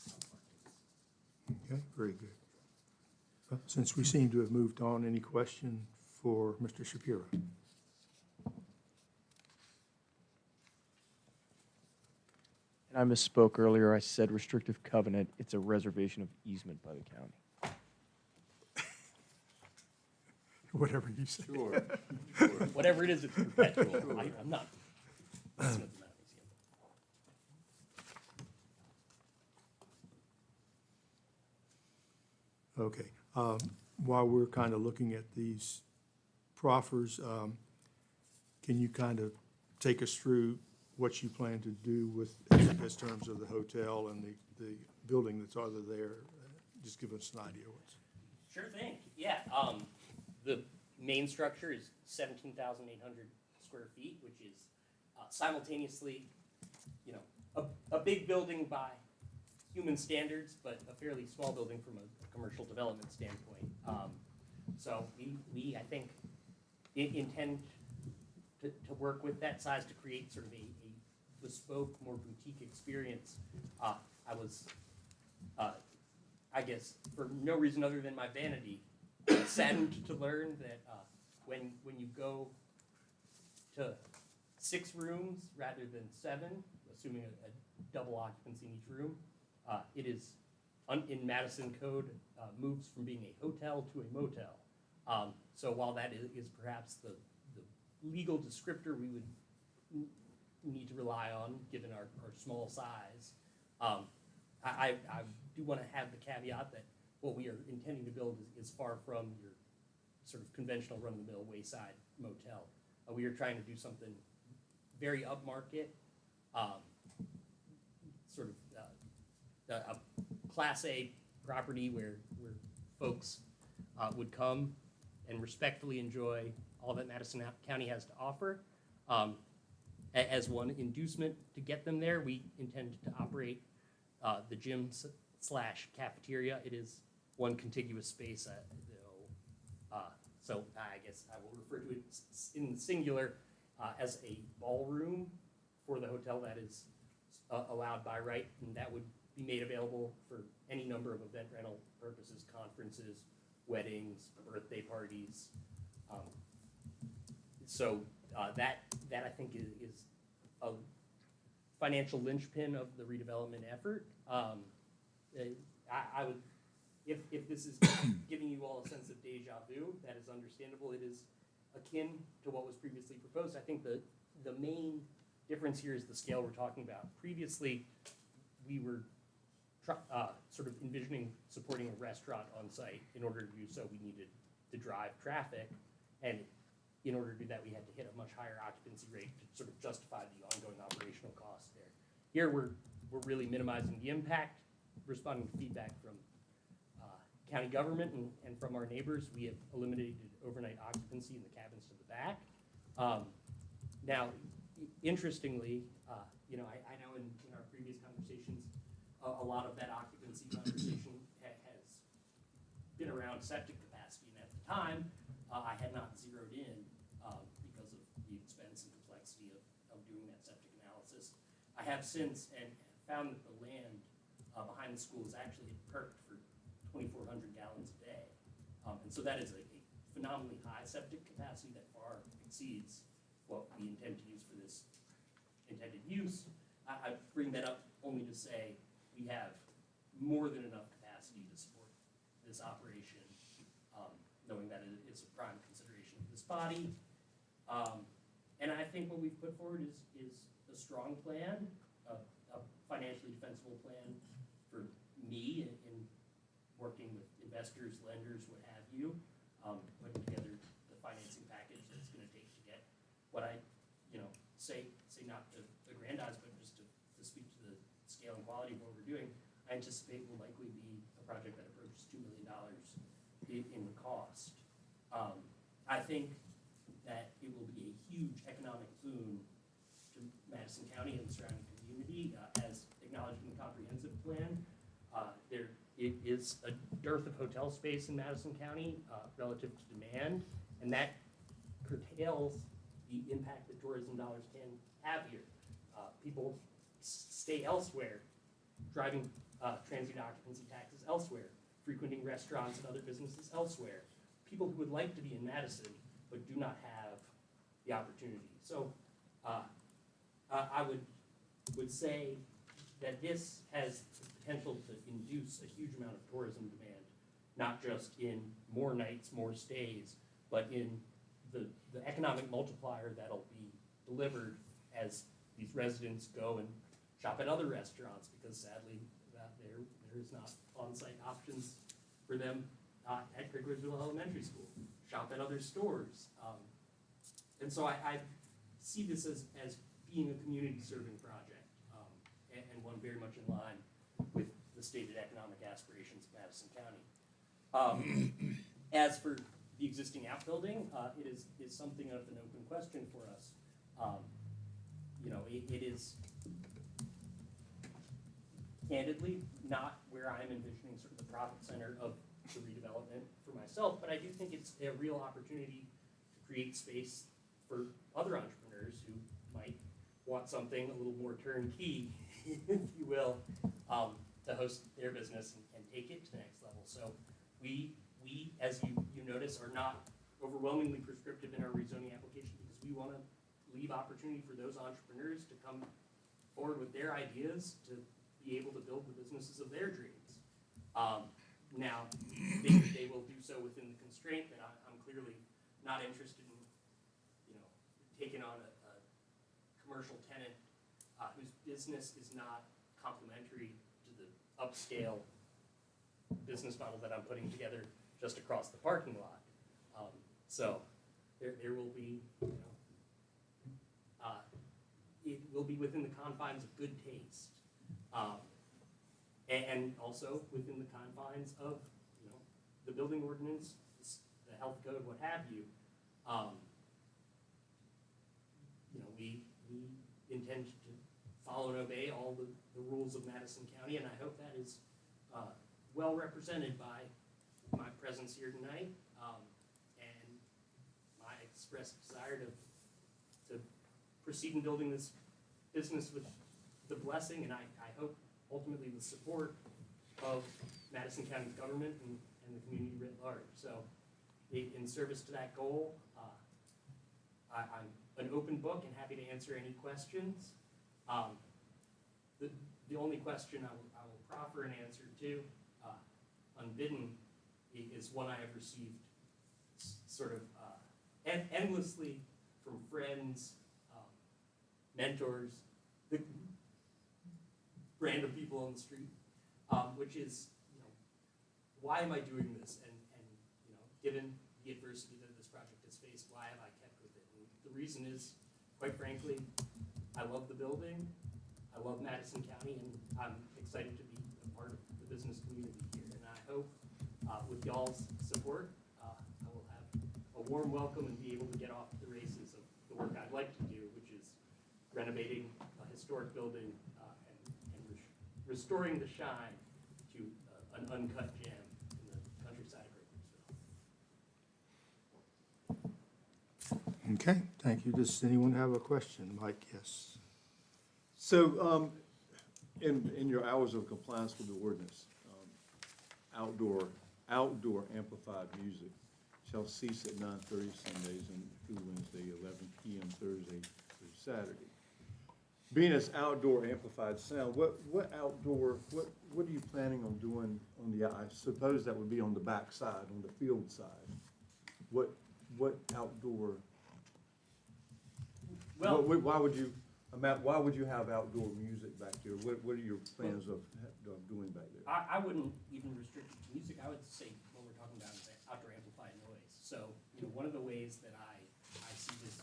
Speaker 16: parking.
Speaker 2: Okay, very good. Since we seem to have moved on, any question for Mr. Shapiro?
Speaker 10: And I misspoke earlier. I said restrictive covenant. It's a reservation of easement by the county.
Speaker 2: Whatever you say.
Speaker 8: Sure.
Speaker 16: Whatever it is, it's perpetual. I'm not messing with the Mountain
Speaker 2: Okay. While we're kind of looking at these proffers, can you kind of take us through what you plan to do with, as terms of the hotel and the building that's already there? Just give us an idea what's.
Speaker 16: Sure thing, yeah. The main structure is 17,800 square feet, which is simultaneously, you know, a big building by human standards, but a fairly small building from a commercial development standpoint. So we I think, intend to work with that size to create sort of a bespoke, more boutique experience. I was, I guess, for no reason other than my vanity, saddened to learn that when you go to 6 rooms rather than 7, assuming a double occupancy in each room, it is, in Madison code, moves from being a hotel to a motel. So while that is perhaps the legal descriptor we would need to rely on, given our small size, I do want to have the caveat that what we are intending to build is far from your sort of conventional run-of-the-mill wayside motel. We are trying to do something very upmarket, sort of a Class A property where folks would come and respectfully enjoy all that Madison County has to offer. As one inducement to get them there, we intend to operate the gym / cafeteria. It is one contiguous space, so I guess I will refer to it in singular as a ballroom for the hotel that is allowed by right, and that would be made available for any number of event rental purposes, conferences, weddings, birthday parties. So that I think is a financial linchpin of the redevelopment effort. I would, if this is giving you all a sense of deja vu, that is understandable. It is akin to what was previously proposed. I think the main difference here is the scale we're talking about. Previously, we were sort of envisioning supporting a restaurant on site. In order to do so, we needed to drive traffic, and in order to do that, we had to hit a much higher occupancy rate to sort of justify the ongoing operational costs there. Here, we're really minimizing the impact, responding to feedback from county government and from our neighbors. We have eliminated overnight occupancy in the cabins to the back. Now, interestingly, you know, I know in our previous conversations, a lot of that occupancy conversation has been around septic capacity, and at the time, I had not zeroed in because of the expense and complexity of doing that septic analysis. I have since and found that the land behind the school is actually perked for 2,400 gallons a day. And so that is a phenomenally high septic capacity that far exceeds what we intend to use for this intended use. I bring that up only to say we have more than enough capacity to support this operation, knowing that it is a prime consideration of this body. And I think what we've put forward is a strong plan, a financially defensible plan for me in working with investors, lenders, what have you, putting together the financing package that's going to take to get what I, you know, say not to aggrandize, but just to speak to the scale and quality of what we're doing. I anticipate will likely be a project that approaches $2 million in the cost. I think that it will be a huge economic boon to Madison County and the surrounding community, as acknowledged in the comprehensive plan. There is a dearth of hotel space in Madison County relative to demand, and that curtails the impact that tourism dollars can have here. People stay elsewhere, driving transient occupancy taxes elsewhere, frequenting restaurants and other businesses elsewhere. People who would like to be in Madison but do not have the opportunity. So I would say that this has the potential to induce a huge amount of tourism demand, not just in more nights, more stays, but in the economic multiplier that'll be delivered as these residents go and shop at other restaurants, because sadly there is not on-site options for them at Criglersville Elementary School, shop at other stores. And so I see this as being a community serving project, and one very much in line with the stated economic aspirations of Madison County. As for the existing outbuilding, it is something of an open question for us. It is candidly not where I'm envisioning sort of the profit center of the redevelopment for myself, but I do think it's a real opportunity to create space for other entrepreneurs who might want something a little more turnkey, if you will, to host their business and take it to the next level. So we as you notice, are not overwhelmingly prescriptive in our rezoning application because we want to leave opportunity for those entrepreneurs to come forward with their ideas to be able to build the businesses of their dreams. Now, they will do so within the constraint that I'm clearly not interested in, taking on a commercial tenant whose business is not complementary to the upscale business model that I'm putting together just across the parking lot. So there will be, it will be within the confines of good taste. And also within the confines of, the building ordinance, the health code, what have you. We intend to follow and obey all the rules of Madison County, and I hope that is well represented by my presence here tonight, and my expressed desire to proceed in building this business with the blessing, and I hope ultimately the support of Madison County government and the community writ large. So in service to that goal, I'm an open book and happy to answer any questions. The only question I will proffer an answer to, unbidden, is one I have received sort of endlessly from friends, mentors, the random people on the street, which is, why am I doing this? And given the adversity that this project has faced, why have I kept with it? And the reason is, quite frankly, I love the building, I love Madison County, and I'm excited to be a part of the business community here. And I hope with y'all's support, I will have a warm welcome and be able to get off the races of the work I'd like to do, which is renovating a historic building and restoring the shine to an uncut gem in the countryside of Criglersville.
Speaker 2: Okay, thank you. Does anyone have a question? Mike, yes.
Speaker 1: So, in your hours of compliance with the ordinance, outdoor amplified music shall cease at 9:30 Sundays and through Wednesday, 11 p.m. Thursday through Saturday. Being as outdoor amplified sound, what are you planning on doing on the, I suppose that would be on the back side, on the field side? What outdoor,
Speaker 16: Well,
Speaker 1: why would you, why would you have outdoor music back there? What are your plans of doing back there?
Speaker 16: I wouldn't even restrict it to music. I would say what we're talking about is outdoor amplified noise. So, one of the ways that I see this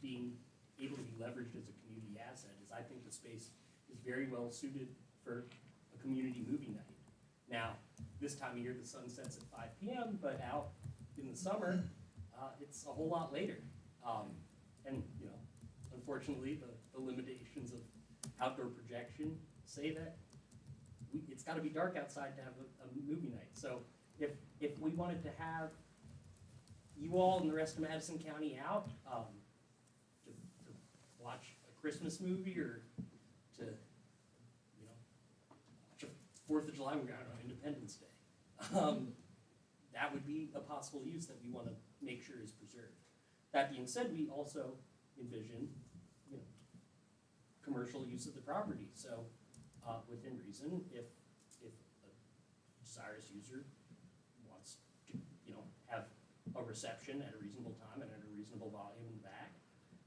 Speaker 16: being able to be leveraged as a community asset is I think the space is very well suited for a community movie night. Now, this time of year, the sun sets at 5 p.m., but out in the summer, it's a whole lot later. And, unfortunately, the limitations of outdoor projection say that it's got to be dark outside to have a movie night. So if we wanted to have you all and the rest of Madison County out to watch a Christmas movie or to watch a 4th of July movie, I don't know, Independence Day, that would be a possible use that we want to make sure is preserved. That being said, we also envision commercial use of the property. So within reason, if a desirous user wants to, have a reception at a reasonable time and at a reasonable volume in the back,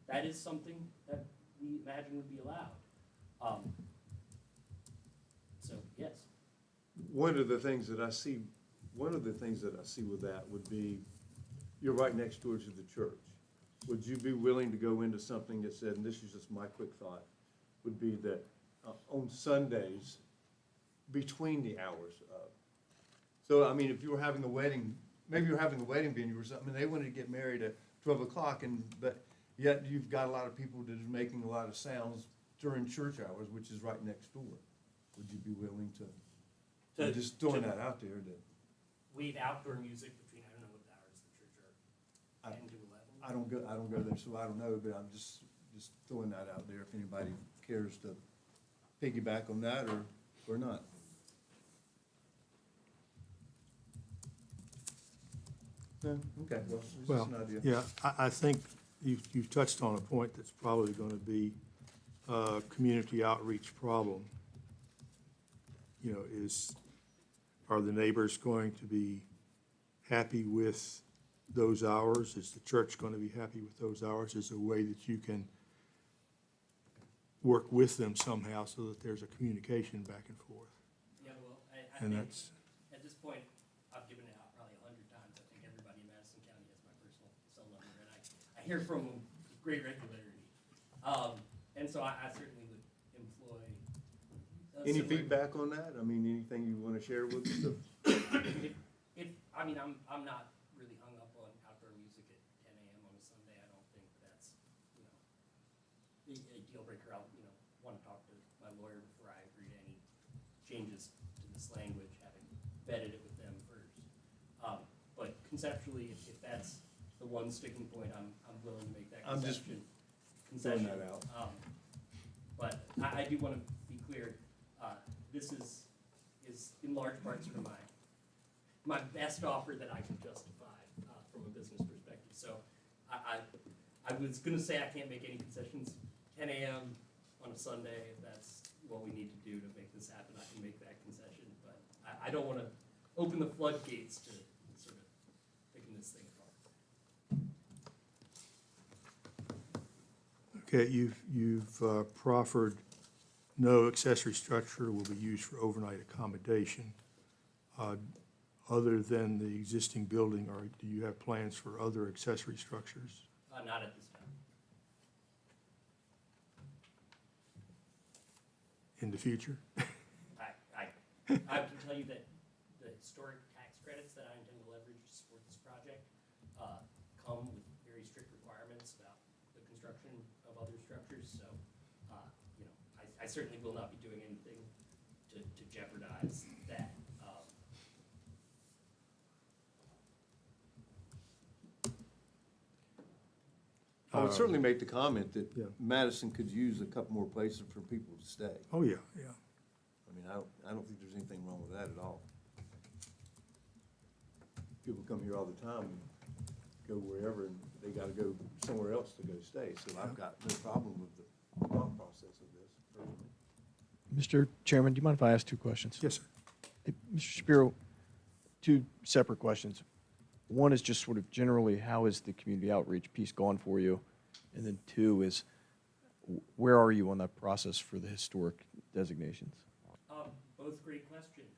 Speaker 16: that is something that we imagine would be allowed. So yes.
Speaker 1: One of the things that I see, one of the things that I see with that would be, you're right next door to the church. Would you be willing to go into something that said, and this is just my quick thought, would be that on Sundays, between the hours of, so, I mean, if you were having a wedding, maybe you're having a wedding venue or something, and they wanted to get married at 12 o'clock, but yet you've got a lot of people that are making a lot of sounds during church hours, which is right next door. Would you be willing to, I'm just throwing that out there, that,
Speaker 16: Waive outdoor music between, I don't know what the hours of the church are, 10 to 11?
Speaker 1: I don't go there, so I don't know, but I'm just throwing that out there if anybody cares to piggyback on that or not. No, okay, well, it's just
Speaker 2: Well,
Speaker 1: an idea.
Speaker 2: yeah, I think you've touched on a point that's probably going to be a community outreach problem. You know, are the neighbors going to be happy with those hours? Is the church going to be happy with those hours? Is there a way that you can work with them somehow so that there's a communication back and forth?
Speaker 16: Yeah, well, I
Speaker 2: And
Speaker 16: think,
Speaker 2: that's,
Speaker 16: at this point, I've given it out probably 100 times. I think everybody in Madison County has my personal cell number, and I hear from them with great regularity. And so I certainly would employ.
Speaker 1: Any
Speaker 16: similar-
Speaker 1: feedback on that? I mean, anything you want to share with us?
Speaker 16: I mean, I'm not really hung up on outdoor music at 10 a.m. on a Sunday. I don't think that's, you know, a deal breaker. I'll, you know, want to talk to my lawyer before I agree to any changes to this language, having vetted it with them first. But conceptually, if that's the one sticking point, I'm willing to make that
Speaker 1: I'm just
Speaker 16: concession.
Speaker 1: that out.
Speaker 16: But I do want to be clear, this is in large part sort of my best offer that I can justify from a business perspective. So I was going to say I can't make any concessions 10 a.m. on a Sunday. If that's what we need to do to make this happen, I can make that concession. But I don't want to open the floodgates to sort of picking this thing apart.
Speaker 2: okay, you've proffered no accessory structure will be used for overnight accommodation. Other than the existing building, or do you have plans for other accessory structures?
Speaker 16: Not at this time.
Speaker 2: In the future?
Speaker 16: I can tell you that the historic tax credits that I intend to leverage to support this project come with very strict requirements about the construction of other structures. So, you know, I certainly will not be doing anything to jeopardize that.
Speaker 1: I would certainly make the comment that
Speaker 2: Yeah.
Speaker 1: Madison could use a couple more places for people to stay.
Speaker 2: Oh, yeah, yeah.
Speaker 1: I mean, I don't think there's anything wrong with that at all. People come here all the time and go wherever, and they gotta go somewhere else to go stay, so I've got no problem with the thought process of this personally.
Speaker 10: Mr. Chairman, do you mind if I ask two questions?
Speaker 2: Yes, sir.
Speaker 10: Hey, Mr. Shapiro, two separate questions. One is just sort of generally, how is the community outreach piece going for you? And then two is, where are you on that process for the historic designations?
Speaker 16: Both great questions.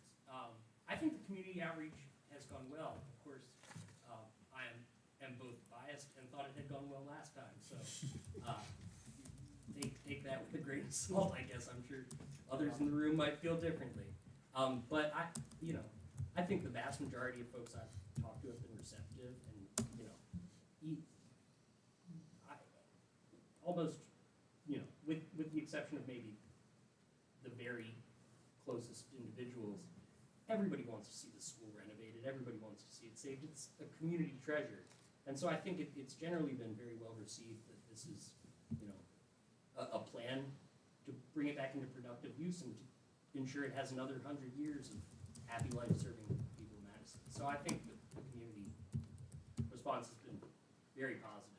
Speaker 16: I think the community outreach has gone well. Of course, I am both biased and thought it had gone well last time, so take that with a grain of salt, I guess. I'm sure others in the room might feel differently. But I think the vast majority of folks I've talked to have been receptive, and almost, with the exception of maybe the very closest individuals, everybody wants to see the school renovated. Everybody wants to see it saved. It's a community treasure, and so I think it's generally been very well received that this is, a plan to bring it back into productive use and to ensure it has another 100 years of happy life serving people in Madison. So I think the community response has been very positive.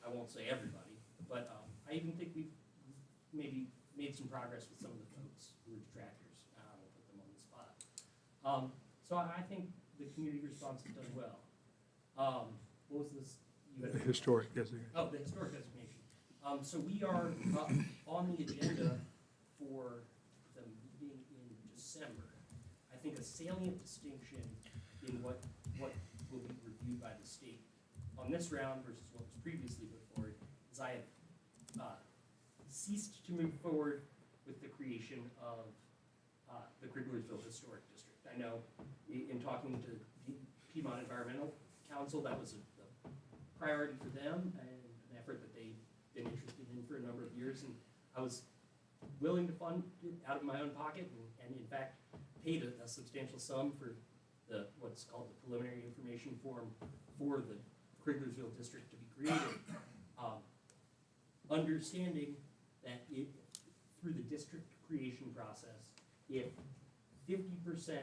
Speaker 16: I won't say everybody, but I even think we've maybe made some progress with some of the folks who are detractors. I won't put them on the spot. So I think the community response has done well. What was this? You had
Speaker 2: The historic designation.
Speaker 16: Oh, the historic designation. So we are on the agenda for the meeting in December. think a salient distinction in what will be reviewed by the state on this round versus what was previously put forward is I have ceased to move forward with the creation of the Kriglersville Historic District. I know in talking to the Piedmont Environmental Council, that was a priority for them and an effort that they've been interested in for a number of years. And I was willing to fund it out of my own pocket and in fact paid a substantial sum for what's called the preliminary information form for the Kriglersville District to be created. Understanding that through the district creation process, if 50%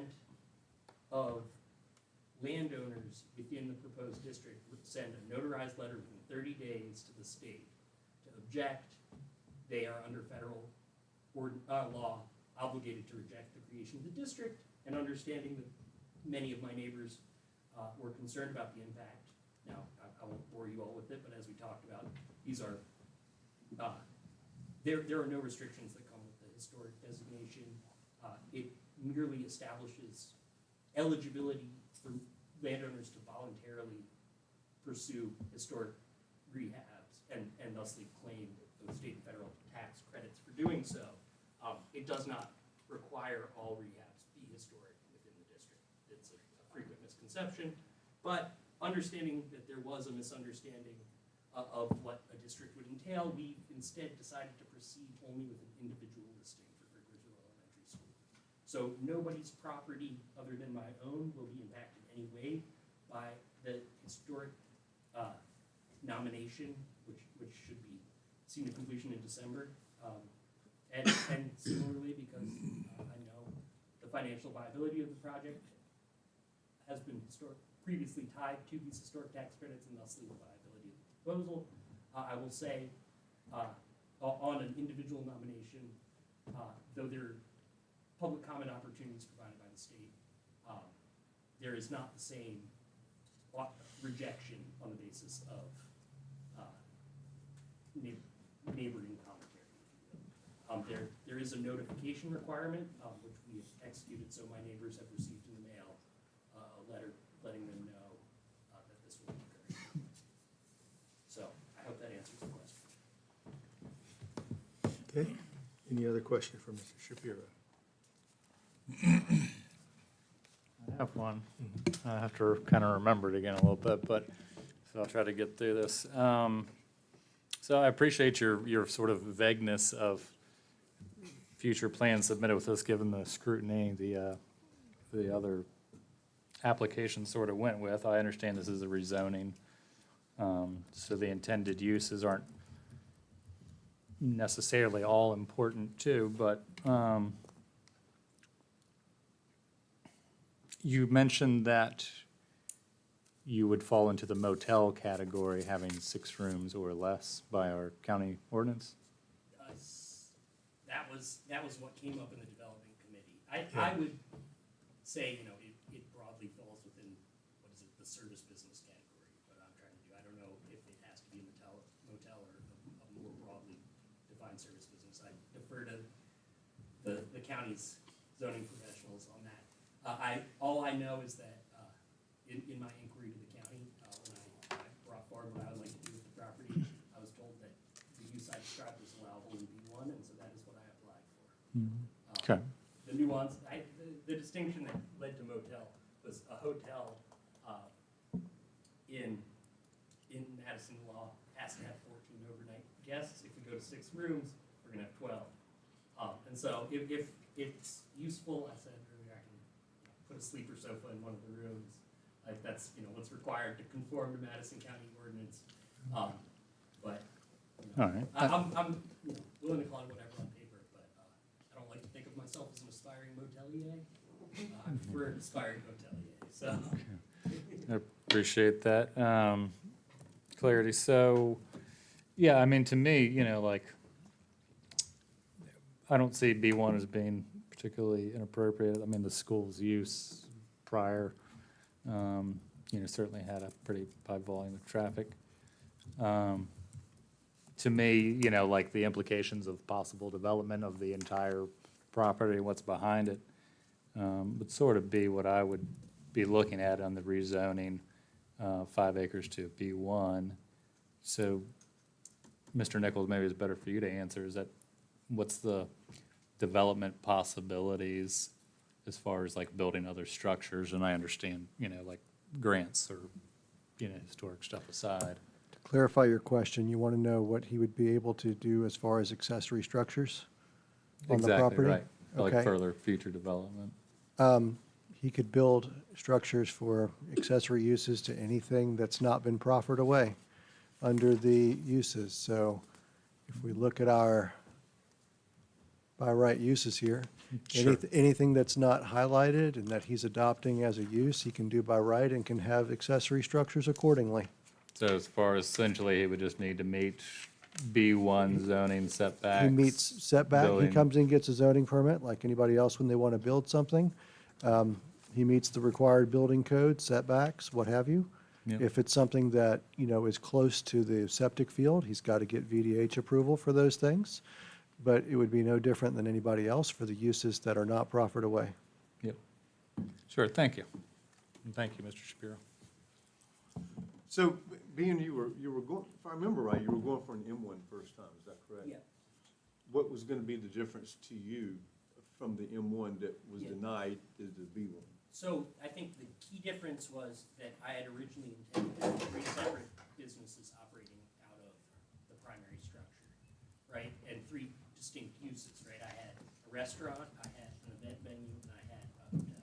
Speaker 16: of landowners within the proposed district would send a notarized letter within 30 days to the state to object, they are under federal law obligated to reject the creation of the district, and understanding that many of my neighbors were concerned about the impact. Now, I won't bore you all with it, but as we talked about, these are, there are no restrictions that come with the historic designation. It merely establishes eligibility for landowners to voluntarily pursue historic rehabs and thusly claim those state and federal tax credits for doing so. It does not require all rehabs be historic within the district. It's a frequent misconception, but understanding that there was a misunderstanding of what a district would entail, we instead decided to proceed only with an individual listing for Kriglersville Elementary School. So nobody's property other than my own will be impacted in any way by the historic nomination, which should be seen to completion in December. And similarly, because I know the financial viability of the project has been previously tied to these historic tax credits and thusly the viability of the proposal, I will say on an individual nomination, though there are public comment opportunities provided by the state, there is not the same rejection on the basis of neighboring commentary. There is a notification requirement, which we have executed, so my neighbors have received in the mail a letter letting them know that this will be occurring. So I hope that answers the question.
Speaker 2: Okay. Any other question for Mr. Shapiro?
Speaker 3: I have one. I have to kind of remember it again a little bit, but so I'll try to get through this. So I appreciate your sort of vagueness of future plans submitted with us, given the scrutiny the other application sort of went with. I understand this is a rezoning, so the intended uses aren't necessarily all important too, but you mentioned that you would fall into the motel category, having 6 rooms or less by our county ordinance?
Speaker 16: That was what came up in the development committee. I would say, it broadly falls within, the service business category, what I'm trying to do. I don't know if it has to be a motel or a more broadly defined service business. I defer to the county's zoning professionals on that. All I know is that in my inquiry to the county, when I brought forward what I would like to do with the property, I was told that the use I described was allowable in B1, and so that is what I applied for.
Speaker 3: Okay.
Speaker 16: The nuance, the distinction that led to motel was a hotel in Madison law has to have 14 overnight guests. If we go to 6 rooms, we're gonna have 12. And so if it's useful, I said earlier, I can put a sleeper sofa in one of the rooms. Like that's what's required to conform to Madison County ordinance. But
Speaker 3: All right.
Speaker 16: I'm willing to call it whatever on paper, but I don't like to think of myself as an aspiring motelier. I prefer an aspiring hotelier. So
Speaker 3: I appreciate that clarity. So, yeah, I mean, to me, I don't see B1 as being particularly inappropriate. I mean, the school's use prior, certainly had a pretty high volume of traffic. To me, the implications of possible development of the entire property, what's behind it, would sort of be what I would be looking at on the rezoning, 5 acres to B1. So, Mr. Nichols, maybe it's better for you to answer, is that, what's the development possibilities as far as like building other structures? And I understand, like grants or, historic stuff aside.
Speaker 4: To clarify your question, you want to know what he would be able to do as far as accessory structures on the
Speaker 3: Exactly,
Speaker 4: property?
Speaker 3: right. Like
Speaker 4: Okay.
Speaker 3: further future development.
Speaker 4: He could build structures for accessory uses to anything that's not been proffered away under the uses. So if we look at our by right uses here,
Speaker 3: Sure.
Speaker 4: anything that's not highlighted and that he's adopting as a use, he can do by right and can have accessory structures accordingly.
Speaker 3: So as far as essentially, he would just need to meet B1 zoning setbacks.
Speaker 4: He meets setback, he
Speaker 3: building-
Speaker 4: comes in, gets a zoning permit like anybody else when they want to build something. He meets the required building code, setbacks, what have you.
Speaker 3: Yep.
Speaker 4: If it's something that, is close to the septic field, he's got to get VDH approval for those things. But it would be no different than anybody else for the uses that are not proffered away.
Speaker 3: Yep. Sure, thank you. And thank you, Mr. Shapiro.
Speaker 1: So, being you were going, if I remember right, you were going for an M1 first time, is that correct?
Speaker 16: Yeah.
Speaker 1: What was gonna be the difference to you from the M1 that was
Speaker 16: Yeah.
Speaker 1: denied to the B1?
Speaker 16: So I think the key difference was that I had originally intended to have 3 separate businesses operating out of the primary structure, right? And 3 distinct uses, right? I had a restaurant, I had an event venue, and I had a hotel.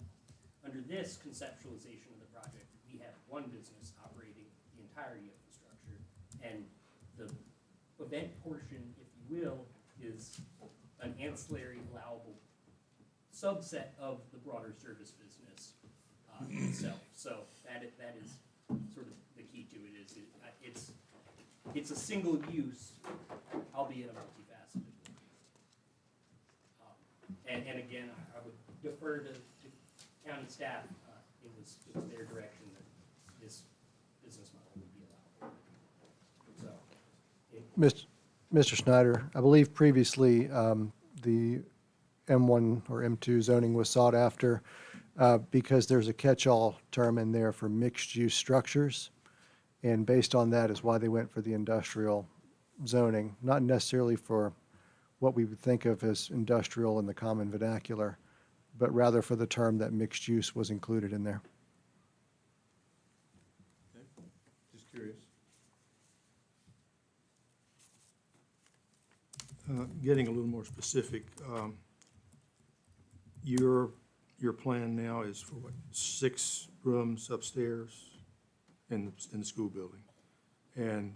Speaker 16: Under this conceptualization of the project, we have 1 business operating the entirety of the structure, and the event portion, if you will, is an ancillary allowable subset of the broader service business itself. So that is sort of the key to it, is it's a single use, albeit a multifaceted one. And again, I would defer to county staff. It was their direction that this business model would be allowed. So,
Speaker 4: Mr. Snyder, I believe previously the M1 or M2 zoning was sought after because there's a catch-all term in there for mixed-use structures. And based on that is why they went for the industrial zoning, not necessarily for what we would think of as industrial in the common vernacular, but rather for the term that mixed use was included in there.
Speaker 1: Okay, just curious.
Speaker 2: Getting a little more specific, your plan now is for what, 6 rooms upstairs in the school building? And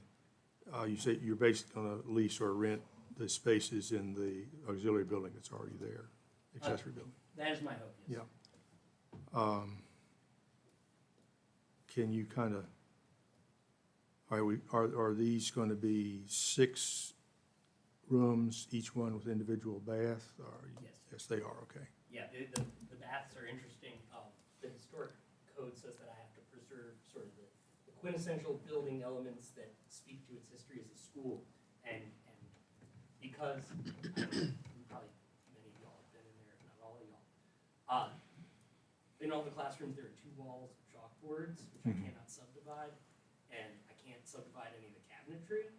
Speaker 2: you say you're basically going to lease or rent the spaces in the auxiliary building that's already there, accessory building?
Speaker 16: that is my hope, yes.
Speaker 2: Yeah. Can you kind of, are these going to be 6 rooms, each one with individual bath? Or
Speaker 16: Yes.
Speaker 2: Yes, they are, okay.
Speaker 16: Yeah, the baths are interesting. The historic code says that I have to preserve sort of the quintessential building elements that speak to its history as a school. And because, probably many of y'all have been in there, if not all of y'all. In all the classrooms, there are 2 walls of chalkboards, which I cannot subdivide. And I can't subdivide any of the cabinetry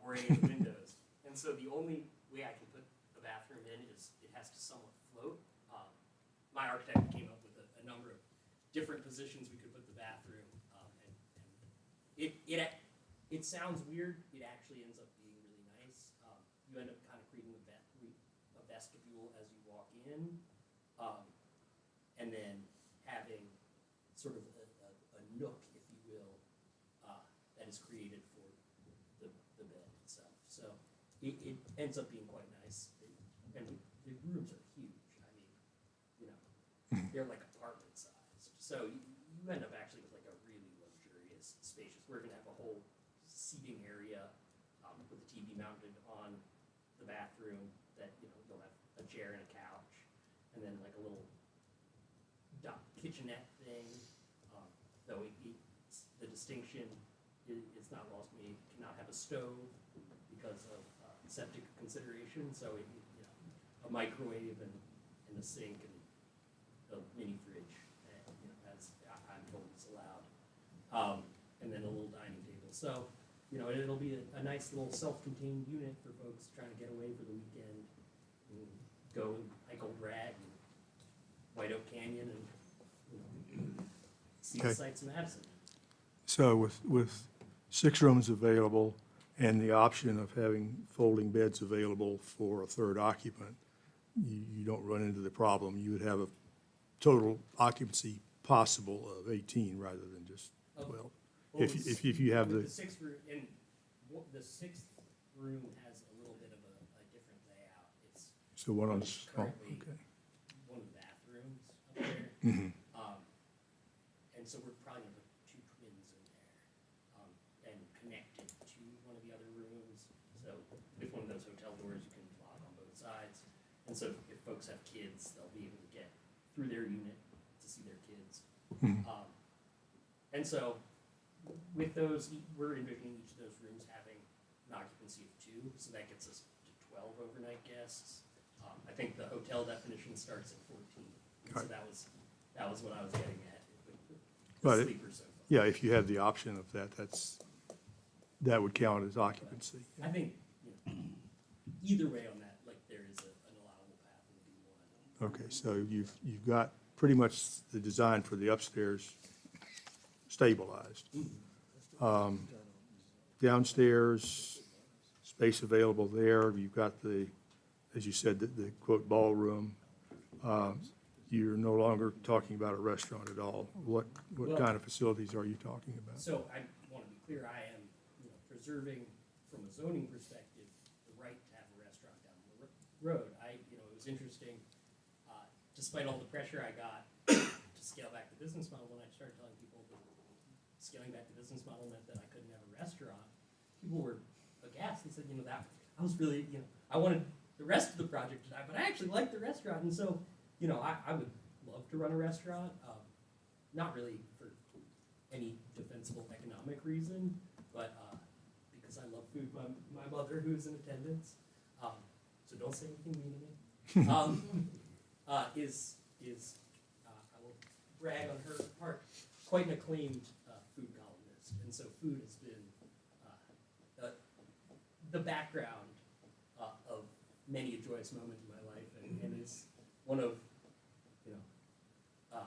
Speaker 16: or any of the windows. And so the only way I can put the bathroom in is it has to somewhat float. My architect came up with a number of different positions we could put the bathroom, and it sounds weird. It actually ends up being really nice. You end up kind of creating a vestibule as you walk in, and then having sort of a nook, if you will, that is created for the bed itself. So it ends up being quite nice, and the rooms are huge. I mean, they're like apartment size. So you end up actually with like a really luxurious, spacious. We're gonna have a whole seating area with a TV mounted on the bathroom that you'll have a chair and a couch, and then like a little kitchenette thing. Though the distinction is not lost to me. It cannot have a stove because of septic consideration. So a microwave and a sink and and then a little dining table. So, you know, it'll be a nice little self-contained unit for folks trying to get away for the weekend and go hike Old Rag and White Oak Canyon and, you know, see the
Speaker 2: Okay.
Speaker 16: sights of Madison.
Speaker 2: So with 6 rooms available and the option of having folding beds available for a third occupant, you don't run into the problem. You would have a total occupancy possible of 18 rather than just 12. If you have
Speaker 16: With
Speaker 2: the,
Speaker 16: the sixth room, and the sixth room has a little bit of a different layout. It's
Speaker 2: so one on,
Speaker 16: it's
Speaker 2: oh,
Speaker 16: currently
Speaker 2: okay.
Speaker 16: one of the bathrooms up there.
Speaker 2: Mhm.
Speaker 16: And so we're probably gonna put 2 twins in there, and connect it to one of the other rooms. So with one of those hotel doors, you can lock on both sides. And so if folks have kids, they'll be able to get through their unit to see their kids. And so with those, we're envisioning each of those rooms having an occupancy of 2, so that gets us to 12 overnight guests. I think the hotel definition starts at 14, and so
Speaker 2: Right.
Speaker 16: that was what I was getting at. with
Speaker 2: But
Speaker 16: The
Speaker 2: it-
Speaker 16: sleeper sofa.
Speaker 2: Yeah, if you have the option of that, that would count as occupancy.
Speaker 16: I think, you know, either way on that, like, there is an allowable path in the B1.
Speaker 2: Okay, so you've got pretty much the design for the upstairs stabilized. Downstairs, space available there, you've got the, as you said, the quote ballroom. You're no longer talking about a restaurant at all. What
Speaker 16: Well-
Speaker 2: kind of facilities are you talking about?
Speaker 16: So I want to be clear, I am, you know, preserving from a zoning perspective, the right to have a restaurant down the road. You know, it was interesting, despite all the pressure I got to scale back the business model, when I started telling people that scaling back the business model meant that I couldn't have a restaurant, people were aghast and said, you know, that, I was really, you know, I wanted the rest of the project to die, but I actually liked the restaurant, and so, you know, I would love to run a restaurant, not really for any defensible economic reason, but because I love food. My mother, who's in attendance, so don't say anything mean to me, I will brag on her part, quite an acclaimed food columnist, and so food has been the background of many a joyous moment in my life, and is one of, you know,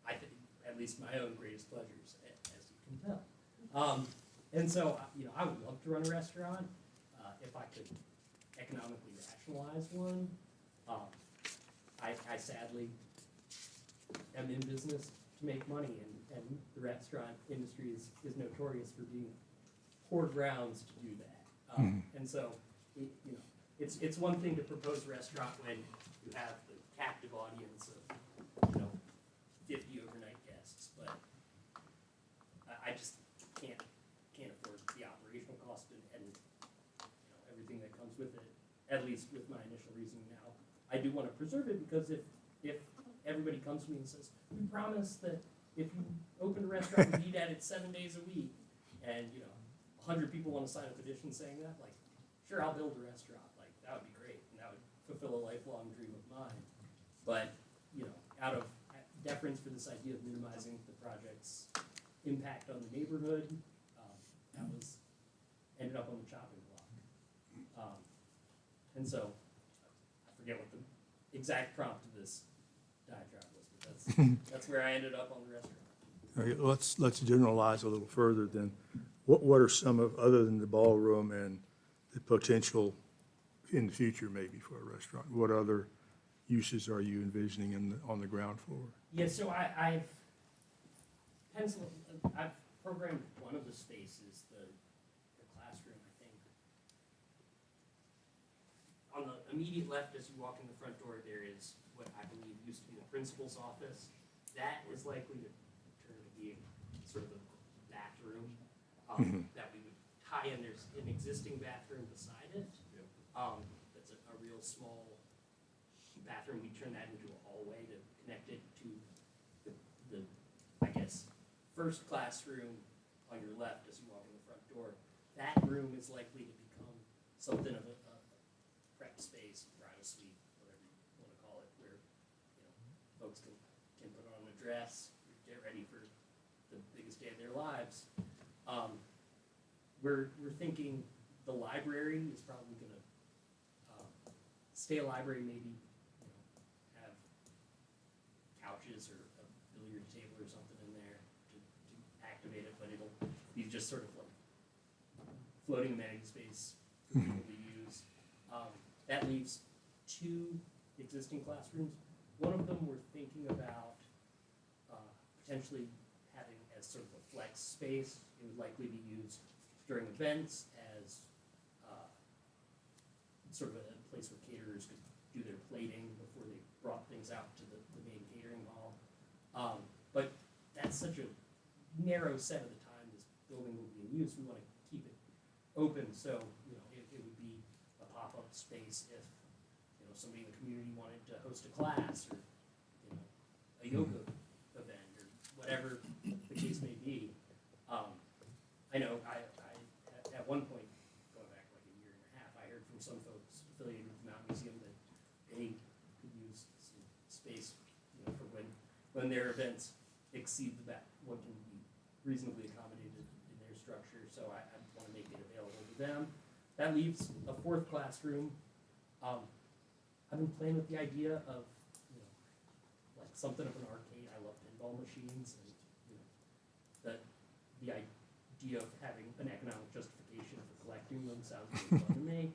Speaker 16: I think, at least my own greatest pleasures, as you can tell. And so, you know, I would love to run a restaurant, if I could economically rationalize one. I sadly am in business to make money, and the restaurant industry is notorious for being poor grounds to do that. And so, you know, it's one thing to propose a restaurant when you have the captive audience of, you know, 50 overnight guests, but I just can't afford the operational cost and you know, everything that comes with it, at least with my initial reasoning now. I do want to preserve it because if everybody comes to me and says, we promise that if you open a restaurant, we eat at it 7 days a week, and, you know, 100 people want to sign a petition saying that, like, sure, I'll build a restaurant, like, that would be great, and that would fulfill a lifelong dream of mine. But, you know, out of deference for this idea of minimizing the project's impact on the neighborhood, that was, ended up on the chopping block. And so, I forget what the exact prompt of this diatribe was, but that's where I ended up on the restaurant.
Speaker 2: Okay, let's generalize a little further then. What are some of, other than the ballroom and the potential in the future maybe for a restaurant, what other uses are you envisioning on the ground floor?
Speaker 16: Yeah, so I've programmed one of the spaces, the classroom, I think. On the immediate left, as you walk in the front door, there is what I believe used to be the principal's office. That is likely to turn to being sort of the bathroom that we would tie in. There's an existing bathroom beside it. That's a real small bathroom. We turn that into a hallway to connect it to the I guess, first classroom on your left as you walk in the front door. That room is likely to become something of a prep space, bridal suite, whatever you want to call it, where, you know, folks can put on a dress, get ready for the the biggest day of their lives. We're thinking the library is probably gonna, stay a library, maybe, you know, have couches or a billiard table or something in there to activate it, but it'll be just sort of like floating amenity space for people to use. That leaves 2 existing classrooms. One of them we're thinking about potentially having as sort of a flex space. It would likely be used during events as sort of a place where caterers could do their plating before they brought things out to the main catering hall. But that's such a narrow set of the time this building will be in use. We want to keep it open, so you know it would be a pop-up space if you know somebody in the community wanted to host a class or you know a yoga event or whatever the case may be. I know I at one point, going back like a year and a half, I heard from some folks affiliated with the Mountain Museum that they could use some space, you know, for when their events exceed what can be reasonably accommodated in their structure. So I want to make it available to them. That leaves a 4th classroom. I've been playing with the idea of, you know, like something of an arcade. I love pinball machines, and you know, the idea of having an economic justification for collecting them sounds really fun to me.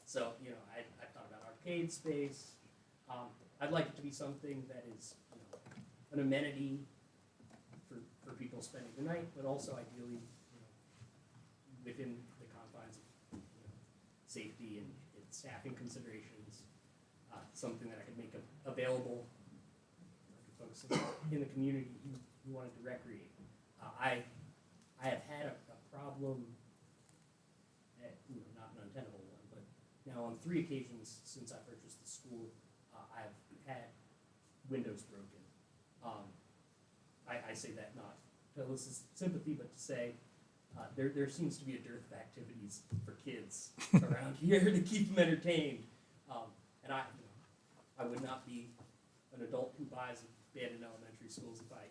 Speaker 16: So you know, I thought about arcade space. I'd like it to be something that is, you know, an amenity for people spending the night, but also ideally, you know, within the confines of you know, safety and staffing considerations, something that I could make available to folks in the community who wanted to recreate. I have had a problem, you know, not an untenable one, but now on 3 occasions since I purchased the school, I've had windows broken. I say that not to elicit sympathy, but to say there seems to be a dearth of activities for kids around here to keep them entertained. And I would not be an adult who buys abandoned elementary schools if I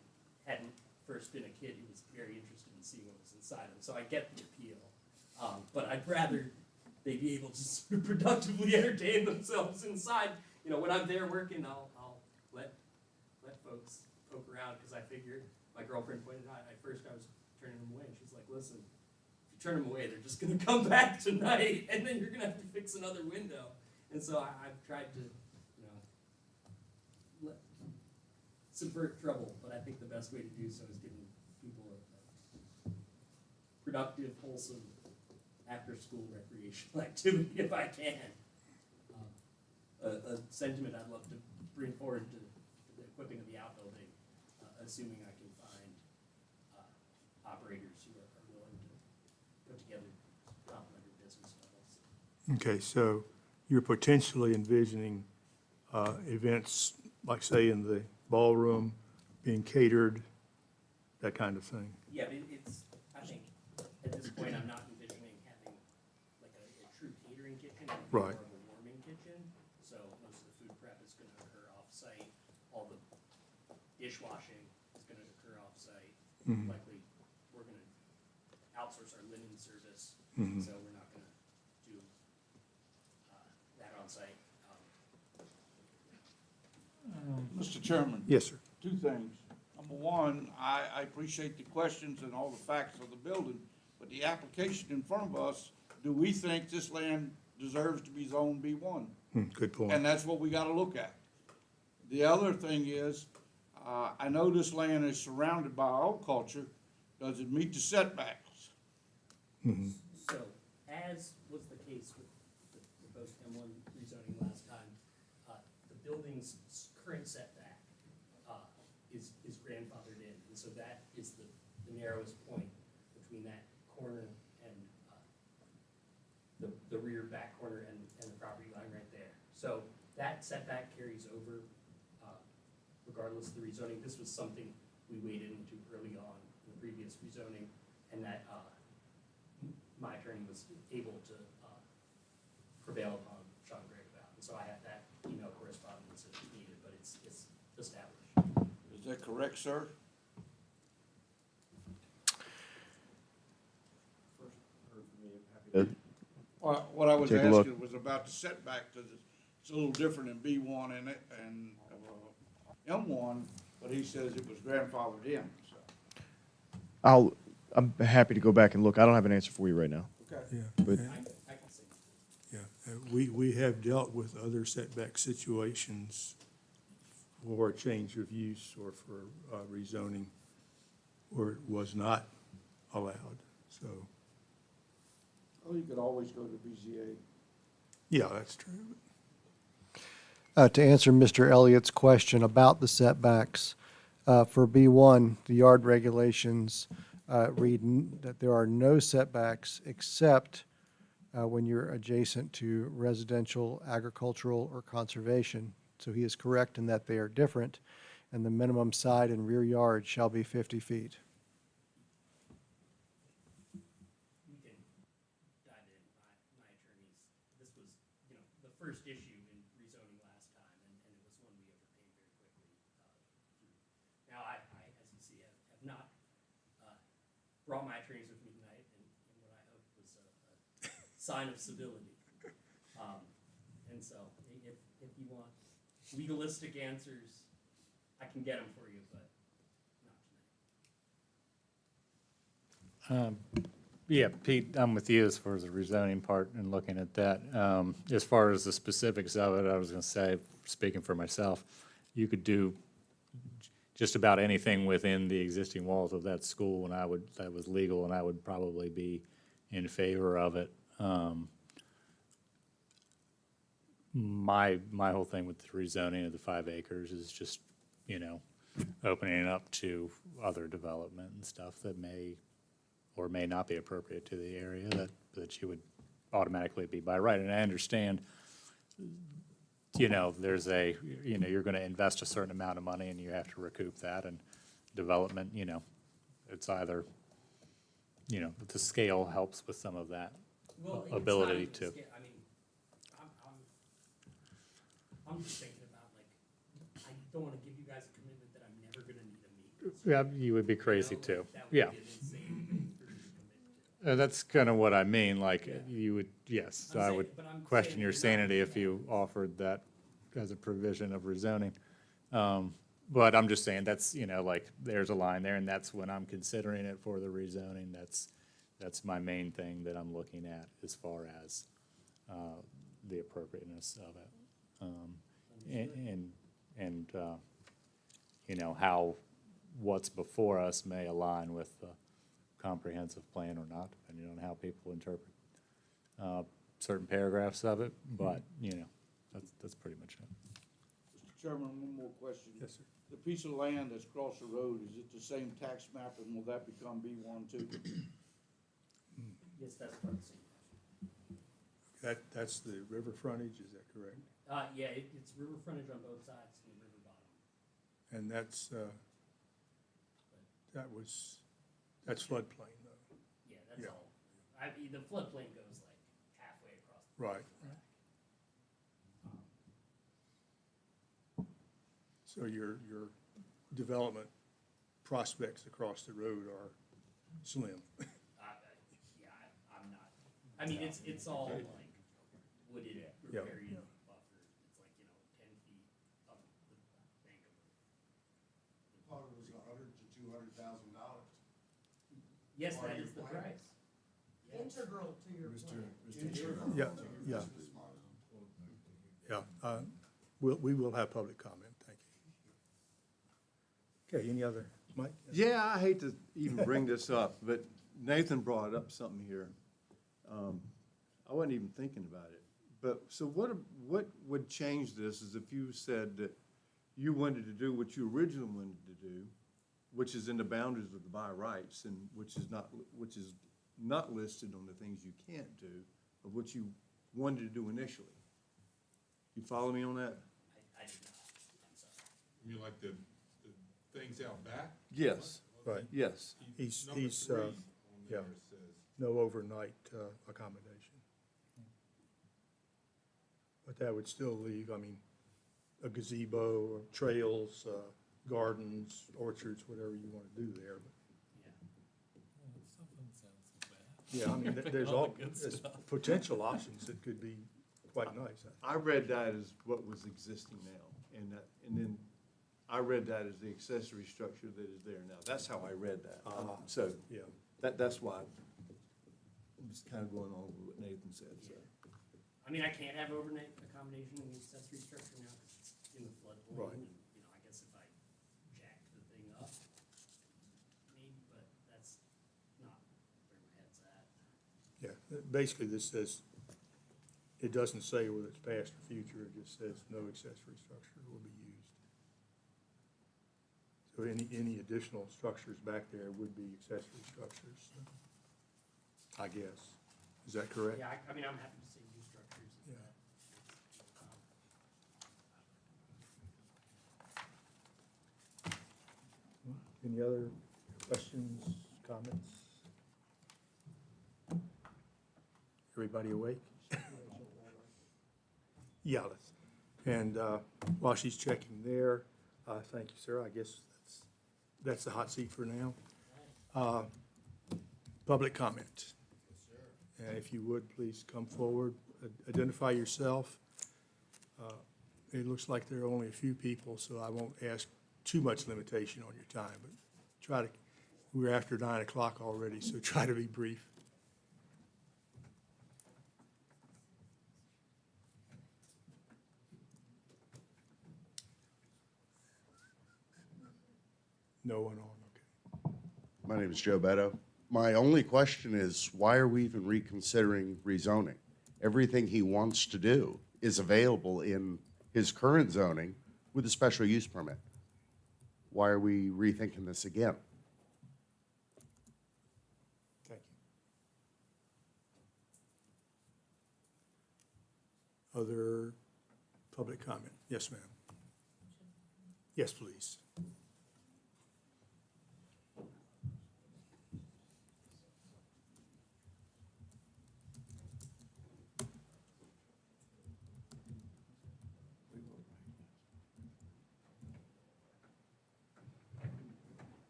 Speaker 16: hadn't first been a kid who was very interested in seeing what was inside them. So I get the appeal. But I'd rather they be able to sort of productively entertain themselves inside. You know, when I'm there working, I'll let folks poke around, because I figured, my girlfriend pointed out, at first I was turning them away, and she's like, listen, if you turn them away, they're just gonna come back tonight, and then you're gonna have to fix another window. And so I've tried to, you know, subvert trouble, but I think the best way to do so is giving people a productive, wholesome, after-school recreational activity if I can. A sentiment I'd love to bring forward to the equipping of the outbuilding, assuming I can find operators who are willing to put together complementary business models.
Speaker 2: Okay, so you're potentially envisioning events, like say in the ballroom, being catered, that kind of thing?
Speaker 16: Yeah, but it's, I think, at this point, I'm not envisioning having like a true catering kitchen. It'd be
Speaker 2: Right.
Speaker 16: more of a warming kitchen, so most of the food prep is gonna occur off-site. All the dishwashing is gonna occur off-site.
Speaker 2: Mhm.
Speaker 16: Likely, we're gonna outsource our linen service,
Speaker 2: Mhm.
Speaker 16: so we're not gonna do that on-site.
Speaker 5: Mr. Chairman.
Speaker 2: Yes, sir.
Speaker 5: 2 things. Number one, I appreciate the questions and all the facts of the building, but the application in front of us, do we think this land deserves to be zoned B1?
Speaker 2: Good point.
Speaker 5: And that's what we gotta look at. The other thing is, I know this land is surrounded by agriculture. Does it meet the setbacks?
Speaker 2: Mhm.
Speaker 16: So, as was the case with the proposed M1 rezoning last time, the building's current setback is grandfathered in, and so that is the narrowest point between that corner and the rear back corner and the property line right there. So that setback carries over regardless of the rezoning. This was something we waded into early on in the previous rezoning, and that my attorney was able to prevail upon Sean Gregg about. And so I have that email correspondence if needed, but it's established.
Speaker 5: Is that correct, sir? What I was
Speaker 10: Take a look.
Speaker 5: asking was about the setback, because it's a little different in B1 and M1, but he says it was grandfathered in, so.
Speaker 10: I'm happy to go back and look. I don't have an answer for you right now.
Speaker 5: Okay.
Speaker 2: Yeah.
Speaker 10: But
Speaker 16: I can see.
Speaker 2: Yeah, we have dealt with other setback situations for a change of use or for rezoning where it was not allowed, so,
Speaker 5: Well, you could always go to BZA.
Speaker 2: yeah, that's true.
Speaker 4: To answer Mr. Elliott's question about the setbacks, for B1, the yard regulations read that there are no setbacks except when you're adjacent to residential, agricultural, or conservation. So he is correct in that they are different, and the minimum side and rear yard shall be 50 feet.
Speaker 16: We can dive in. My attorneys, this was, you know, the first issue in rezoning last time, and it was one we overcame very quickly. Now, I, as you see, have not brought my attorneys with me tonight in what I hope was a sign of civility. And so, if you want legalistic answers, I can get them for you, but not tonight.
Speaker 3: Yeah, Pete, I'm with you as far as the rezoning part and looking at that. As far as the specifics of it, I was gonna say, speaking for myself, you could do just about anything within the existing walls of that school, and that was legal, and I would probably be in favor of it. My whole thing with the rezoning of the 5 acres is just, you know, opening it up to other development and stuff that may or may not be appropriate to the area that you would automatically be by right. And I understand, you know, you're gonna invest a certain amount of money and you have to recoup that, and development, you know, it's either, you know, the scale helps with some of that
Speaker 16: Well, it's
Speaker 3: ability
Speaker 16: not even
Speaker 3: to.
Speaker 16: I mean, I'm just thinking about, like, I don't wanna give you guys a commitment that I'm never gonna need a meeting.
Speaker 3: Yeah, you would be crazy too.
Speaker 16: That would
Speaker 3: Yeah.
Speaker 16: be an insane thing for you to commit to.
Speaker 3: That's kind of what I mean, like, you would, yes,
Speaker 16: I'm
Speaker 3: I
Speaker 16: saying-
Speaker 3: would
Speaker 16: but I'm
Speaker 3: question
Speaker 16: saying
Speaker 3: your
Speaker 16: you're not
Speaker 3: sanity
Speaker 16: doing
Speaker 3: if
Speaker 16: that.
Speaker 3: you offered that as a provision of rezoning. But I'm just saying, that's, you know, like, there's a line there, and that's when I'm considering it for the rezoning, that's my main thing that I'm looking at as far as, the appropriateness of it. And, you know, how what's before us may align with the comprehensive plan or not, depending on how people interpret certain paragraphs of it, but, you know, that's pretty much it.
Speaker 5: Mr. Chairman, one more question.
Speaker 2: Yes, sir.
Speaker 5: The piece of land that's across the road, is it the same tax map, and will that become B1 too?
Speaker 16: Yes, that's part of the same.
Speaker 2: That's the river frontage, is that correct?
Speaker 16: Yeah, it's river frontage on both sides and river bottom.
Speaker 2: And that's floodplain though.
Speaker 16: Yeah, that's
Speaker 2: Yeah.
Speaker 16: all. The floodplain goes like halfway across. the
Speaker 2: Right. So your development prospects across the road are slim.
Speaker 16: Yeah, I'm not, I mean, it's all like wooded,
Speaker 2: Yeah.
Speaker 16: riparian buffer. It's like, you know, 10 feet up the bank of the.
Speaker 14: Thought it was $100,000 to $200,000.
Speaker 16: Yes, that is the price.
Speaker 15: Integral to your plan.
Speaker 2: Yeah, yeah. Yeah, we will have public comment, thank you. Okay, any other, Mike?
Speaker 1: Yeah, I hate to even bring this up, but Nathan brought up something here. I wasn't even thinking about it. But, so what would change this is if you said that you wanted to do what you originally wanted to do, which is in the boundaries of the by rights, and which is not listed on the things you can't do, of what you wanted to do initially. You follow me on that?
Speaker 16: I did not, I'm sorry.
Speaker 9: You mean like the things out back?
Speaker 1: Yes,
Speaker 2: Right.
Speaker 1: yes.
Speaker 2: He's,
Speaker 9: Number
Speaker 2: he's,
Speaker 9: 3 on
Speaker 2: yeah.
Speaker 9: there says,
Speaker 2: no overnight accommodation. But that would still leave, I mean, a gazebo, or trails, gardens, orchards, whatever you want to do there. But Yeah, I mean, there's there's potential options that could be quite nice.
Speaker 1: I read that as what was existing now, and then I read that as the accessory structure that is there now. That's how I read that. So,
Speaker 2: Yeah.
Speaker 1: that's why I'm just kind of going on with what Nathan said, so.
Speaker 16: I mean, I can't have overnight accommodation in the accessory structure now because it's in the floodplain.
Speaker 2: Right.
Speaker 16: And, you know, I guess if I jacked the thing up, maybe, but that's not where my head's at.
Speaker 2: Yeah, basically this says, it doesn't say whether it's past or future, it just says no accessory structure will be used. So any additional structures back there would be accessory structures, I guess. Is that correct?
Speaker 16: Yeah, I mean, I'm happy to say new structures if
Speaker 2: Yeah. Any other questions, comments? Everybody awake? Yeah, and while she's checking there, thank you, sir. I guess that's the hot seat for now. Public comment. And if you would, please come forward, identify yourself. It looks like there are only a few people, so I won't ask too much limitation on your time, but we're after 9 o'clock already, so try to be brief. No one on, okay.
Speaker 17: My name is Joe Beto. My only question is, why are we even reconsidering rezoning? Everything he wants to do is available in his current zoning with a special use permit. Why are we rethinking this again?
Speaker 2: Thank you. Other public comment? Yes, ma'am. Yes, please.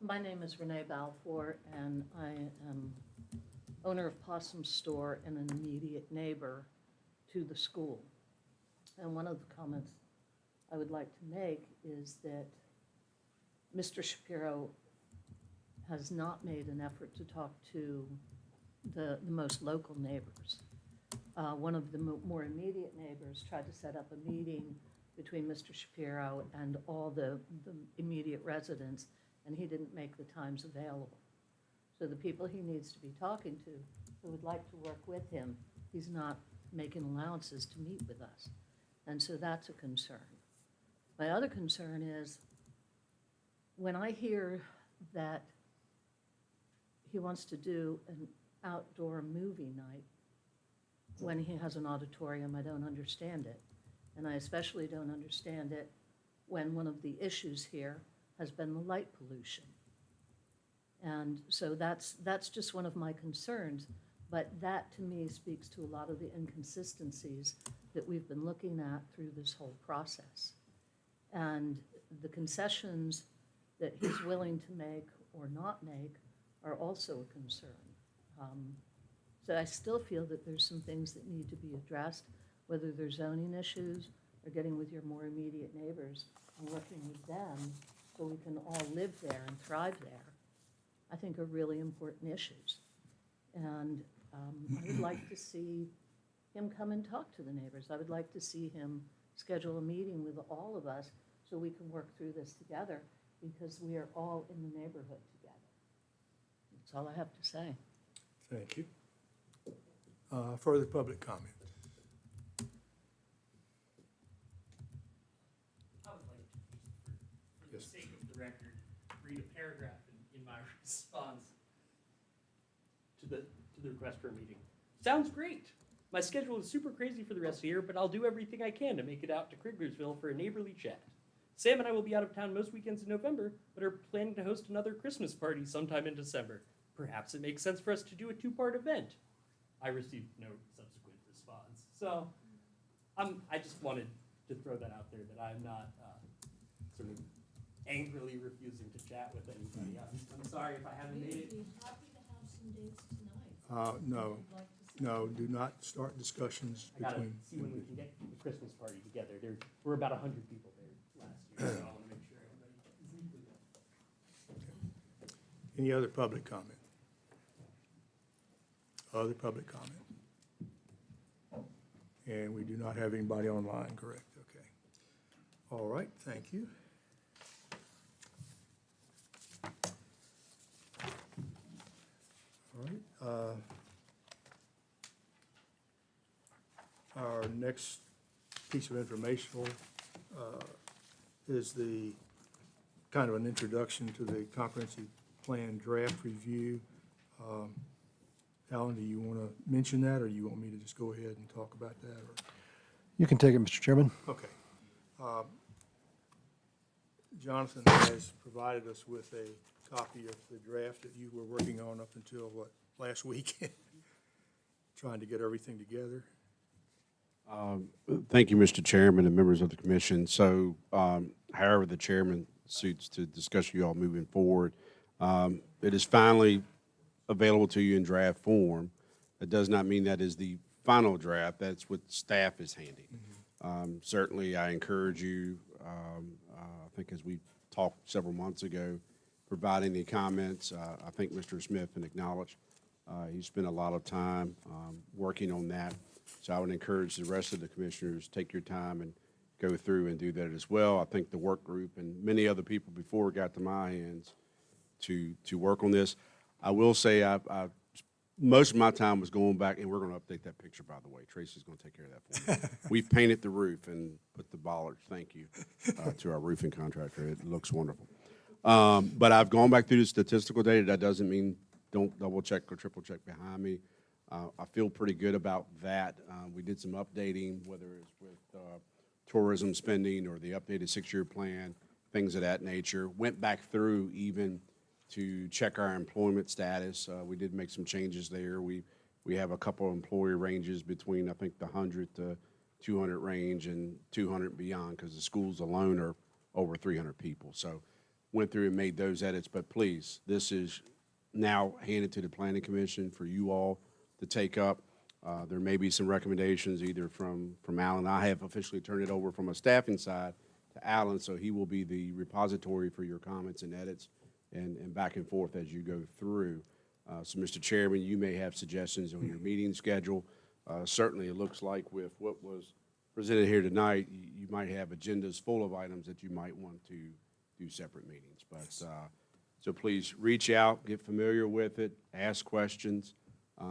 Speaker 18: My name is Renee Balfour, and I am owner of Possum Store and an immediate neighbor to the school. And one of the comments I would like to make is that Mr. Shapiro has not made an effort to talk to the most local neighbors. One of the more immediate neighbors tried to set up a meeting between Mr. Shapiro and all the immediate residents, and he didn't make the times available. So the people he needs to be talking to, who would like to work with him, he's not making allowances to meet with us. And so that's a concern. My other concern is, when I hear that he wants to do an outdoor movie night when he has an auditorium, I don't understand it. And I especially don't understand it when one of the issues here has been the light pollution. And so that's just one of my concerns, but that to me speaks to a lot of the inconsistencies that we've been looking at through this whole process. And the concessions that he's willing to make or not make are also a concern. So I still feel that there's some things that need to be addressed, whether they're zoning issues or getting with your more immediate neighbors and working with them so we can all live there and thrive there, I think are really important issues. And I would like to see him come and talk to the neighbors. I would like to see him schedule a meeting with all of us so we can work through this together, because we are all in the neighborhood together. That's all I have to say.
Speaker 2: Thank you. Further public comment?
Speaker 16: I would like to just, for the
Speaker 2: Yes.
Speaker 16: sake of the record, read a paragraph in my response to the request for a meeting. Sounds great. My schedule is super crazy for the rest of the year, but I'll do everything I can to make it out to Kriglersville for a neighborly chat. Sam and I will be out of town most weekends in November, but are planning to host another Christmas party sometime in December. Perhaps it makes sense for us to do a two-part event. I received no subsequent response. So I just wanted to throw that out there, that I'm not sort of angrily refusing to chat with anybody. I'm sorry if I haven't made it.
Speaker 18: We'd be happy to have some dates tonight.
Speaker 2: No, no, do not start discussions
Speaker 16: I gotta
Speaker 2: between.
Speaker 16: see when we can get the Christmas party together. We're about 100 people there last year, so I want to make sure everybody is equally there.
Speaker 2: Any other public comment? Other public comment? And we do not have anybody online, correct? Okay. All right, thank you. All right. Our next piece of informational is the kind of an introduction to the comprehensive plan draft review. Alan, do you want to mention that, or you want me to just go ahead and talk about that? Or?
Speaker 4: You can take it, Mr. Chairman.
Speaker 2: Okay. Jonathan has provided us with a copy of the draft that you were working on up until, what, last week? Trying to get everything together.
Speaker 8: Thank you, Mr. Chairman and members of the commission. So, however the chairman suits to discuss you all moving forward, it is finally available to you in draft form. That does not mean that is the final draft. That's what staff is handing. Certainly, I encourage you, I think as we talked several months ago, providing the comments. I think Mr. Smith can acknowledge he spent a lot of time working on that. So I would encourage the rest of the commissioners, take your time and go through and do that as well. I think the work group and many other people before it got to my hands to work on this. I will say most of my time was going back, and we're going to update that picture, by the way. Tracy's going to take care of that for me. We've painted the roof and put the bollards, thank you, to our roofing contractor. It looks wonderful. But I've gone back through the statistical data. That doesn't mean don't double check or triple check behind me. I feel pretty good about that. We did some updating, whether it's with tourism spending or the updated 6-year plan, things of that nature. Went back through even to check our employment status. We did make some changes there. We have a couple of employee ranges between, I think, the 100 to 200 range and 200 and beyond, because the schools alone are over 300 people. So went through and made those edits. But please, this is now handed to the Planning Commission for you all to take up. There may be some recommendations either from Alan. I have officially turned it over from a staffing side to Alan, so he will be the repository for your comments and edits and back and forth as you go through. So, Mr. Chairman, you may have suggestions on your meeting schedule. Certainly, it looks like with what was presented here tonight, you might have agendas full of items that you might want to do separate meetings. But so please reach out, get familiar with it, ask questions.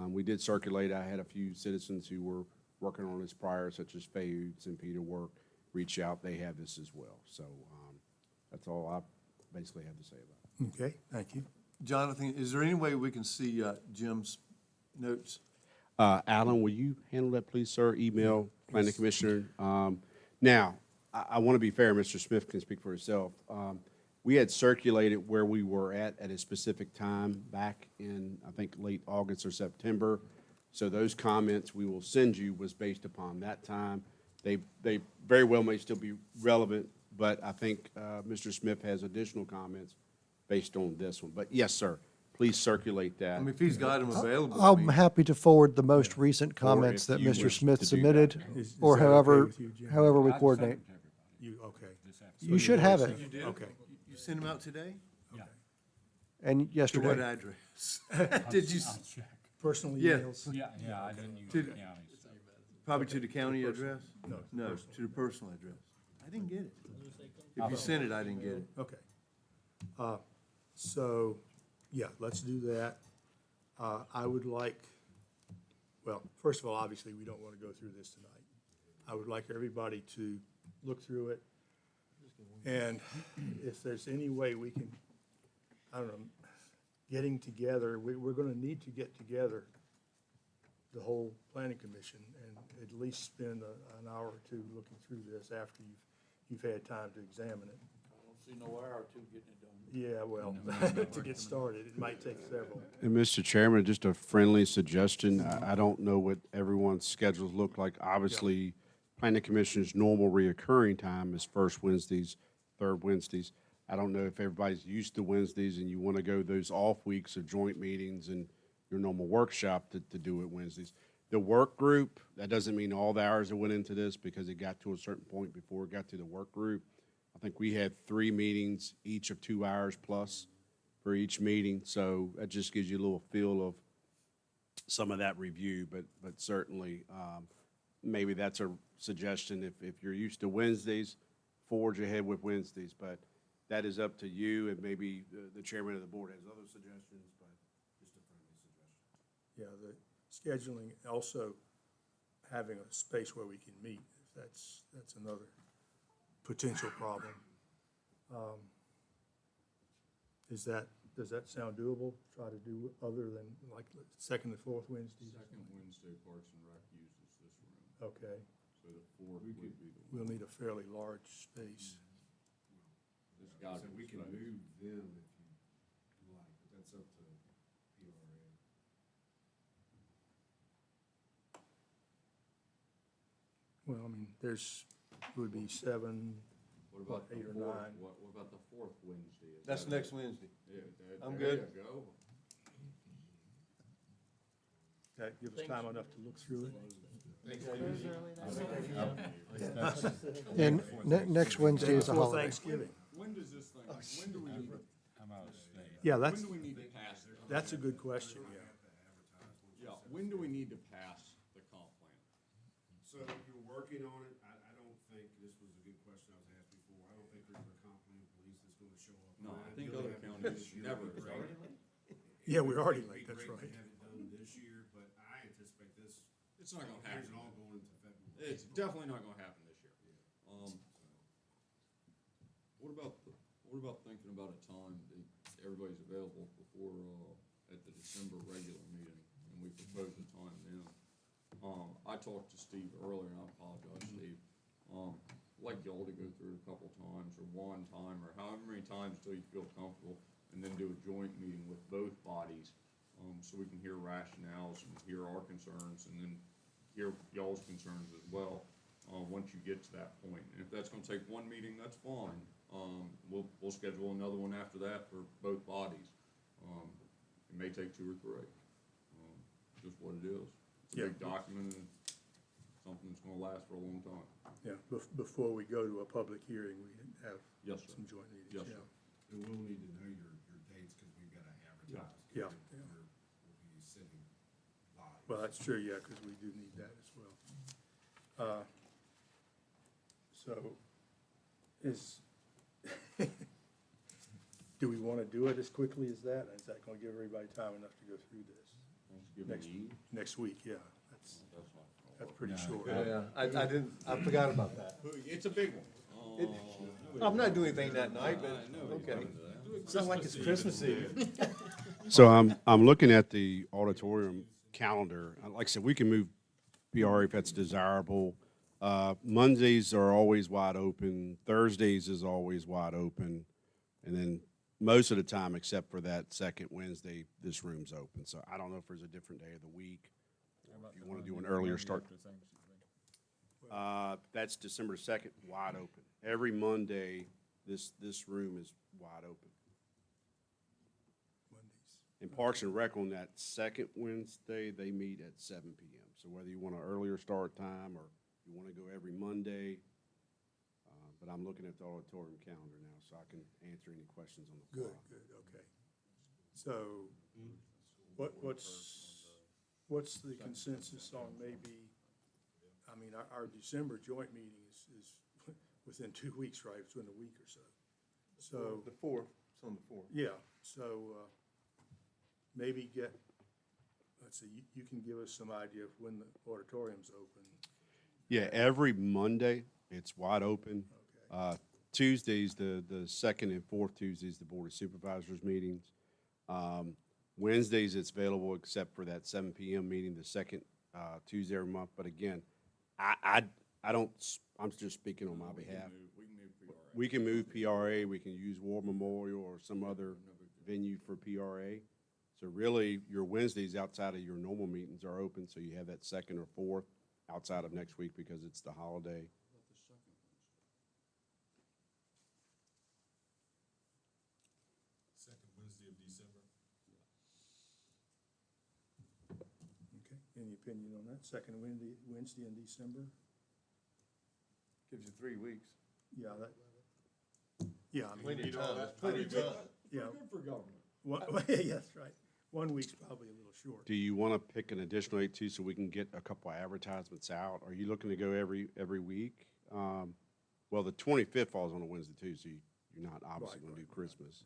Speaker 8: We did circulate. I had a few citizens who were working on this prior, such as Fayouds and Peter Work, reach out. They have this as well. So that's all I basically have to say about it.
Speaker 2: Okay, thank you.
Speaker 1: Jonathan, is there any way we can see Jim's notes?
Speaker 8: Alan, will you handle that, please, sir? Email Planning Commissioner. Now, I want to be fair. Mr. Smith can speak for himself. We had circulated where we were at a specific time back in, I think, late August or September. So those comments we will send you was based upon that time. They very well may still be relevant, but I think Mr. Smith has additional comments based on this one. But yes, sir, please circulate that.
Speaker 1: I mean, if he's got them available.
Speaker 4: I'm happy to forward the most recent comments
Speaker 8: if
Speaker 4: that
Speaker 8: you
Speaker 4: Mr.
Speaker 8: wish
Speaker 4: Smith
Speaker 8: to do
Speaker 4: submitted,
Speaker 2: Is
Speaker 4: or
Speaker 2: that okay
Speaker 4: however,
Speaker 2: with you, Jim?
Speaker 4: however we
Speaker 5: I just sent
Speaker 4: coordinate.
Speaker 5: them to everybody.
Speaker 2: You, okay.
Speaker 4: You should have it.
Speaker 1: You did?
Speaker 2: Okay.
Speaker 1: You sent them out today?
Speaker 4: And
Speaker 1: To what
Speaker 4: yesterday.
Speaker 1: address? Did you,
Speaker 2: Personal
Speaker 1: Yeah.
Speaker 2: emails?
Speaker 6: Yeah, I didn't use
Speaker 1: To
Speaker 6: the
Speaker 1: the-
Speaker 6: county.
Speaker 1: probably to the county address?
Speaker 2: No,
Speaker 1: No,
Speaker 2: personal.
Speaker 1: to the personal address. I didn't get it. If you sent it, I didn't get it.
Speaker 2: Okay. So, yeah, let's do that. I would like, well, first of all, obviously, we don't want to go through this tonight. I would like everybody to look through it. And if there's any way we can, I don't know, getting together, we're going to need to get together the whole planning commission and at least spend an hour or two looking through this after you've had time to examine it.
Speaker 5: I don't see no hour or two getting it done.
Speaker 2: Yeah, well, to get started, it might take several.
Speaker 8: And Mr. Chairman, just a friendly suggestion. I don't know what everyone's schedules look like. Obviously, Planning Commission's normal reoccurring time is first Wednesdays, third Wednesdays. I don't know if everybody's used to Wednesdays and you want to go those off weeks of joint meetings and your normal workshop to do it Wednesdays. The work group, that doesn't mean all the hours that went into this because it got to a certain point before it got to the work group. I think we had 3 meetings, each of 2 hours plus for each meeting. So that just gives you a little feel of some of that review, but certainly, maybe that's a suggestion. If you're used to Wednesdays, forge ahead with Wednesdays, but that is up to you, and maybe the chairman of the board has other suggestions, but just a friendly suggestion.
Speaker 2: Yeah, the scheduling, also having a space where we can meet, if that's another potential problem. Does that sound doable? Try to do other than like second and fourth Wednesdays?
Speaker 6: Second Wednesday, Parks and Rec uses this room,
Speaker 2: Okay,
Speaker 6: so the fourth would be the one.
Speaker 2: we'll need a fairly large space.
Speaker 6: It's got
Speaker 14: So
Speaker 6: to
Speaker 14: we
Speaker 6: be
Speaker 14: can
Speaker 6: space.
Speaker 14: move them if you like, but that's up to PRA.
Speaker 2: Well, I mean, would be 7,
Speaker 6: What about the
Speaker 2: 8 or
Speaker 6: fourth?
Speaker 2: 9.
Speaker 6: What about the fourth Wednesday? Is
Speaker 1: That's
Speaker 6: that-
Speaker 1: next Wednesday.
Speaker 6: Yeah,
Speaker 1: I'm
Speaker 6: there
Speaker 1: good.
Speaker 6: you go.
Speaker 2: That gives us time enough to look through it.
Speaker 4: And next Wednesday is a
Speaker 2: Before
Speaker 4: holiday.
Speaker 2: Thanksgiving.
Speaker 5: When does this thing, when do we need,
Speaker 6: I'm out of state.
Speaker 2: Yeah,
Speaker 5: when
Speaker 2: that's,
Speaker 5: do we need to pass it?
Speaker 2: that's a good question, yeah.
Speaker 5: Yeah, when do we need to pass the comp plan?
Speaker 14: So you're working on it, I don't think, this was a good question I was asked before, I don't think there's a comp plan police that's gonna show up.
Speaker 5: No, I
Speaker 14: You'll
Speaker 5: think
Speaker 14: have
Speaker 5: other
Speaker 14: it
Speaker 5: counties
Speaker 14: this year.
Speaker 5: never.
Speaker 2: Yeah, we're already
Speaker 14: It'd be
Speaker 2: late, that's
Speaker 14: great
Speaker 2: right.
Speaker 14: to have it done this year, but I anticipate this,
Speaker 5: It's not gonna
Speaker 14: here's
Speaker 5: happen.
Speaker 14: it all going into February.
Speaker 5: It's definitely not gonna happen this year. What about thinking about a time that everybody's available before, at the December regular meeting, and we propose a time then? I talked to Steve earlier, and I apologize, Steve. I'd like y'all to go through it a couple times, or one time, or however many times till you feel comfortable, and then do a joint meeting with both bodies, so we can hear rationales and hear our concerns, and then hear y'all's concerns as well, once you get to that point. And if that's gonna take one meeting, that's fine. We'll schedule another one after that for both bodies. It may take 2 or 3. Just what it is. It's a
Speaker 2: Yeah.
Speaker 5: big document and something that's gonna last for a long time.
Speaker 2: Yeah, before we go to a public hearing, we have
Speaker 5: Yes, sir.
Speaker 2: some joint meetings,
Speaker 5: Yes,
Speaker 2: yeah.
Speaker 5: sir.
Speaker 14: And we'll need to know your dates, cause we've gotta advertise.
Speaker 2: Yeah.
Speaker 14: We'll be sitting live.
Speaker 2: Well, that's true, yeah, because we do need that as well. So, do we want to do it as quickly as that? Is that going to give everybody time enough to go through this?
Speaker 5: Thanksgiving Eve,
Speaker 2: Next week, yeah,
Speaker 5: that's not.
Speaker 2: that's pretty short.
Speaker 1: Yeah, I forgot about that.
Speaker 5: It's a big one.
Speaker 1: I'm not doing anything that night, but, okay. Sounds like it's Christmas Eve.
Speaker 8: So I'm looking at the auditorium calendar. Like I said, we can move PRA if that's desirable. Mondays are always wide open. Thursdays is always wide open. And then most of the time, except for that second Wednesday, this room's open. So I don't know if there's a different day of the week. Or if you want to do an earlier start. That's December 2nd, wide open. Every Monday, this room is wide open. In Parks and Rec on that second Wednesday, they meet at 7 PM. So whether you want an earlier start time or you want to go every Monday, but I'm looking at the auditorium calendar now, so I can answer any questions on the fly.
Speaker 2: Good, okay. So, what's the consensus on maybe, I mean, our December joint meeting is within 2 weeks, right? It's within a week or so. So,
Speaker 1: The 4th, it's on the 4th.
Speaker 2: yeah, so maybe let's see, you can give us some idea of when the auditorium's open.
Speaker 8: Yeah, every Monday, it's wide open. Tuesdays, the second and fourth Tuesdays, the Board of Supervisors meetings. Wednesdays, it's available except for that 7 PM meeting, the second Tuesday every month. But again, I don't, I'm just speaking on my behalf.
Speaker 5: We can move PRA.
Speaker 8: We can move PRA, we can use War Memorial or some other venue for PRA. So really, your Wednesdays outside of your normal meetings are open, so you have that second or fourth outside of next week because it's the holiday.
Speaker 9: Second Wednesday of December.
Speaker 2: Okay, any opinion on that? Second Wednesday in December?
Speaker 1: Gives you 3 weeks.
Speaker 2: Yeah, that, yeah, I mean,
Speaker 1: Plenty of time, that's plenty of time.
Speaker 2: yeah.
Speaker 6: Good for government.
Speaker 2: Yeah, that's right. 1 week's probably a little short.
Speaker 8: Do you want to pick an additional date too, so we can get a couple of advertisements out? Are you looking to go every week? Well, the 25th falls on a Wednesday too, so you're not obviously going to do Christmas.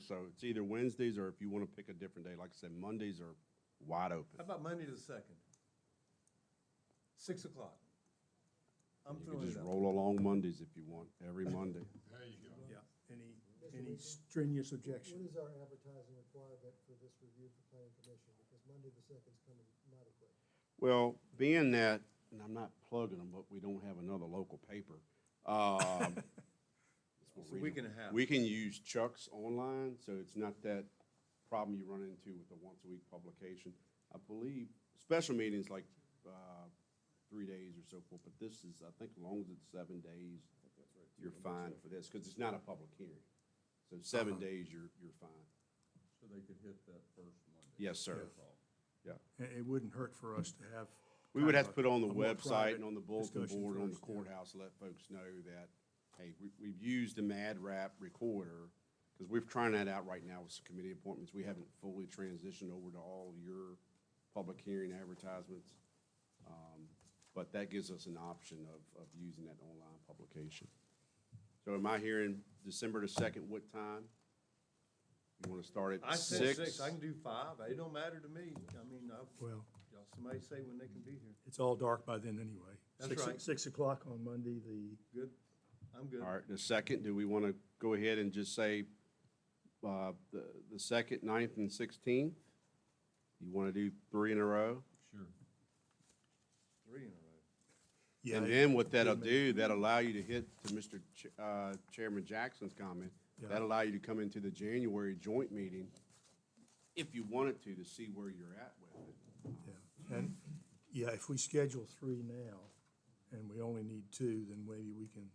Speaker 8: So it's either Wednesdays, or if you want to pick a different day, like I said, Mondays are wide
Speaker 1: How
Speaker 8: open.
Speaker 1: about Monday the 2nd? 6 o'clock. I'm
Speaker 8: You can
Speaker 1: throwing
Speaker 8: just
Speaker 1: it out.
Speaker 8: roll along Mondays if you want, every Monday.
Speaker 9: There you go.
Speaker 2: Yeah, any strenuous objection?
Speaker 4: What is our advertising requirement for this review for planning commission? Because Monday the 2nd's coming mighty quick.
Speaker 8: Well, being that, and I'm not plugging them, but we don't have another local paper.
Speaker 1: It's a week and a half.
Speaker 8: We can use Chuck's online, so it's not that problem you run into with the once-a-week publication. I believe special meetings like 3 days or so forth, but this is, I think, as long as it's 7 days, you're fine for this, because it's not a public hearing. So 7 days, you're fine.
Speaker 6: So they could hit that first Monday.
Speaker 8: Yes, sir.
Speaker 6: That's all.
Speaker 8: Yeah.
Speaker 2: It wouldn't hurt for us to have.
Speaker 8: We would
Speaker 2: kind
Speaker 8: have
Speaker 2: of
Speaker 8: to put on the
Speaker 2: a more
Speaker 8: website and
Speaker 2: private
Speaker 8: on the bulletin
Speaker 2: discussion
Speaker 8: board, on the
Speaker 2: first, yeah.
Speaker 8: courthouse, to let folks know that, hey, we've used the Mad Rap recorder, because we're trying that out right now with some committee appointments. We haven't fully transitioned over to all your public hearing advertisements. But that gives us an option of using that online publication. So am I hearing December the 2nd, what time? You want to start at
Speaker 1: I said
Speaker 8: 6?
Speaker 1: 6, I can do 5, it don't matter to me. I mean,
Speaker 2: Well,
Speaker 1: y'all, somebody say when they can be here.
Speaker 2: it's all dark by then anyway.
Speaker 1: That's right.
Speaker 2: 6 o'clock on Monday,
Speaker 1: Good, I'm good.
Speaker 8: All right, the 2nd, do we want to go ahead and just say the 2nd, 9th, and 16th? You want to do 3 in a row?
Speaker 6: Sure.
Speaker 1: 3 in a row.
Speaker 2: yeah.
Speaker 8: And then what that'll do, that'll allow you to hit, to Mr. Chairman Jackson's comment,
Speaker 2: Yeah.
Speaker 8: that'll allow you to come into the January joint meeting, if you wanted to see where you're at with it.
Speaker 2: Yeah, and, yeah, if we schedule 3 now, and we only need 2, then maybe we can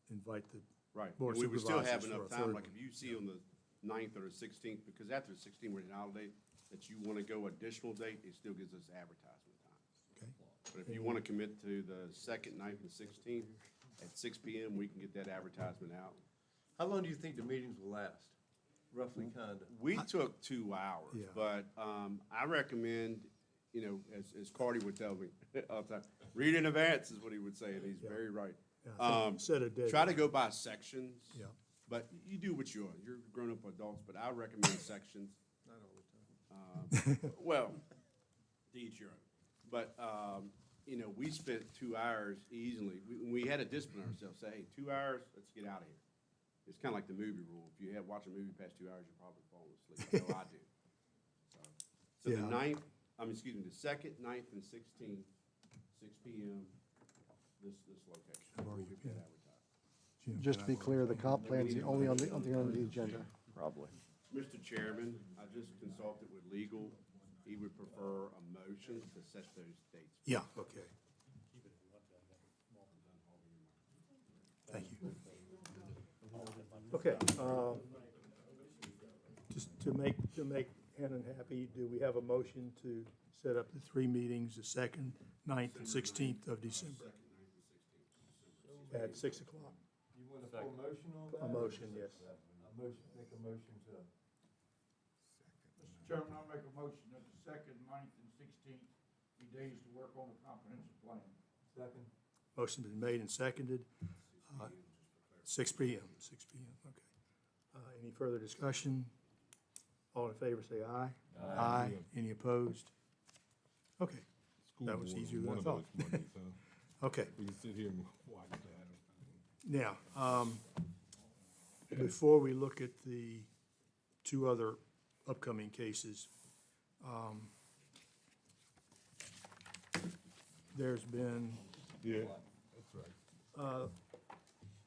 Speaker 2: invite the
Speaker 8: Right.
Speaker 2: Board
Speaker 8: And we would still have
Speaker 2: Supervisors for
Speaker 8: enough
Speaker 2: a
Speaker 8: time,
Speaker 2: third
Speaker 8: like
Speaker 2: one.
Speaker 8: if you see on the 9th or the 16th, because after the 16th, we're in holiday, that you want to go additional date, it still gives us advertisement time.
Speaker 2: Okay.
Speaker 8: But if you want to commit to the 2nd, 9th, and 16th, at 6 PM, we can get that advertisement out.
Speaker 1: How long do you think the meetings will last? Roughly, kinda.
Speaker 8: We took 2 hours,
Speaker 2: Yeah.
Speaker 8: but I recommend, you know, as Cardi would tell me all the time, read in advance is what he would say, and he's very right.
Speaker 2: Yeah, I think set a date.
Speaker 8: Try to go by sections.
Speaker 2: Yeah.
Speaker 8: But you do what you are. You're grown-up adults, but I recommend sections.
Speaker 1: Not all the time.
Speaker 8: Well, to each your own. But, you know, we spent 2 hours easily. We had to discipline ourselves, say, hey, 2 hours, let's get out of here. It's kind of like the movie rule. If you watch a movie past 2 hours, you're probably falling asleep. I know I do. So the
Speaker 2: Yeah.
Speaker 8: 9th, excuse me, the 2nd, 9th, and 16th, 6 PM, this location. We'll get that advertised.
Speaker 2: Jim,
Speaker 4: Just to
Speaker 2: can I
Speaker 4: be clear, the comp plan's only on the agenda.
Speaker 10: Probably.
Speaker 8: Mr. Chairman, I just consulted with legal. He would prefer a motion to set those dates.
Speaker 2: Yeah, okay. Thank you. Okay, just to make Hannon happy, do we have a motion to set up the 3 meetings, the 2nd, 9th, and 16th of December? At 6 o'clock?
Speaker 1: You want a full motion on that?
Speaker 2: A motion, yes.
Speaker 1: Make a motion to.
Speaker 5: Mr. Chairman, I'll make a motion that the 2nd, 9th, and 16th be days to work on the comprehensive plan.
Speaker 1: Second.
Speaker 2: Motion been made and seconded. 6 PM, okay. Any further discussion? All in favor, say aye. Aye. Any opposed? Okay,
Speaker 9: School
Speaker 2: That was
Speaker 9: board
Speaker 2: easier than
Speaker 9: one
Speaker 2: I
Speaker 9: of
Speaker 2: thought.
Speaker 9: those Mondays, huh?
Speaker 2: okay.
Speaker 9: We can sit here and watch that.
Speaker 2: Now, before we look at the 2 other upcoming cases, there's been
Speaker 9: Yeah, that's right.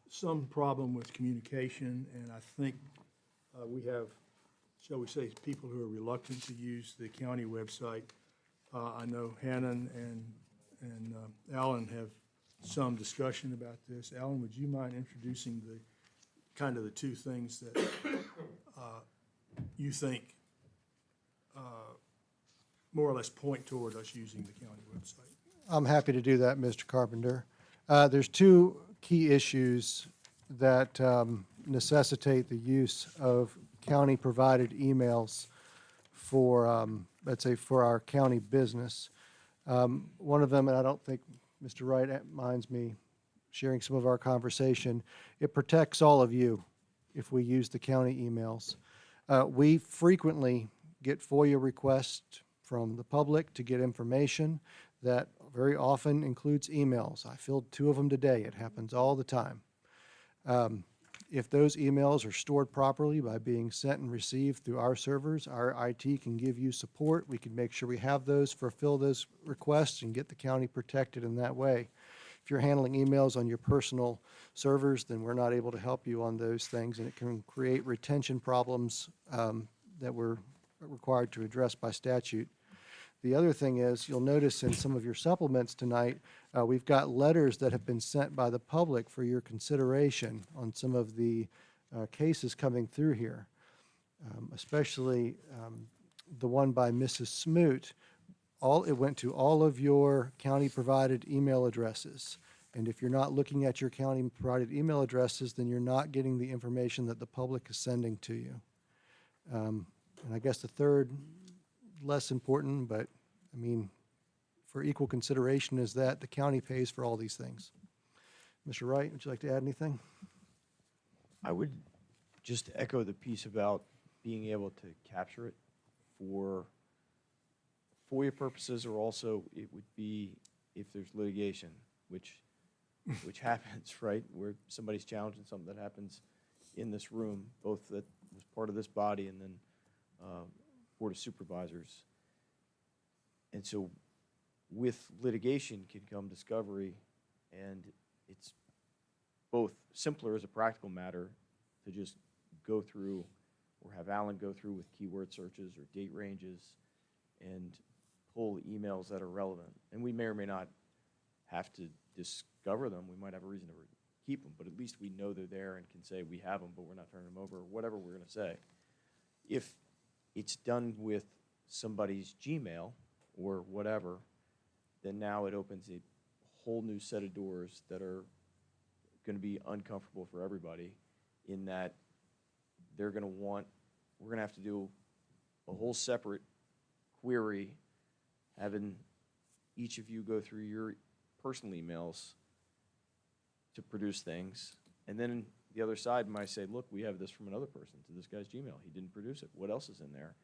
Speaker 2: some problem with communication, and I think we have, shall we say, people who are reluctant to use the county website. I know Hannon and Alan have some discussion about this. Alan, would you mind introducing the, kind of the two things that you think more or less point toward us using the county website?
Speaker 4: I'm happy to do that, Mr. Carpenter. There's two key issues that necessitate the use of county-provided emails for, let's say, for our county business. One of them, and I don't think Mr. Wright minds me sharing some of our conversation, it protects all of you if we use the county emails. We frequently get FOIA requests from the public to get information that very often includes emails. I filled 2 of them today. It happens all the time. If those emails are stored properly by being sent and received through our servers, our IT can give you support. We can make sure we have those, fulfill those requests, and get the county protected in that way. If you're handling emails on your personal servers, then we're not able to help you on those things, and it can create retention problems that we're required to address by statute. The other thing is, you'll notice in some of your supplements tonight, we've got letters that have been sent by the public for your consideration on some of the cases coming through here, especially the one by Mrs. Smoot. It went to all of your county-provided email addresses. And if you're not looking at your county-provided email addresses, then you're not getting the information that the public is sending to you. And I guess the third, less important, but I mean, for equal consideration, is that the county pays for all these things. Mr. Wright, would you like to add anything?
Speaker 10: I would just echo the piece about being able to capture it for FOIA purposes, or also it would be if there's litigation, which happens, right? Where somebody's challenging something that happens in this room, both that was part of this body and then Board of Supervisors. And so with litigation can come discovery, and it's both simpler as a practical matter to just go through or have Alan go through with keyword searches or date ranges and pull emails that are relevant. And we may or may not have to discover them. We might have a reason to keep them, but at least we know they're there and can say we have them, but we're not turning them over, or whatever we're going to say. If it's done with somebody's Gmail or whatever, then now it opens a whole new set of doors that are going to be uncomfortable for everybody, in that they're going to want, we're going to have to do a whole separate query, having each of you go through your personal emails to produce things. And then the other side might say, look, we have this from another person to this guy's Gmail. He didn't produce it. What else is in there?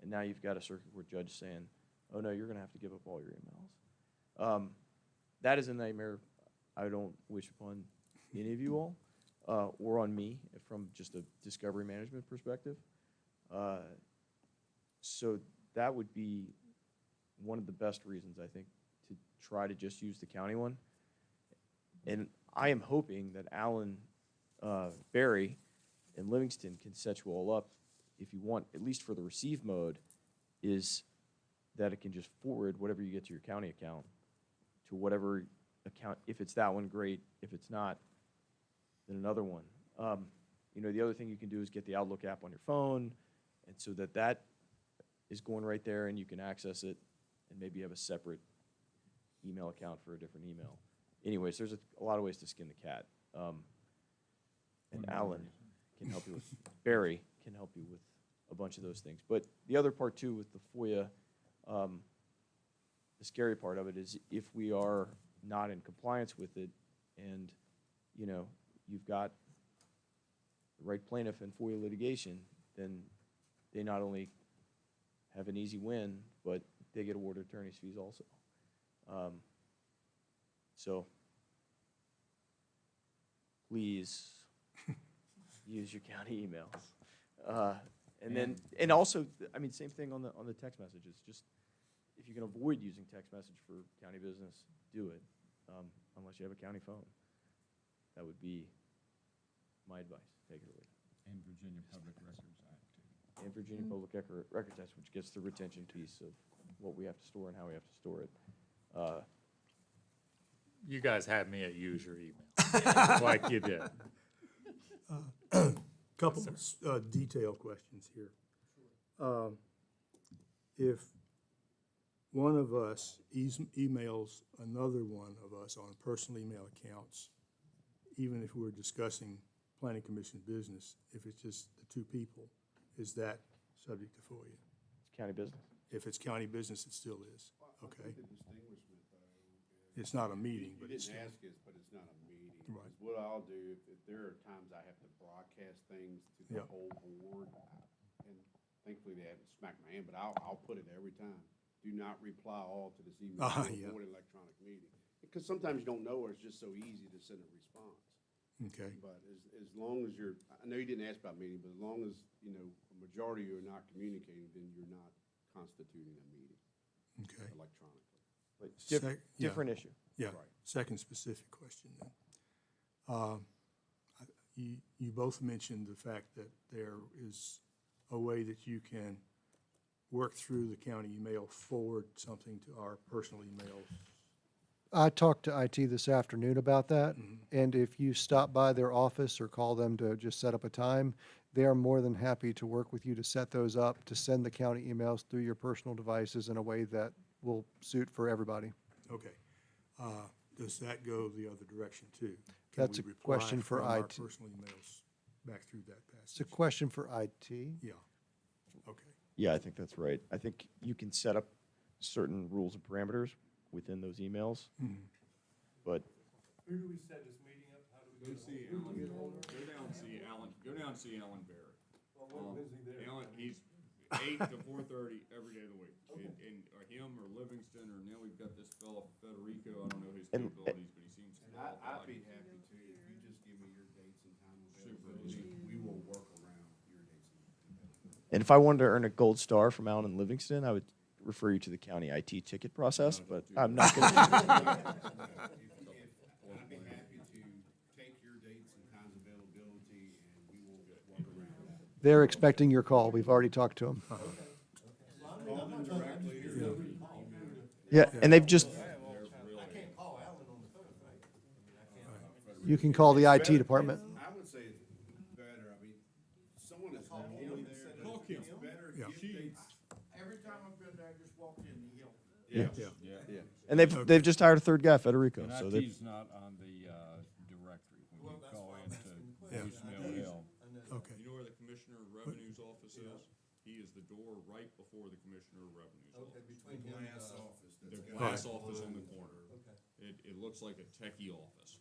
Speaker 10: And now you've got a circuit court judge saying, oh, no, you're going to have to give up all your emails. That is a nightmare I don't wish upon any of you all, or on me from just a discovery management perspective. So that would be one of the best reasons, I think, to try to just use the county one. And I am hoping that Alan, Barry, and Livingston can set you all up, if you want, at least for the receive mode, is that it can just forward whatever you get to your county account to whatever account. If it's that one, great. If it's not, then another one. You know, the other thing you can do is get the Outlook app on your phone, and so that is going right there, and you can access it, and maybe have a separate email account for a different email. Anyways, there's a lot of ways to skin the cat. And Alan can help you with, Barry can help you with a bunch of those things. But the other part too with the FOIA, the scary part of it is if we are not in compliance with it, and you know, you've got the right plaintiff in FOIA litigation, then they not only have an easy win, but they get awarded attorney's fees also. So please use your county emails. And also, I mean, same thing on the text messages. Just if you can avoid using text message for county business, do it, unless you have a county phone. That would be my advice. Take it away.
Speaker 6: And Virginia Public Records Act, too.
Speaker 10: And Virginia Public Records Act, which gets the retention piece of what we have to store and how we have to store it.
Speaker 3: You guys had me at use your email, like you did.
Speaker 2: Couple detail questions here. If one of us emails another one of us on personal email accounts, even if we're discussing planning commission business, if it's just the two people, is that subject to FOIA?
Speaker 10: It's county business.
Speaker 2: If it's county business, it still is, okay? It's not a meeting, but
Speaker 14: You
Speaker 2: it's
Speaker 14: didn't
Speaker 2: still.
Speaker 14: ask us, but it's not a meeting.
Speaker 2: Right.
Speaker 14: What I'll do, if there are times I have to broadcast things to the
Speaker 2: Yeah.
Speaker 14: whole board, and thankfully they haven't smacked my hand, but I'll put it every time. Do not reply all to this email,
Speaker 2: Yeah.
Speaker 14: avoid electronic meeting. Because sometimes you don't know, or it's just so easy to send a response.
Speaker 2: Okay,
Speaker 14: But as long as you're, I know you didn't ask about meeting, but as long as, you know, a majority of you are not communicating, then you're not constituting a meeting
Speaker 2: okay.
Speaker 14: electronically.
Speaker 10: But
Speaker 2: Sec- yeah.
Speaker 10: different issue.
Speaker 2: Yeah,
Speaker 14: Right.
Speaker 2: second specific question then. You both mentioned the fact that there is a way that you can work through the county email, forward something to our personal emails.
Speaker 4: I talked to IT this afternoon about that, and if you stop by their office or call them to just set up a time, they are more than happy to work with you to set those up, to send the county emails through your personal devices in a way that will suit for everybody.
Speaker 2: Okay. Does that go the other direction too?
Speaker 4: That's
Speaker 2: Can we
Speaker 4: a question
Speaker 2: reply
Speaker 4: for
Speaker 2: from our
Speaker 4: IT.
Speaker 2: personal emails back through that
Speaker 4: It's a
Speaker 2: passage?
Speaker 4: question for IT.
Speaker 2: Yeah, okay.
Speaker 10: Yeah, I think that's right. I think you can set up certain rules and parameters within those emails, but
Speaker 9: Who do we set this meeting up? How do we
Speaker 14: Go see Alan, go down and see Alan Barrett.
Speaker 9: when's he there?
Speaker 14: Alan, he's 8 to 4:30 every day of the week. And him or Livingston, or now we've got this fellow Federico, I don't know his
Speaker 10: And-
Speaker 14: capabilities, but he seems qualified. I'd be happy to, if you just give me your dates and time availability, we will work around your dates and availability.
Speaker 10: and if I wanted to earn a gold star from Allen and Livingston, I would refer you to the county IT ticket process, but I'm not going to.
Speaker 14: I'd be happy to take your dates and times availability, and we will work around that.
Speaker 4: They're expecting your call. We've already talked to them.
Speaker 14: Call them directly or email.
Speaker 10: Yeah, and they've just,
Speaker 4: You can call the IT department.
Speaker 14: I would say it's better, I mean, someone is only there. It's better if
Speaker 2: Yeah.
Speaker 14: you dates.
Speaker 5: Every time I've been there, I just walked in, he helped.
Speaker 2: Yeah.
Speaker 10: and they've just hired a third guy, Federico, so they,
Speaker 6: IT's not on the directory when you call into voicemail hell.
Speaker 2: Okay.
Speaker 14: You know where the Commissioner of Revenue's office is? He is the door right before the Commissioner of Revenue's office.
Speaker 9: between
Speaker 14: The
Speaker 9: him and,
Speaker 14: glass office. The
Speaker 9: the
Speaker 14: glass office on the corner. It looks like a techie office.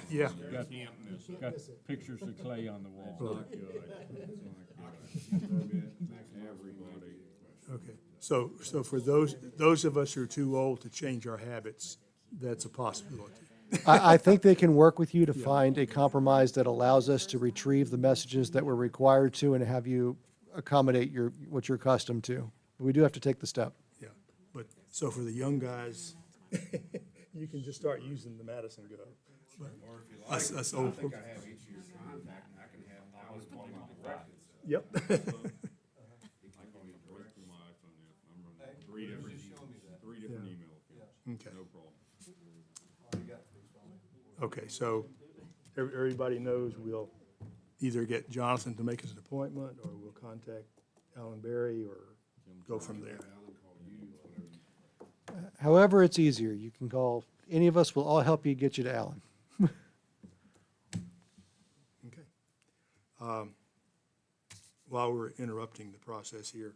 Speaker 2: Yeah.
Speaker 14: You can't miss it.
Speaker 6: Got pictures of Clay on the wall.
Speaker 14: It's not good. It's not good. Everybody.
Speaker 2: Okay, so for those of us who are too old to change our habits, that's a possibility.
Speaker 4: I think they can work with you to find a compromise that allows us to retrieve the messages that we're required to and have you accommodate what you're accustomed to. We do have to take the step.
Speaker 2: Yeah, but, so for the young guys, you can just start using the Madison Go. But
Speaker 14: Or if you
Speaker 2: us
Speaker 14: like, I
Speaker 2: old
Speaker 14: think
Speaker 2: folks-
Speaker 14: I have each of your contact, and I can have Alan call you directly.
Speaker 2: Yep.
Speaker 14: He can call you right through my iPhone now. I'm running three different email accounts.
Speaker 2: Okay.
Speaker 14: No problem.
Speaker 2: Okay, so everybody knows we'll either get Jonathan to make us an appointment, or we'll contact Alan Berry, or go from there.
Speaker 14: Alan call you, whatever.
Speaker 4: However, it's easier. You can call, any of us will all help you get you to Alan.
Speaker 2: Okay. While we're interrupting the process here,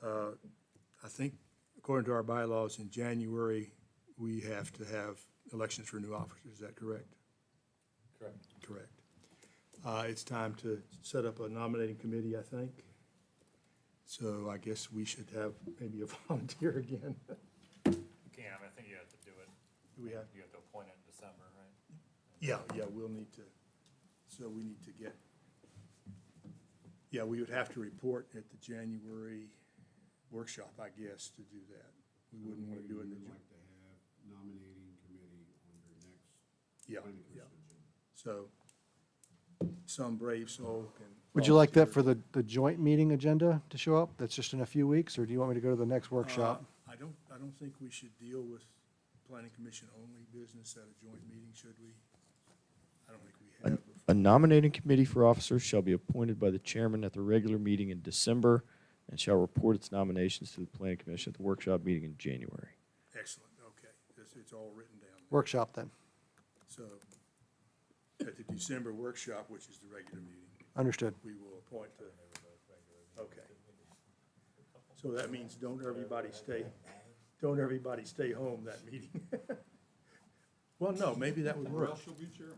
Speaker 2: I think according to our bylaws, in January, we have to have elections for new officers. Is that correct?
Speaker 11: Correct.
Speaker 2: Correct. It's time to set up a nominating committee, I think. So I guess we should have maybe a volunteer again.
Speaker 3: Cam, I think you have to do it.
Speaker 2: Do we have?
Speaker 3: You have to appoint it in December, right?
Speaker 2: Yeah, we'll need to, so we need to get, yeah, we would have to report at the January workshop, I guess, to do that. We wouldn't want to do it in the,
Speaker 14: We'd like to have nominating committee on your next
Speaker 2: yeah,
Speaker 14: planning
Speaker 2: yeah.
Speaker 14: commission agenda.
Speaker 2: So some brave soul can.
Speaker 4: Would you like that
Speaker 2: volunteer.
Speaker 4: for the joint meeting agenda to show up? That's just in a few weeks, or do you want me to go to the next workshop?
Speaker 2: I I don't think we should deal with planning commission only business at a joint meeting, should we? I don't think we have.
Speaker 10: A nominating committee for officers shall be appointed by the chairman at the regular meeting in December and shall report its nominations to the planning commission at the workshop meeting in January.
Speaker 2: Excellent, okay. It's all written down there.
Speaker 4: Workshop then.
Speaker 2: So at the December workshop, which is the regular meeting,
Speaker 4: Understood.
Speaker 2: we will appoint the, okay. So that means don't everybody stay home that meeting. Well, no, maybe that would work.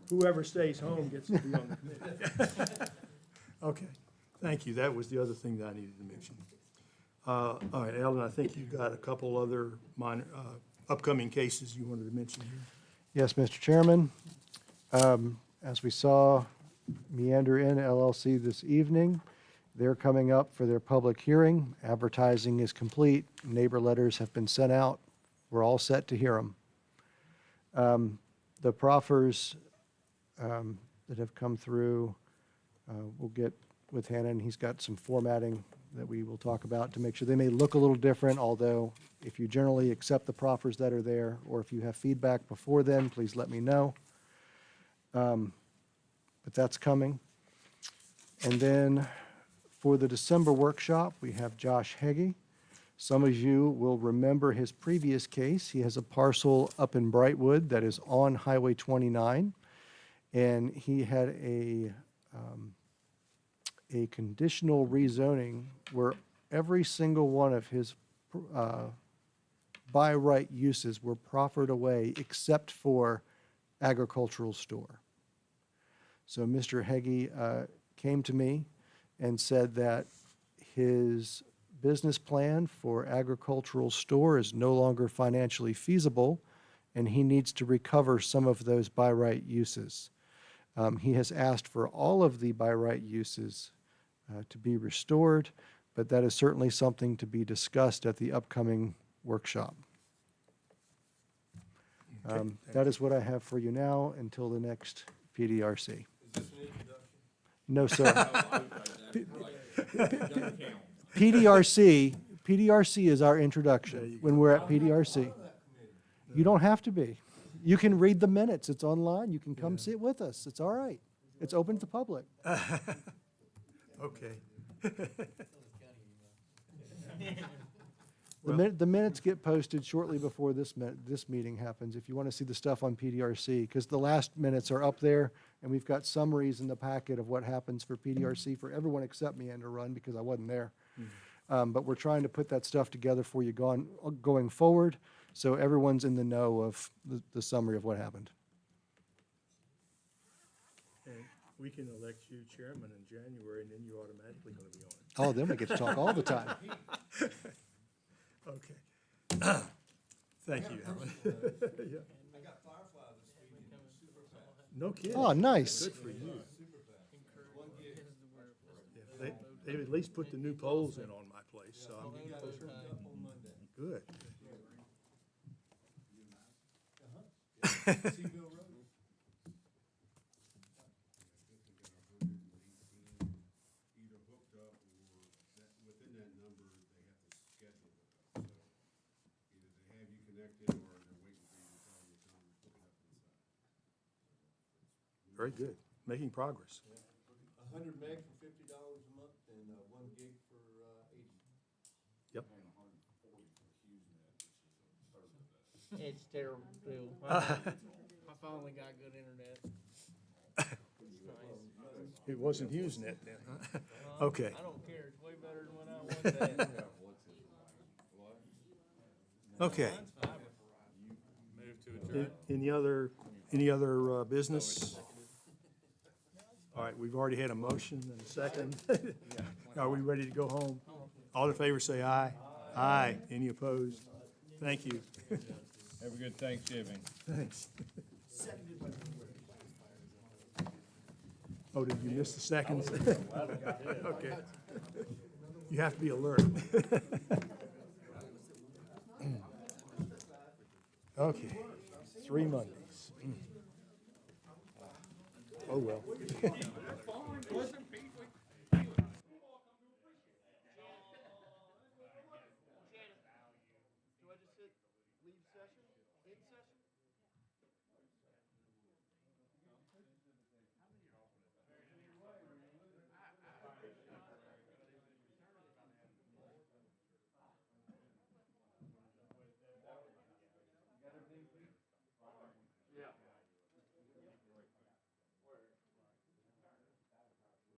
Speaker 2: Whoever stays home gets to be on the committee. Okay, thank you. That was the other thing that I needed to mention. All right, Alan, I think you've got a couple other minor, upcoming cases you wanted to mention here.
Speaker 4: Yes, Mr. Chairman. As we saw, Meander Inn LLC this evening, they're coming up for their public hearing. Advertising is complete. Neighbor letters have been sent out. We're all set to hear them. The proffers that have come through, we'll get with Hannon. He's got some formatting that we will talk about to make sure they may look a little different, although if you generally accept the proffers that are there, or if you have feedback before then, please let me know. But that's coming. And then for the December workshop, we have Josh Heggie. Some of you will remember his previous case. He has a parcel up in Brightwood that is on Highway 29, and he had a conditional rezoning where every single one of his by right uses were proffered away except for agricultural store. So Mr. Heggie came to me and said that his business plan for agricultural store is no longer financially feasible, and he needs to recover some of those by right uses. He has asked for all of the by right uses to be restored, but that is certainly something to be discussed at the upcoming workshop. That is what I have for you now until the next PDRC. No, sir. PDRC is our introduction when we're at PDRC. You don't have to be. You can read the minutes. It's online. You can come sit with us. It's all right. It's open to the public.
Speaker 2: Okay.
Speaker 4: The minutes get posted shortly before this meeting happens, if you want to see the stuff on PDRC, because the last minutes are up there, and we've got summaries in the packet of what happens for PDRC for everyone except Meander Run, because I wasn't there. But we're trying to put that stuff together for you going forward, so everyone's in the know of the summary of what happened.
Speaker 2: And we can elect you chairman in January, and then you're automatically going to be on.
Speaker 4: Oh, then we get to talk all the time.
Speaker 2: Okay. Thank you, Alan. Yeah.
Speaker 14: I got Firefly this week, and it was super fast.
Speaker 2: No kidding.
Speaker 4: Oh, nice.
Speaker 2: Good for you.
Speaker 14: Super fast. One gig.
Speaker 2: Yeah, they at least put the new poles in on my place, so I'm
Speaker 14: We got it up on Monday.
Speaker 2: good.
Speaker 14: Seaville Road. Either hooked up or that, within that number, they have to schedule it. So either they have you connected or they're waiting for you to tell them to come hook it up inside.
Speaker 2: Very good. Making progress.
Speaker 14: 100 meg for $50 a month and 1 gig for 80.
Speaker 2: Yep.
Speaker 16: It's terrible too. I finally got good internet. It's nice.
Speaker 2: It wasn't HughesNet then, huh? Okay.
Speaker 16: I don't care, it's way better than when I was at.
Speaker 2: Okay.
Speaker 3: Move to adjourn.
Speaker 2: Any other business? All right, we've already had a motion and a second. Are we ready to go home? All in favor, say aye. Aye. Any opposed? Thank you.
Speaker 6: Have a good Thanksgiving.
Speaker 2: Thanks. Oh, did you miss the seconds? Okay. You have to be alert. Okay, 3 Mondays. Oh, well.